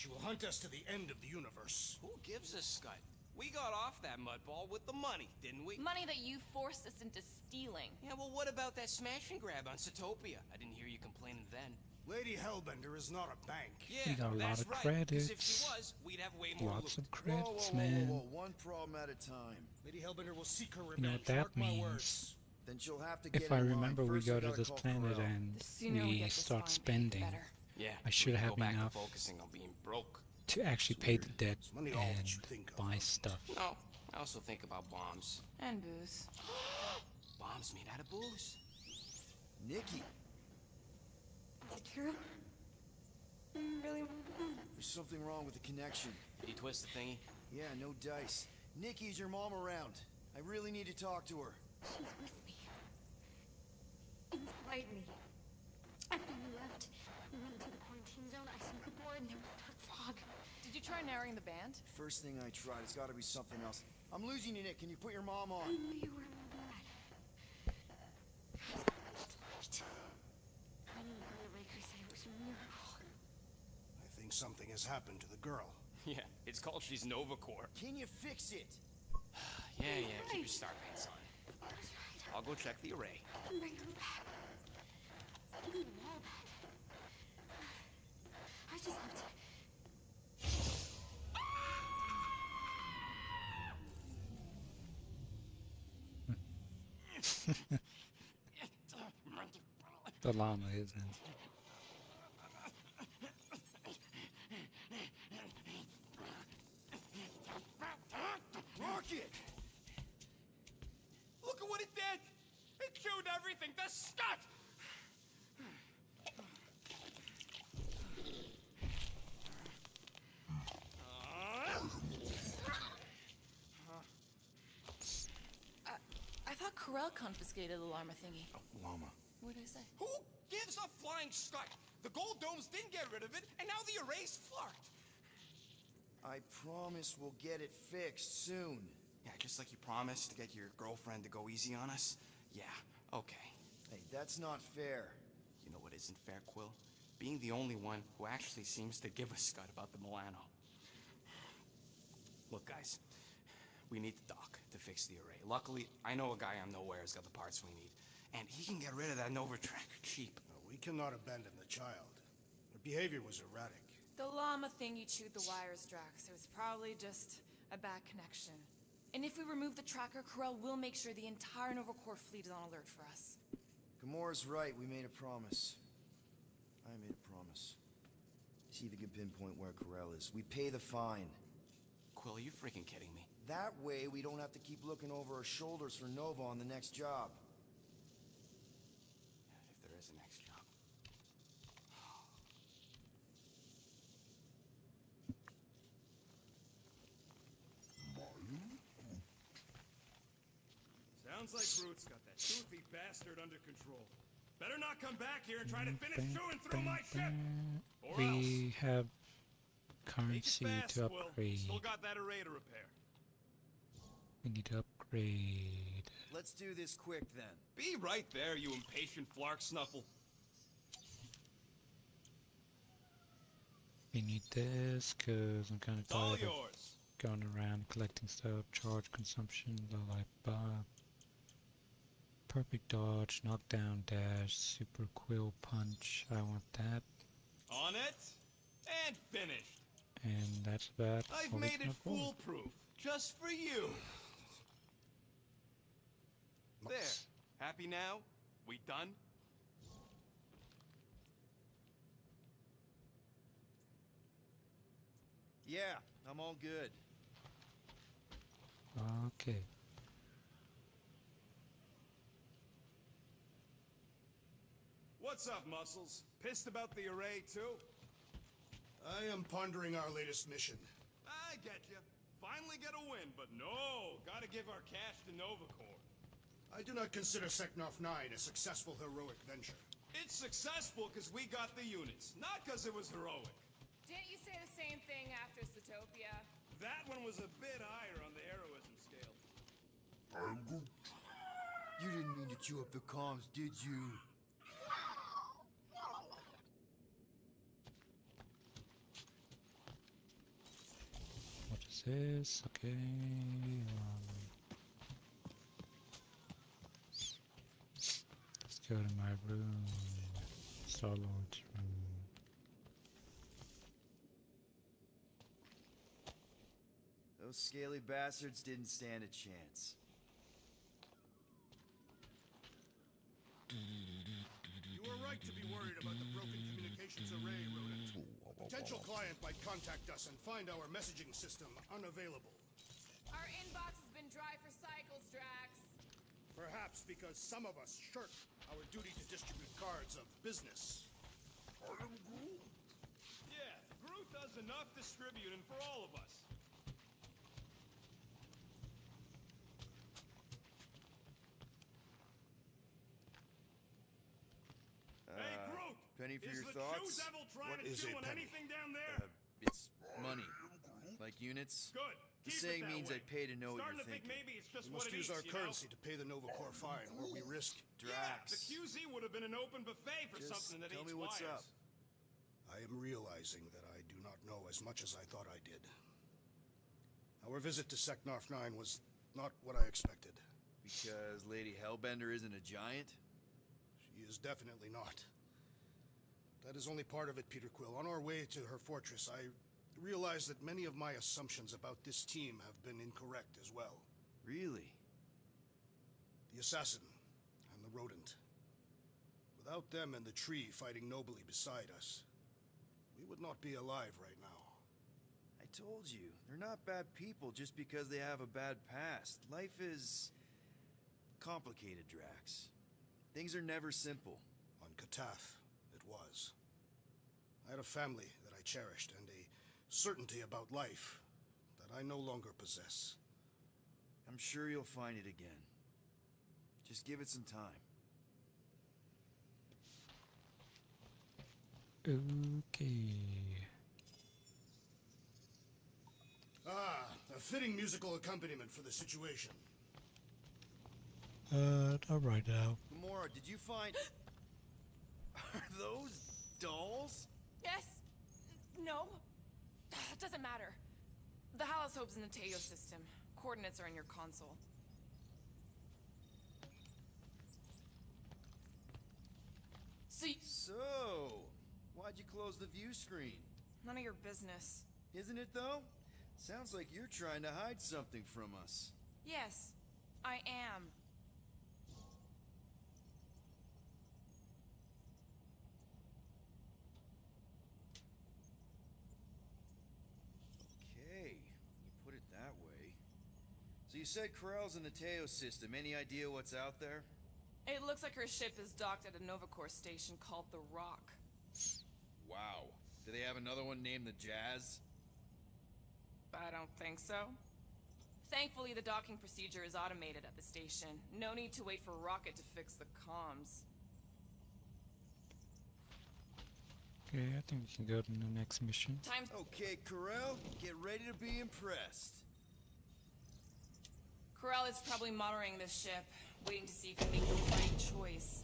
She will hunt us to the end of the universe.
Who gives a scut? We got off that mudball with the money, didn't we?
Money that you forced us into stealing.
Yeah, well, what about that smash and grab on Zootopia? I didn't hear you complaining then.
Lady Hellbender is not a bank.
We
Yeah,
got a lot
that's
of
right. 'Cause
credits.
if she was, we'd have way more
Lots
loot.
of credits, man.
One problem at a time.
Lady Hellbender will seek her
You
revenge.
know what that
Mark my
means?
words.
Then she'll have to get
If I
in line.
remember, we
First,
go
I
to
gotta
this
call
planet
Corel.
and
The sooner we
we
get this
start
farm paid, the
spending.
better.
Yeah,
I should
we can
have
go back
enough
to focusing on being broke.
to actually pay the debt
money all that you
and
think of.
buy stuff.
No, I also think about bombs.
And booze.
Bombs made out of booze.
Nikki,
Is it true? Really?
there's something wrong with the connection.
Did you twist the thingy?
Yeah, no dice. Nikki, is your mom around? I really need to talk to her.
She's with me. Inside me. After you left, we went into the quarantine zone. I sunk aboard and there was dark fog.
Did you try narrowing the band?
First thing I tried, it's gotta be something else. I'm losing you, Nick. Can you put your mom
I
on?
knew you were my dad. I knew Brother Raker said it was a miracle.
I think something has happened to the girl.
Yeah, it's called she's Novacore.
Can you fix it?
Yeah, keep your star pants on. I'll go check the array.
Bring her back. Bring them all back. I just have to...
The llama isn't.
Rocket! Look at what it did! It chewed everything! The scut!
I thought Corel confiscated the llama thingy.
Llama.
What did I say?
Who gives a flying scut? The gold domes didn't get rid of it, and now the array's flarked.
I promise we'll get it fixed soon.
Yeah, just like you promised to get your girlfriend to go easy on us? Yeah, okay.
Hey, that's not fair.
You know what isn't fair, Quill? Being the only one who actually seems to give a scut about the Milano. Look, guys, we need the dock to fix the array. Luckily, I know a guy on Nowhere's got the parts we need, and he can get rid of that Nova Tracker cheap.
No, we cannot abandon the child. Her behavior was erratic.
The llama thingy chewed the wires, Drax. It was probably just a bad connection. And if we remove the tracker, Corel will make sure the entire Novacore fleet is on alert for us.
Gamora's right. We made a promise. I made a promise. See if you can pinpoint where Corel is. We pay the fine.
Quill, are you freaking kidding me?
That way, we don't have to keep looking over our shoulders for Nova on the next job.
If there is a next job.
Sounds like Groot's got that toothy bastard under control. Better not come back here and try to finish chewing through my ship! Or
We have
Make it
currency
fast,
to
Quill.
upgrade.
Still got that array to repair.
We need to upgrade.
Let's do this quick, then.
Be right there, you impatient flark snuffle.
We need this because I'm kind of
It's all
tired of
yours.
going around collecting stuff, charge consumption, blah blah blah. Perfect dodge, knockdown dash, super quill punch. I want that,
On it, and finished.
and that's about
I've
all we
made
can
it
afford.
foolproof, just for you. There. Happy now? We done?
Yeah, I'm all good.
Okay.
What's up, Muscles? Pissed about the array, too?
I am pondering our latest mission.
I get you. Finally get a win, but no! Gotta give our cash to Novacore.
I do not consider Seknov 9 a successful heroic venture.
It's successful because we got the units, not because it was heroic.
Didn't you say the same thing after Zootopia?
That one was a bit higher on the heroism scale.
I'm good.
You didn't mean to chew up the comms, did you?
this? Okay. Let's go to my room. Star-Lord's room.
Those scaly bastards didn't stand a chance.
You are right to be worried about the broken communications array, Rodent. Potential client might contact us and find our messaging system unavailable.
Our inbox has been dry for cycles, Drax.
Perhaps because some of us shirk our duty to distribute cards of business.
I am Groot. Yeah, Groot does enough distributing for all of us. Hey, Groot!
Penny for
Is
your
the
thoughts?
Chew Devil trying
What
to
is
chew
a
on
penny?
anything down there?
It's money. Like units?
Good.
The
Keep
saying
it that
means
way.
I pay to know what
Starting
you're
to think
thinking.
maybe it's just
We
what
must
it
use
is,
our
you
currency
know?
to pay the Nova Corps fine, or we risk
Yeah, the
Drax.
QZ would have been an open buffet for
Just
something that
tell
eats
me what's
wires.
up.
I am realizing that I do not know as much as I thought I did. Our visit to Seknarf 9 was not what I expected.
Because Lady Hellbender isn't a giant?
She is definitely not. That is only part of it, Peter Quill. On our way to her fortress, I realized that many of my assumptions about this team have been incorrect as well.
Really?
The assassin and the rodent. Without them and the tree fighting nobly beside us, we would not be alive right now.
I told you, they're not bad people just because they have a bad past. Life is complicated, Drax. Things are never simple.
On Katath, it was. I had a family that I cherished and a certainty about life that I no longer possess.
I'm sure you'll find it again. Just give it some time.
Okay.
Ah, a fitting musical accompaniment for the situation.
Not right now.
Gamora, did you find... Are those dolls?
Yes. No. It doesn't matter. The Hallis Hope's in the Teo system. Coordinates are in your console.
So, why'd you close the view screen?
None of your business.
Isn't it, though? Sounds like you're trying to hide something from us.
Yes, I am.
Okay, you put it that way. So you said Corell's in the Teo system. Any idea what's out there?
It looks like her ship is docked at a Novacore station called the Rock.
Wow. Do they have another one named the Jazz?
I don't think so. Thankfully, the docking procedure is automated at the station. No need to wait for Rocket to fix the comms.
Okay, I think we can go to the next mission.
Okay, Corell, get ready to be impressed.
Corral is probably monitoring this ship, waiting to see if we make the right choice.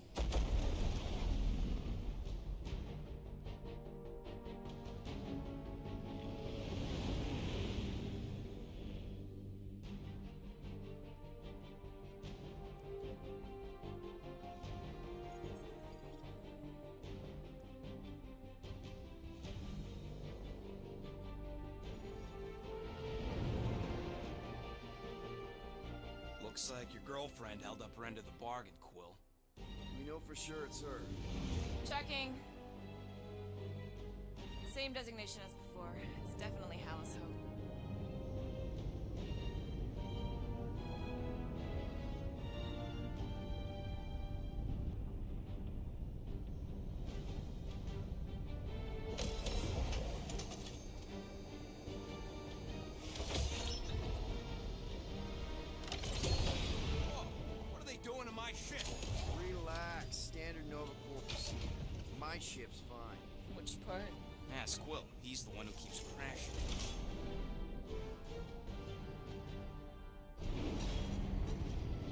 Looks like your girlfriend held up her end of the bargain, Quill.
We know for sure it's her.
Checking. Same designation as before. It's definitely Hallis Hope.
What are they doing to my ship?
Relax. Standard Nova Corps procedure. My ship's fine.
Which part?
Ask Quill. He's the one who keeps crashing.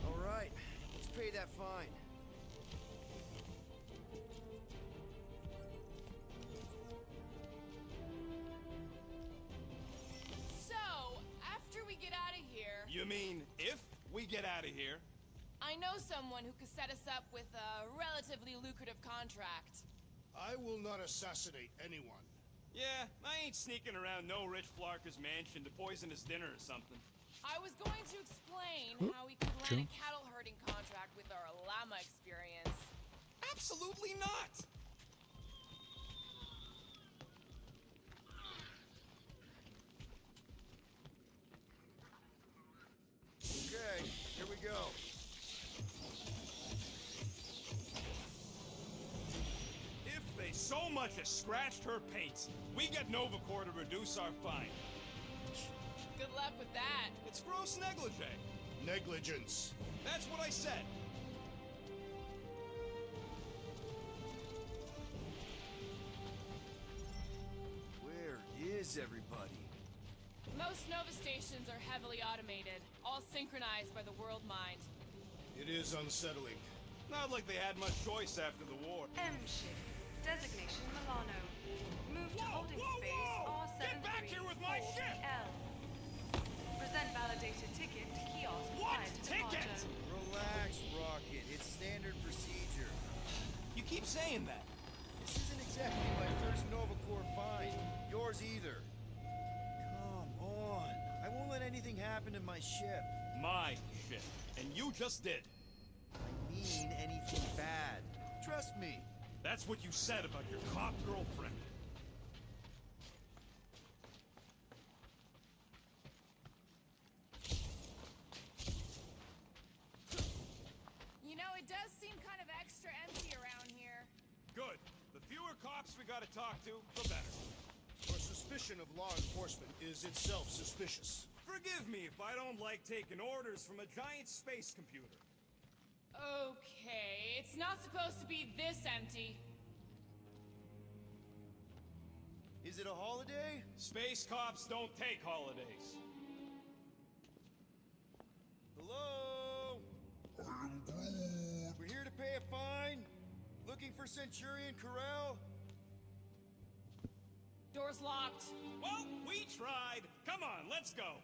All right. Let's pay that fine.
So,
mean, if we get out of here.
I know someone who could set us up with a relatively lucrative contract.
I will not assassinate anyone.
Yeah, I ain't sneaking around no rich flarker's mansion to poison his dinner or something.
I was going to explain how we could land a cattle herding contract with our llama experience.
Absolutely not!
Okay, here we go.
If they so much as scratched her paints, we get Novacore to reduce our fine.
Good luck with that.
It's gross negligee.
Negligence.
That's what I said.
Where is everybody?
Most Nova stations are heavily automated, all synchronized by the world mind.
It is unsettling.
Not like they had much choice after the war.
M-Shift. Designation Milano. Move to holding space R73.
Get back here with my ship!
L. Present validated ticket to kiosk
What
prior to
ticket?
departure.
Relax, Rocket. It's standard procedure.
You keep saying that.
This isn't exactly my first Novacore find. Yours either. Come on. I won't let anything happen to my ship.
My ship. And you just did.
I mean anything bad. Trust me.
That's what you said about your cop girlfriend.
You know, it does seem kind of extra empty around here.
Good. The fewer cops we gotta talk to, the better.
Your suspicion of law enforcement is itself suspicious.
Forgive me if I don't like taking orders from a giant space computer.
Okay, it's not supposed to be this empty.
Is it a holiday?
Space cops don't take holidays.
Hello? We're here to pay a fine? Looking for Centurion Corral?
Door's locked.
Well, we tried. Come on, let's go.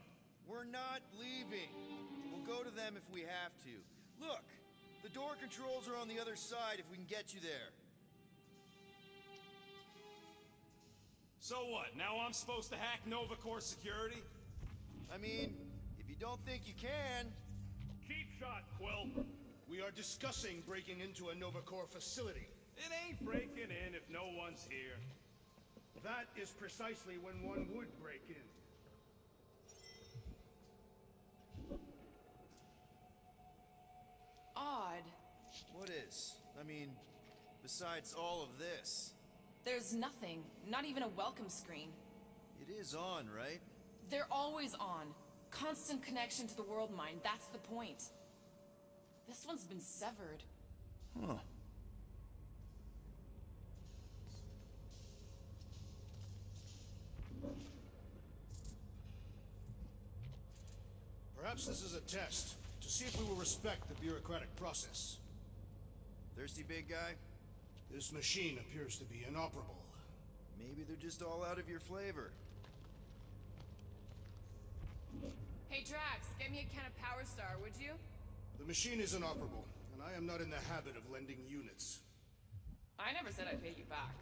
We're not leaving. We'll go to them if we have to. Look, the door controls are on the other side if we can get you there.
So what, now I'm supposed to hack Novacore security?
I mean, if you don't think you can...
Cheap shot, Quill.
We are discussing breaking into a Novacore facility.
It ain't breaking in if no one's here.
That is precisely when one would break in.
Odd.
What is? I mean, besides all of this.
There's nothing. Not even a welcome screen.
It is on, right?
They're always on. Constant connection to the world mind, that's the point. This one's been severed.
Huh.
Perhaps this is a test, to see if we will respect the bureaucratic process.
Thirsty, big guy?
This machine appears to be inoperable.
Maybe they're just all out of your flavor.
Hey Drax, get me a can of Power Star, would you?
The machine is inoperable, and I am not in the habit of lending units.
I never said I'd pay you back.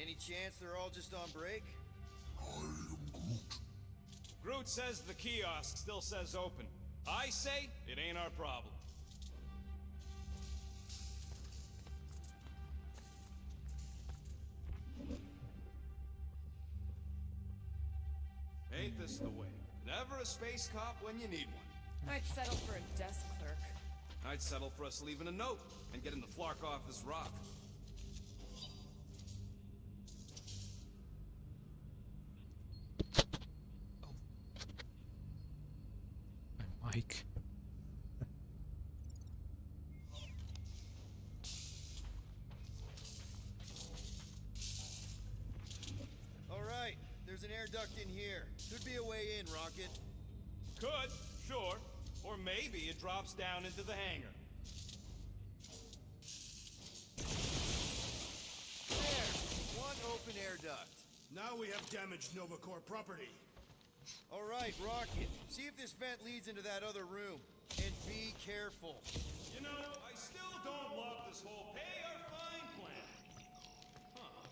Any chance they're all just on break?
Groot says the kiosk still says open. I say it ain't our problem. Ain't this the way? Never a space cop when you need one.
I'd settle for a desk clerk.
I'd settle for us leaving a note and getting the flark off this rock.
My mic.
All right, there's an air duct in here. Could be a way in, Rocket.
Could, sure. Or maybe it drops down into the hangar.
There! One open air duct.
Now we have damaged Nova Corps property.
All right, Rocket. See if this vent leads into that other room. And be careful.
You know, I still don't love this whole pay or fine plan. Huh.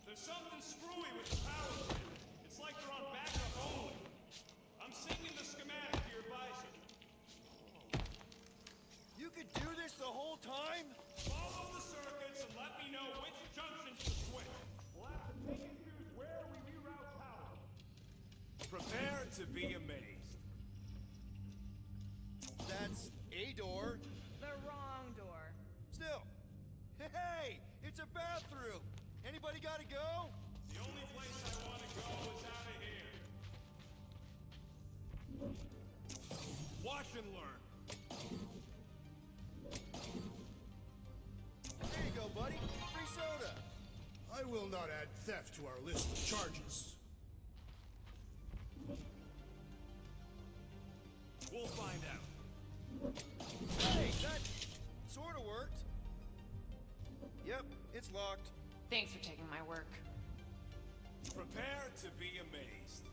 There's something screwy with the power grid. It's like they're on backup only. I'm syncing the schematic to your visor.
You could do this the whole time?
Follow the circuits and let me know which junctions to switch. We'll have to pick and choose where we reroute power. Prepare to be amazed.
That's a door.
The wrong door.
Still. Hey, it's a bathroom. Anybody gotta go?
The only place I want to go is out of here. Watch and learn.
There you go, buddy. Free soda.
I will not add theft to our list of charges.
We'll find out.
Hey, that sort of worked. Yep, it's locked.
Thanks for taking my work.
Prepare to be amazed.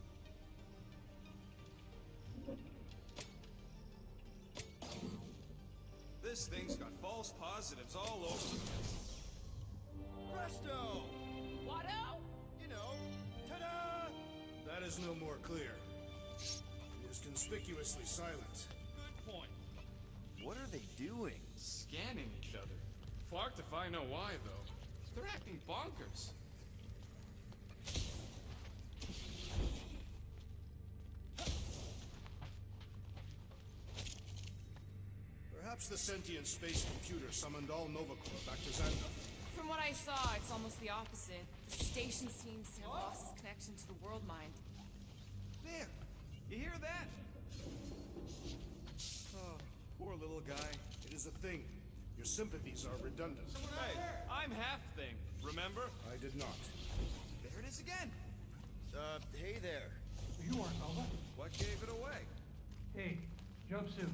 This thing's got false positives all over the place.
Presto!
Watto?
You know, ta-da!
That is no more clear. It is conspicuously silent.
Good point.
What are they doing?
Scanning each other. Flarked if I know why, though. They're acting bonkers.
Perhaps the sentient space computer summoned all Nova Corps back to Xandar.
From what I saw, it's almost the opposite. The station seems to have lost its connection to the world mind.
There! You hear that?
Oh, poor little guy. It is a thing. Your sympathies are redundant.
Hey, I'm half thing, remember?
I did not.
There it is again. Hey there.
You aren't Nova.
What gave it away?
Hey, jumpsuit.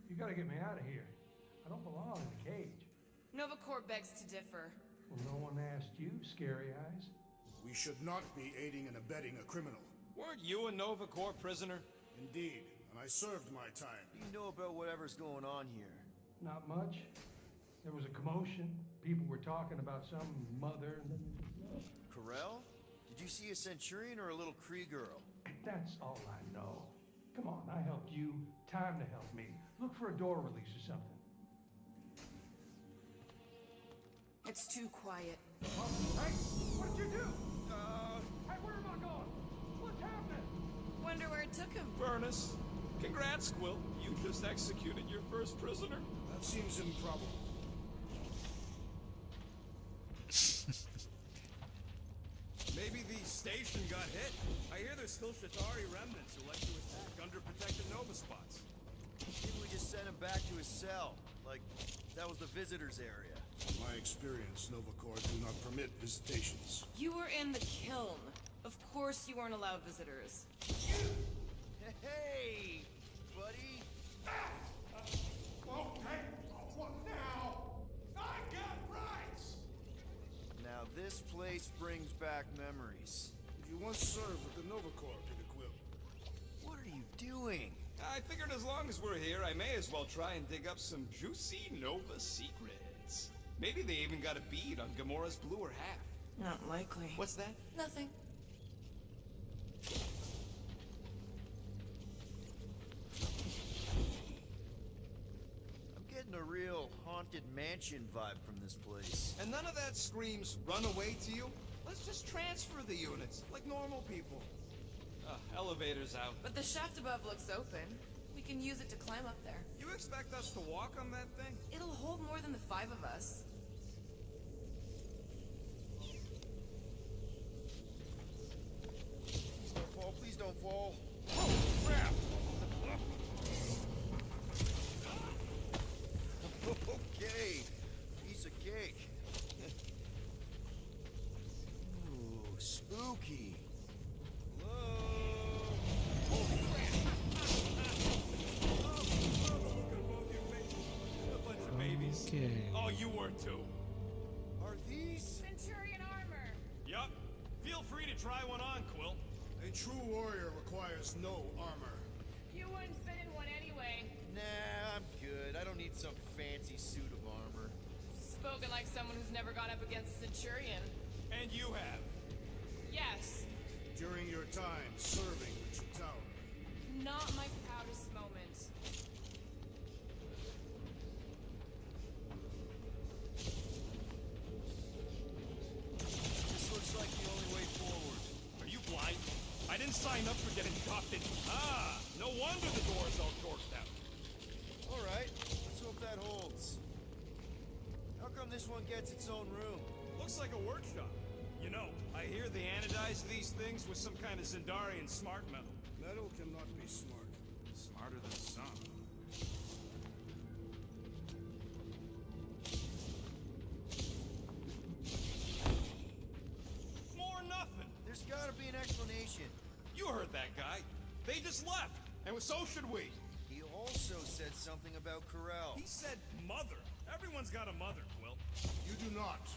You gotta get me out of here. I don't belong in the cage.
Nova Corps begs to differ.
Well, no one asked you, Scary Eyes.
We should not be aiding and abetting a criminal.
Weren't you a Nova Corps prisoner?
Indeed, and I served my time.
You know about whatever's going on here.
Not much. There was a commotion. People were talking about some mother.
Corel? Did you see a Centurion or a little Kree girl?
That's all I know. Come on, I helped you. Time to help me. Look for a door release or something.
It's too quiet.
Oh, hey, what did you do? Hey, where am I going? What's happening?
Wonder where it took him.
Furnace. Congrats, Quill. You just executed your first prisoner.
That seems improbable.
Maybe the station got hit. I hear there's still Shatari remnants who like to attack under protected Nova spots.
Maybe we just sent him back to his cell. Like, that was the visitor's area.
In my experience, Nova Corps do not permit visitations.
You were in the kiln. Of course you weren't allowed visitors.
Hey, buddy.
Okay, what now? I got rights!
Now this place brings back memories.
Did you once serve with the Nova Corps, Peter Quill?
What are you doing?
I figured as long as we're here, I may as well try and dig up some juicy Nova secrets. Maybe they even got a bead on Gamora's bluer half.
Not likely.
What's that?
Nothing.
I'm getting a real haunted mansion vibe from this place.
And none of that screams run away to you? Let's just transfer the units, like normal people. Elevator's out.
But the shaft above looks open. We can use it to climb up there.
You expect us to walk on that thing?
It'll hold more than the 5 of us.
Please don't fall, please don't fall.
Oh, crap!
Okay, piece of cake. Ooh, spooky. Hello?
Holy crap! A bunch of babies.
Okay.
Oh, you were too.
Are these?
Centurion armor.
Yup. Feel free to
you try one on, Quill?
A true warrior requires no armor.
You wouldn't fit in one anyway.
Nah, I'm good. I don't need some fancy suit of armor.
Spoken like someone who's never gone up against a centurion.
And you have.
Yes.
During your time serving the Tower.
Not my proudest moment.
This looks like the only way forward.
Are you blind? I didn't sign up for getting dropped in. Ah, no wonder the door's all torqued out.
Alright, let's hope that holds. How come this one gets its own room?
Looks like a workshop. You know, I hear they anodize these things with some kind of Zendarian smart metal.
Metal cannot be smart.
Smarter than some.
More nothing.
There's gotta be an explanation.
You heard that guy. They just left. And so should we.
He also said something about Corel.
He said mother. Everyone's got a mother, Quill.
You do not.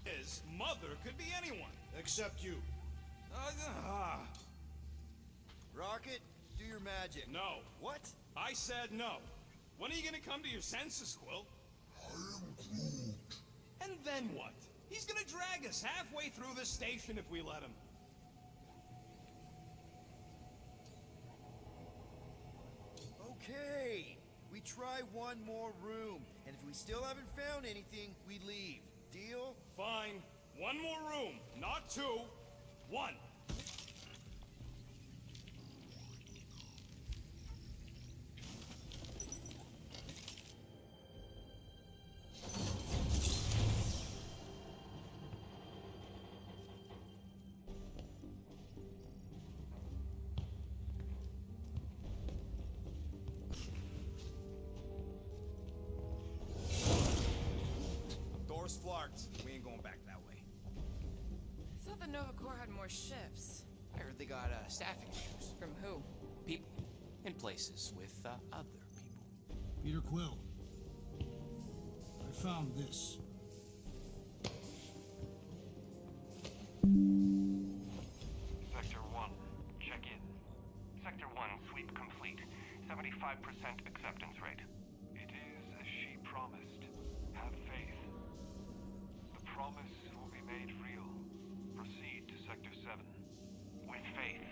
His mother could be anyone.
Except you.
Rocket, do your magic.
No.
What?
I said no. When are you gonna come to your senses, Quill?
I am Groot.
And then what? He's gonna drag us halfway through this station if we let him.
Okay. We try one more room, and if we still haven't found anything, we leave. Deal?
Fine. One more room. Not two. One.
Door's flarked. We ain't going back that way.
I thought the Nova Corps had more ships.
I heard they got staffing issues.
From who?
People. In places with other people.
Peter Quill. I found this.
Sector 1, check in. Sector 1, sweep complete. 75% acceptance rate. It is as she promised. Have faith. The promise will be made real. Proceed to Sector 7. With faith.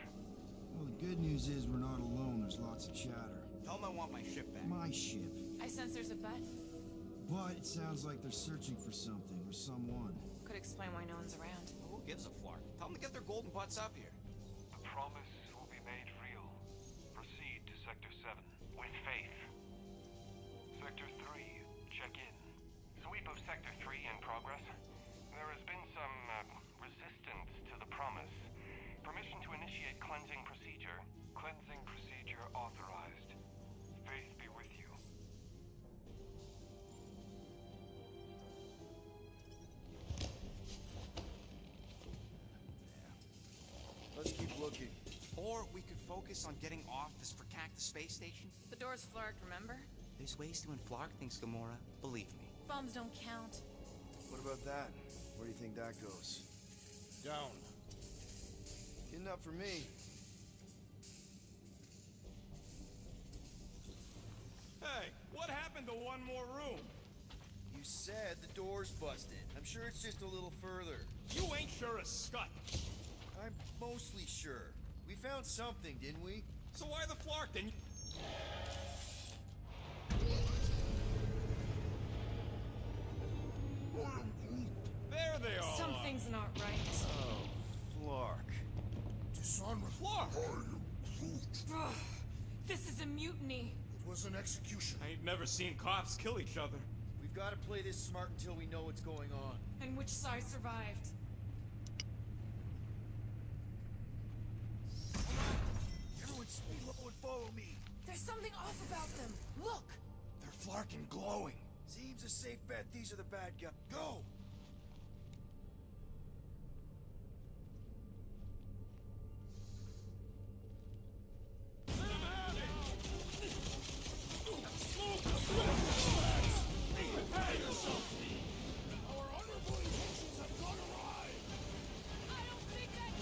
Well, the good news is we're not alone. There's lots of chatter.
Tell them I want my ship back.
My ship.
I sense there's a bet.
But it sounds like they're searching for something or someone.
Could explain why no one's around.
Who gives a flark? Tell them to get their golden butts up here.
The promise will be made real. Proceed to Sector 7. With faith. Sector 3, check in. Sweep of Sector 3 in progress. There has been some, resistance to the promise. Permission to initiate cleansing procedure. Cleansing procedure authorized. Faith be with you.
Let's keep looking.
Or we could focus on getting off this fracacta space station.
The door's flarked, remember?
There's ways to inflark things, Gamora. Believe me.
Bombs don't count.
What about that? Where do you think that goes?
Down.
Good enough for me.
Hey, what happened to one more room?
You said the door's busted. I'm sure it's just a little further.
You ain't sure as scut.
I'm mostly sure. We found something, didn't we?
So why the flark then? There they are.
Something's not right.
Oh, Flark.
Dishonorable.
Flark!
Ugh, this is a mutiny.
It was an execution.
I ain't never seen cops kill each other.
We've got to play this smart until we know what's going on.
And which side survived?
Everyone stay low and follow me.
There's something off about them. Look!
They're Flark and glowing. Seems a safe bet these are the bad guys. Go!
Our honorable intentions have gone awry.
I don't think that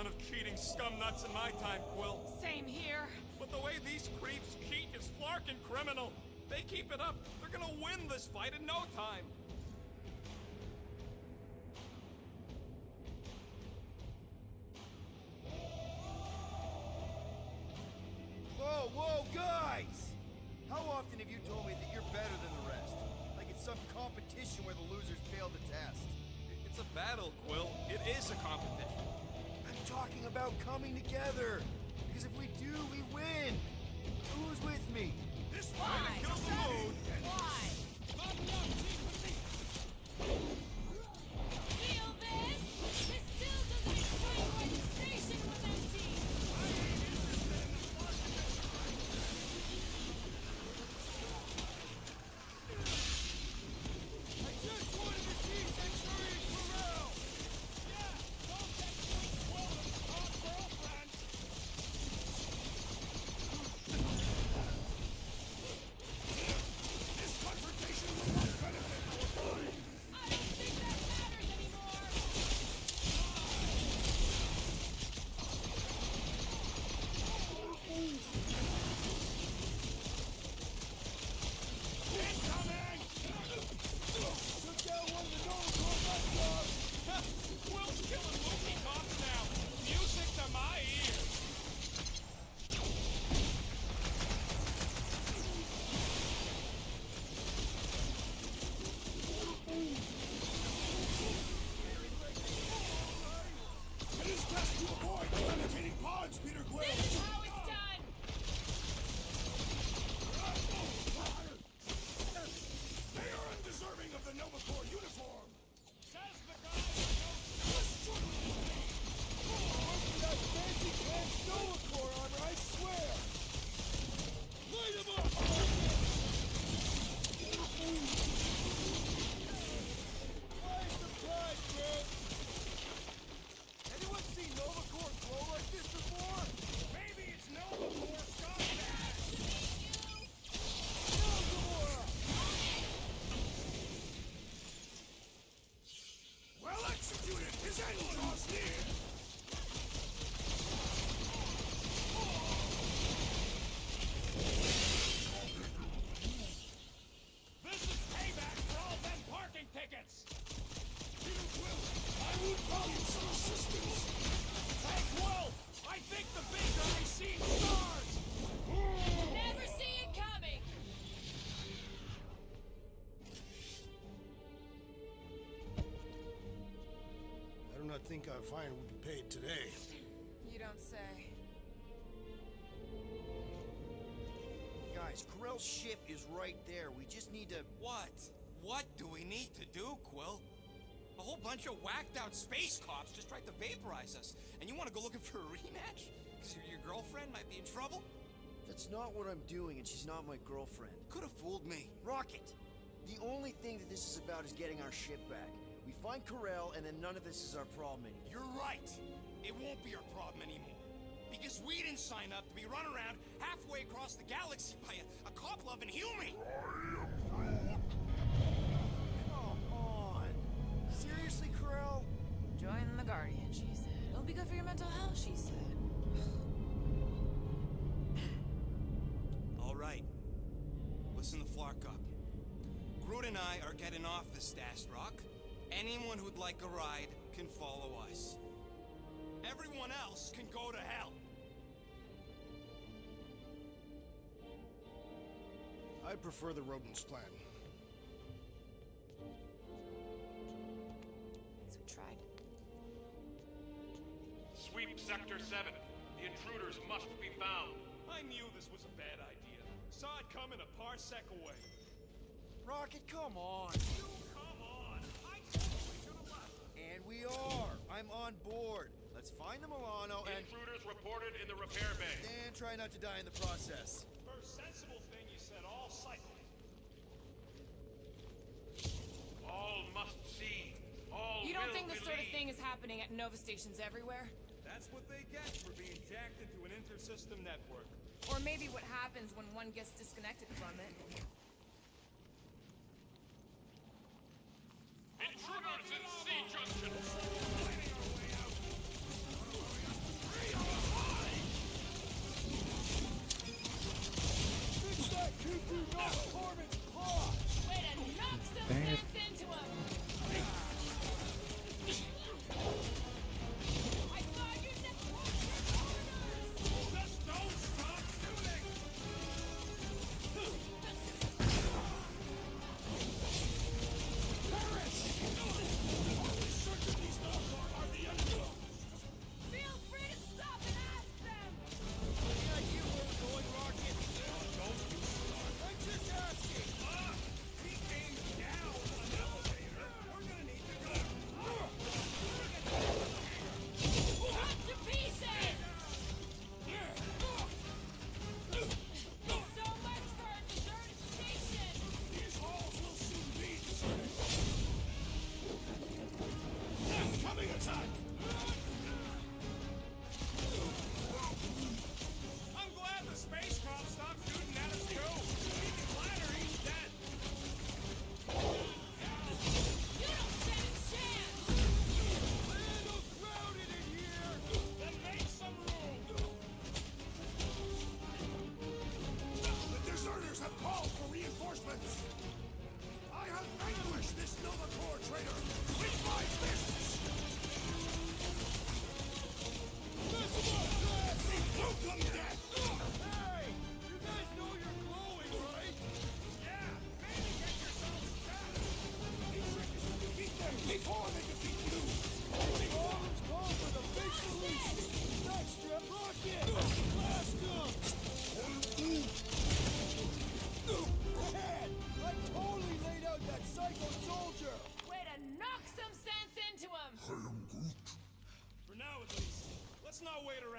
ton of cheating scumnuts in my time, Quill.
Same here.
But the way these creeps cheat is flarkin' criminal. They keep it up, they're gonna win this fight in no time.
Whoa, whoa, guys! How often have you told me that you're better than the rest? Like it's some competition where the losers fail the test.
It's a battle, Quill. It is a competition.
I'm talking about coming together. Because if we do, we win. So who's with me?
This way to kill the mood.
Why? Feel this? This still doesn't explain why the station was empty.
I just wanted to see Centurion Corral!
Yeah, don't get Quill and his hot girlfriend.
This confrontation will not benefit our fight!
I don't think that matters anymore.
Incoming!
Took down one of the Novacore left.
Quill's killing movie cops now. Music to my ears.
It is best to avoid levitating pods, Peter Quill!
This is how it's done.
They are undeserving of the Novacore uniform!
Says the guy who
That fancy pants Novacore armor, I swear! Light him up! Why surprise, bro? Anyone seen Novacore glow like this before?
maybe it's Novacore scumbag.
Well executed! His end draws near!
This is payback for all them parking tickets.
Peter Quill, I would value some assistance!
Hey, Quill, I think the big guy's seen stars.
Never see it coming.
I do not think our fine will be paid today.
You don't say.
Guys, Corell's ship is right there. We just need to...
What? What do we need to do, Quill? A whole bunch of whacked out space cops just tried to vaporize us. And you want to go looking for a rematch? Because your girlfriend might be in trouble?
That's not what I'm doing, and she's not my girlfriend.
Could have fooled me.
Rocket! The only thing that this is about is getting our ship back. We find Corell, and then none of this is our problem anymore.
You're right. It won't be our problem anymore. Because we didn't sign up to be run around halfway across the galaxy by a cop-loving human.
Come on! Seriously, Corell?
Join the Guardian, she said. It'll be good for your mental health, she said.
All right. Listen to Flark up. Groot and I are getting off the Stashed Rock. Anyone who'd like a ride can follow us. Everyone else can go to hell.
I prefer the rodents plan.
So we tried.
Sweep Sector 7. The intruders must be found.
I knew this was a bad idea. Saw it coming a parsec away.
Rocket, come on!
Come on! I told you we should have left.
And we are! I'm on board. Let's find the Milano and...
Intruders reported in the repair bay.
And try not to die in the process.
First sensible thing you said, all cycle.
All must see. All
You don't
will
think this sort of
believe.
thing is happening at Nova stations everywhere?
That's what they get for being jacked into an inter-system network.
Or maybe what happens when one gets disconnected from it.
Intruders in C junction.
Finding our way out.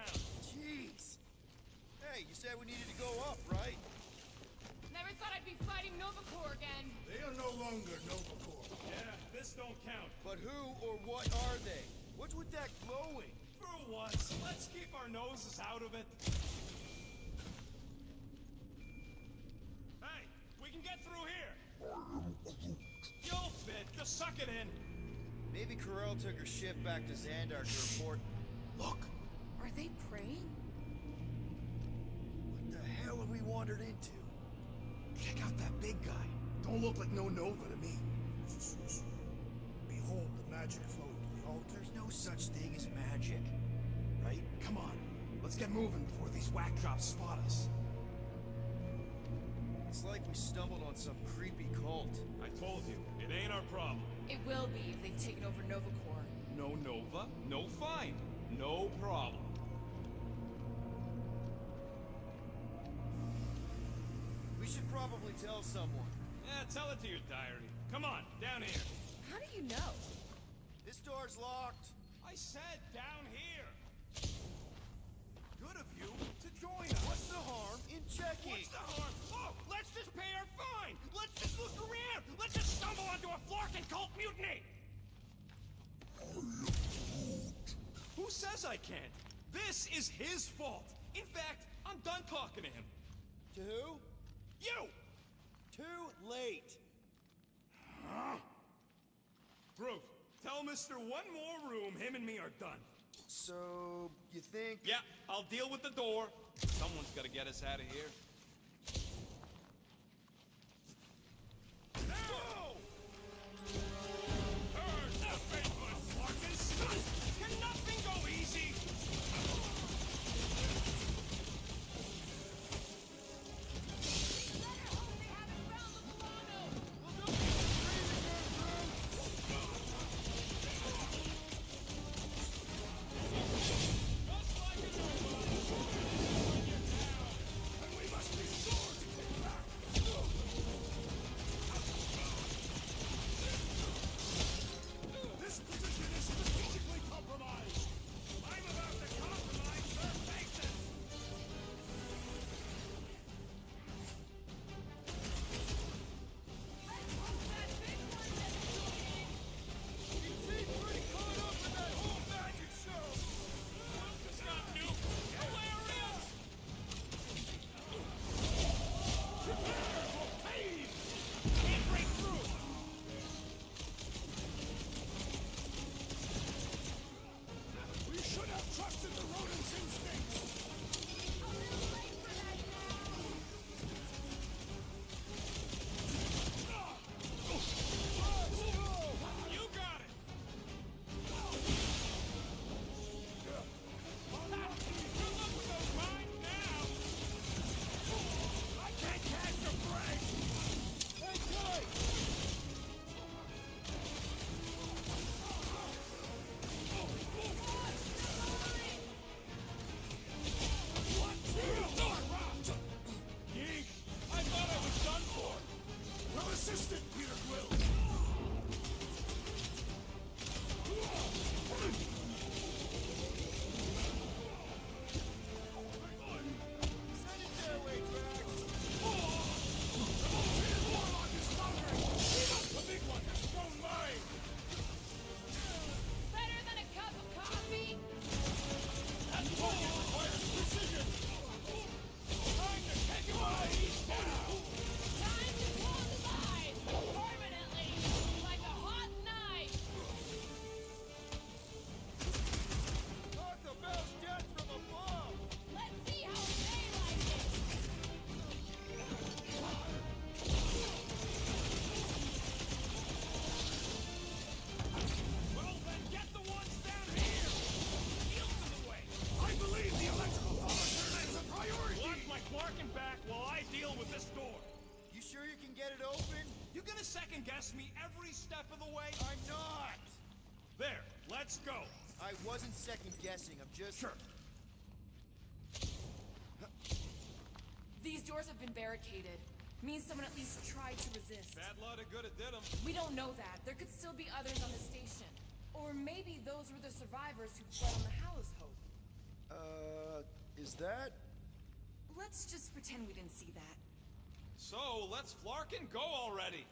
around.
Jeez. Hey, you said we needed to go up, right?
Never thought I'd be fighting Nova Corps again.
They are no longer Nova Corps.
Yeah, this don't count.
But who or what are they? What's with that glowing?
For once, let's keep our noses out of it. Hey, we can get through here. You'll fit. Just suck it in.
Maybe Corel took her ship back to Xandar to report. Look!
Are they praying?
What the hell have we wandered into?
Check out that big guy. Don't look like no Nova to me. Behold the magic flowing to the altar.
There's no such thing as magic, right?
Come on, let's get moving before these whack drops spot us.
It's like we stumbled on some creepy cult.
I told you, it ain't our problem.
It will be if they've taken over Nova Corps.
No Nova, no fine. No problem.
We should probably tell someone.
Yeah, tell it to your diary. Come on, down here.
How do you know?
This door's locked.
I said down here. Good of you to join us.
What's the harm in checking?
What's the harm? Oh, let's just pay our fine. Let's just look around. Let's just stumble onto a Flarkin cult mutiny. Who says I can't? This is his fault. In fact, I'm done talking to him.
To who?
You!
Too late.
Groot, tell Mr. One more room, him and me are done.
So, you think?
Yeah, I'll deal with the door. Someone's gotta get us out of here. No! Turn the faithless Flarkin stunt! Can nothing go easy? Second guess me every step of the way?
I'm not!
There, let's go.
I wasn't second guessing, I'm just...
Sure.
These doors have been barricaded. Means someone at least tried to resist.
Bad lot of good it did them.
We don't know that. There could still be others on the station. Or maybe those were the survivors who fled on the Hallows Hope.
Is that?
Let's just pretend we didn't see that.
So, let's flark and go already!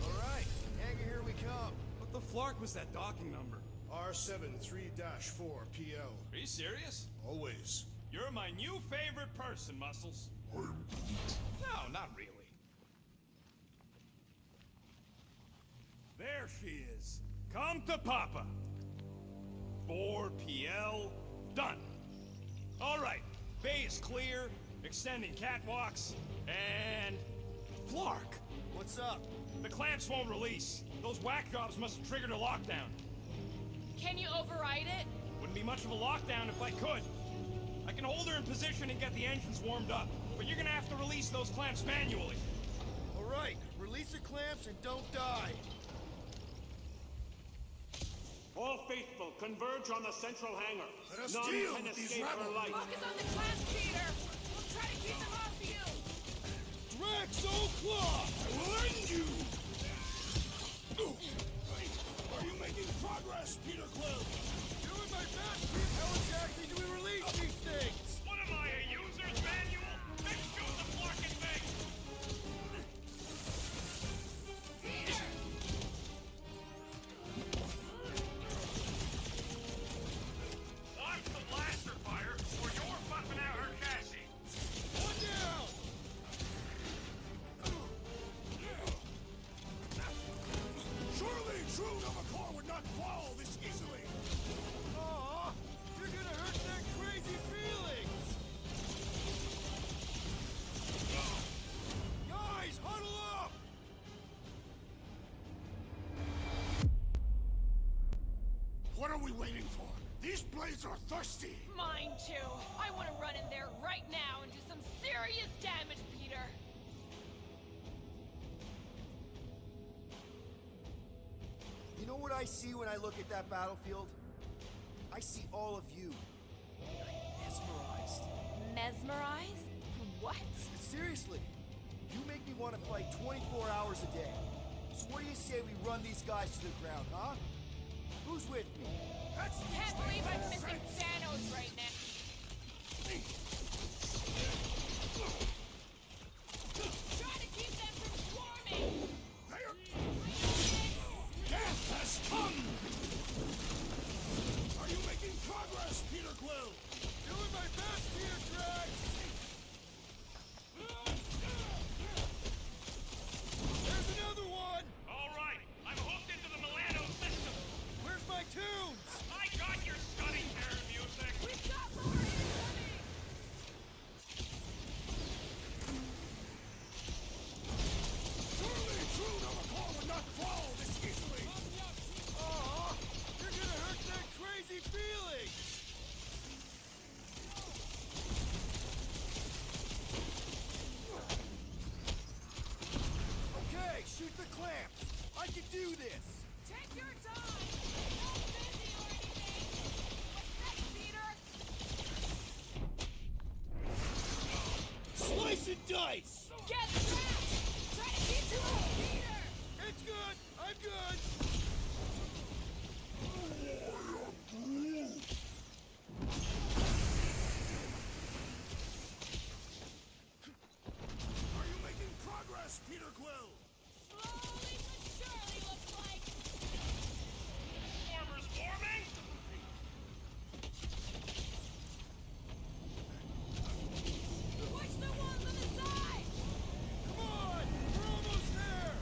Alright, Hanger, here we come.
What the flark was that docking number?
R73-4 PL.
Are you serious?
Always.
You're my new favorite person, Muscles. No, not really. There she is. Come to Papa. 4 PL, done. All right, bay is clear, extending catwalks, and... Flark!
What's up?
The clamps won't release. Those whack jobs must have triggered a lockdown.
Can you override it?
Wouldn't be much of a lockdown if I could. I can hold her in position and get the engines warmed up, but you're gonna have to release those clamps manually.
Alright, release the clamps and don't die.
All faithful, converge on the central hangar.
Let us
None
deal
can
with these
escape her
rebels.
light.
Focus on the clamps, Peter! We'll try to keep them off you!
Draxo Claw! I will end you! Are you making progress, Peter Quill?
Doing my best, Pete. How exactly do we release these things?
What am I, a user's manual? Then shoot the flarking thing! Watch the blaster fire, or you're buffing out her chassis.
One down!
Surely true Novacore would not fall this easily!
Aw, you're gonna hurt their crazy feelings! Guys, huddle up!
What are we waiting for? These blades are thirsty!
Mine too. I want to run in there right now and do some serious damage, Peter.
You know what I see when I look at that battlefield? I see all of you. I'm mesmerized.
Mesmerized? What?
Seriously, you make me want to fight 24 hours a day. So what do you say we run these guys to the ground, huh? Who's with me?
Can't believe I'm missing Thanos right now. Try to keep them from swarming!
Death has come! Are you making progress, Peter Quill?
Doing my best here, Drax! There's another one!
All right, I'm hooked into the Milano system.
Where's my tunes?
I got your study terror music.
We've got more incoming!
Surely true Novacore would not fall this easily!
Aw, you're gonna hurt their crazy feelings! Okay, shoot the clamps! I can do this!
Take your time! Not busy or anything! What's next, Peter?
Slice and dice!
Get back! Try to keep them off, Peter!
It's good! I'm good!
Are you making progress, Peter Quill?
Slowly but surely, looks like.
Warmers warming?
Watch the ones on the side!
Come on! We're almost there!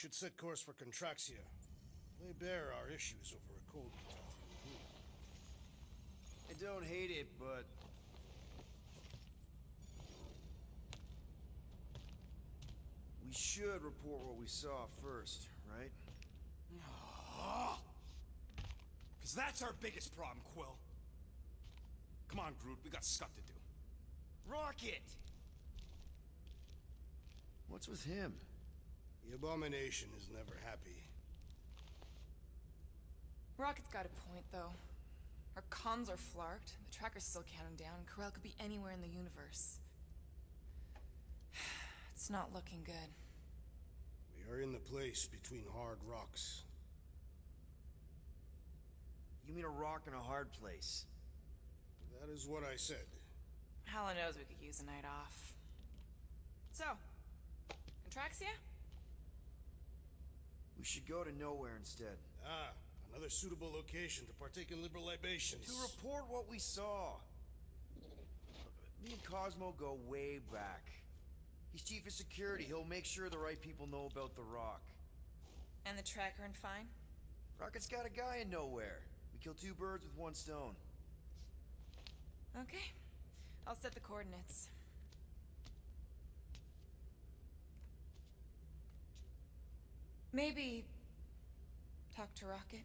should set course for Contraxia. Lay bare our issues over a cold catastrophe.
I don't hate it, but... we should report what we saw first, right?
Because that's our biggest problem, Quill. Come on, Groot, we got stuff to do.
Rocket! What's with him?
The Abomination is never happy.
Rocket's got a point, though. Our comms are flarked, the tracker's still counting down, and Corel could be anywhere in the universe. It's not looking good.
We are in the place between hard rocks.
You mean a rock in a hard place?
That is what I said.
Hala knows we could use a night off. So, Contraxia?
We should go to nowhere instead.
Ah, another suitable location to partake in liberal libations.
To report what we saw. Me and Cosmo go way back. He's chief of security. He'll make sure the right people know about the rock.
And the tracker and fine?
Rocket's got a guy in nowhere. We kill two birds with one stone.
Okay. I'll set the coordinates. Maybe... talk to Rocket?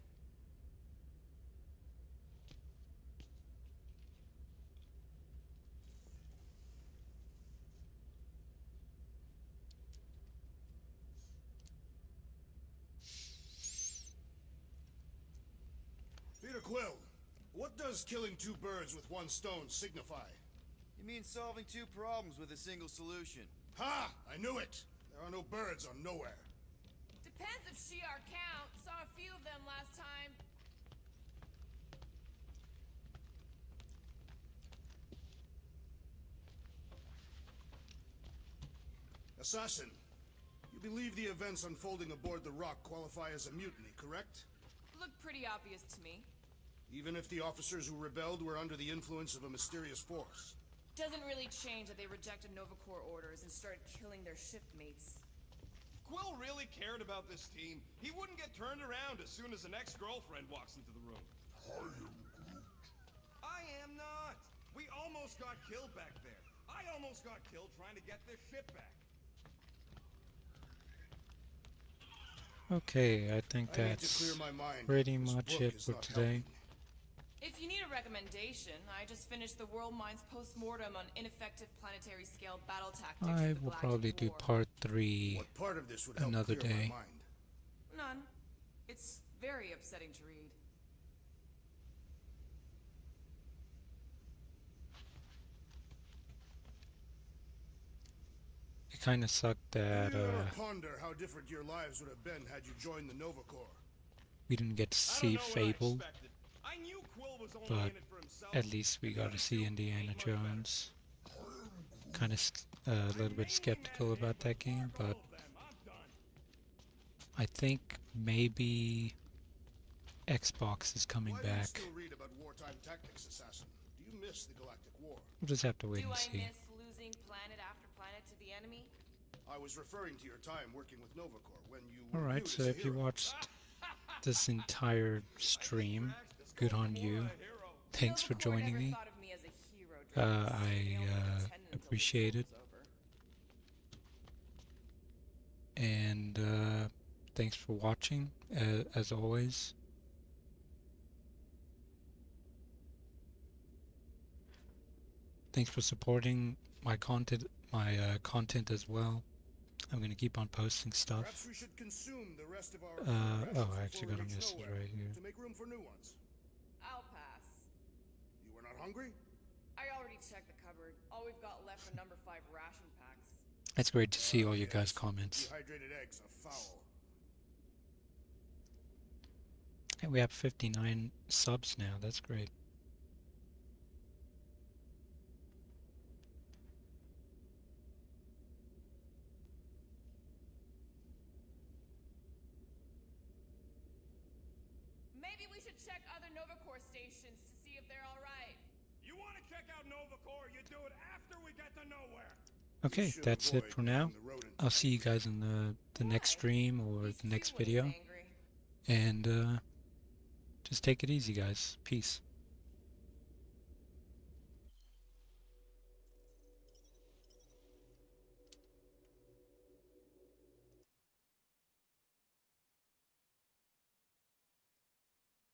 Peter Quill, what does killing two birds with one stone signify?
You mean solving two problems with a single solution?
Ha! I knew it! There are no birds on nowhere.
Depends if she our count. Saw a few of them last time.
Assassin, you believe the events unfolding aboard the Rock qualify as a mutiny, correct?
Looked pretty obvious to me.
Even if the officers who rebelled were under the influence of a mysterious force?
Doesn't really change that they rejected Nova Corps orders and started killing their shipmates.
If Quill really cared about this team, he wouldn't get turned around as soon as an ex-girlfriend walks into the room. I am not! We almost got killed back there. I almost got killed trying to get this ship back.
Okay, I think
I need to
that's
clear my mind.
pretty
This
much
book
it
is
for
not
today.
If you need a recommendation, I just finished the World Minds post-mortem on ineffective planetary scale battle tactics
I
of the
will
Galactic
probably do
War.
part 3
What part of this would help
another
clear
day.
my mind?
None. It's very upsetting to read.
It kind of sucked that
Do you ever ponder how different your lives would have been had you joined the Nova Corps?
we didn't get to see Fable,
I knew Quill was only
but
in it for himself.
at least we got to see Indiana Jones. Kind of a little bit skeptical about that game, but I think maybe Xbox is coming
Why do you
back.
still read about wartime tactics, Assassin? Do you miss the Galactic War?
We'll just have to wait
Do
and
I
see.
miss losing planet after planet to the enemy?
I was referring to your time working with Nova Corps when you were
Alright,
viewed
so
as a
if you
hero.
watched this entire stream, good on you. Thanks for joining me.
Thought of me as a hero, Drax.
I appreciate it. And thanks for watching, as always. Thanks for supporting my content as well. I'm gonna keep on posting stuff.
Perhaps we should consume the rest of our
Oh, I actually got a message right here.
to make room for new ones.
I'll pass.
You were not hungry?
I already checked the cupboard. All we've got left are number 5 ration packs.
It's great to see all you guys' comments.
Dehydrated eggs are foul.
And we have 59 subs now. That's great.
Maybe we should check other Nova Corps stations to see if they're all right.
You want to check out Nova Corps, you do it after we get to nowhere.
Okay, that's it for now.
The rodent
I'll see you guys in the next stream or the next video. And just take it easy, guys. Peace.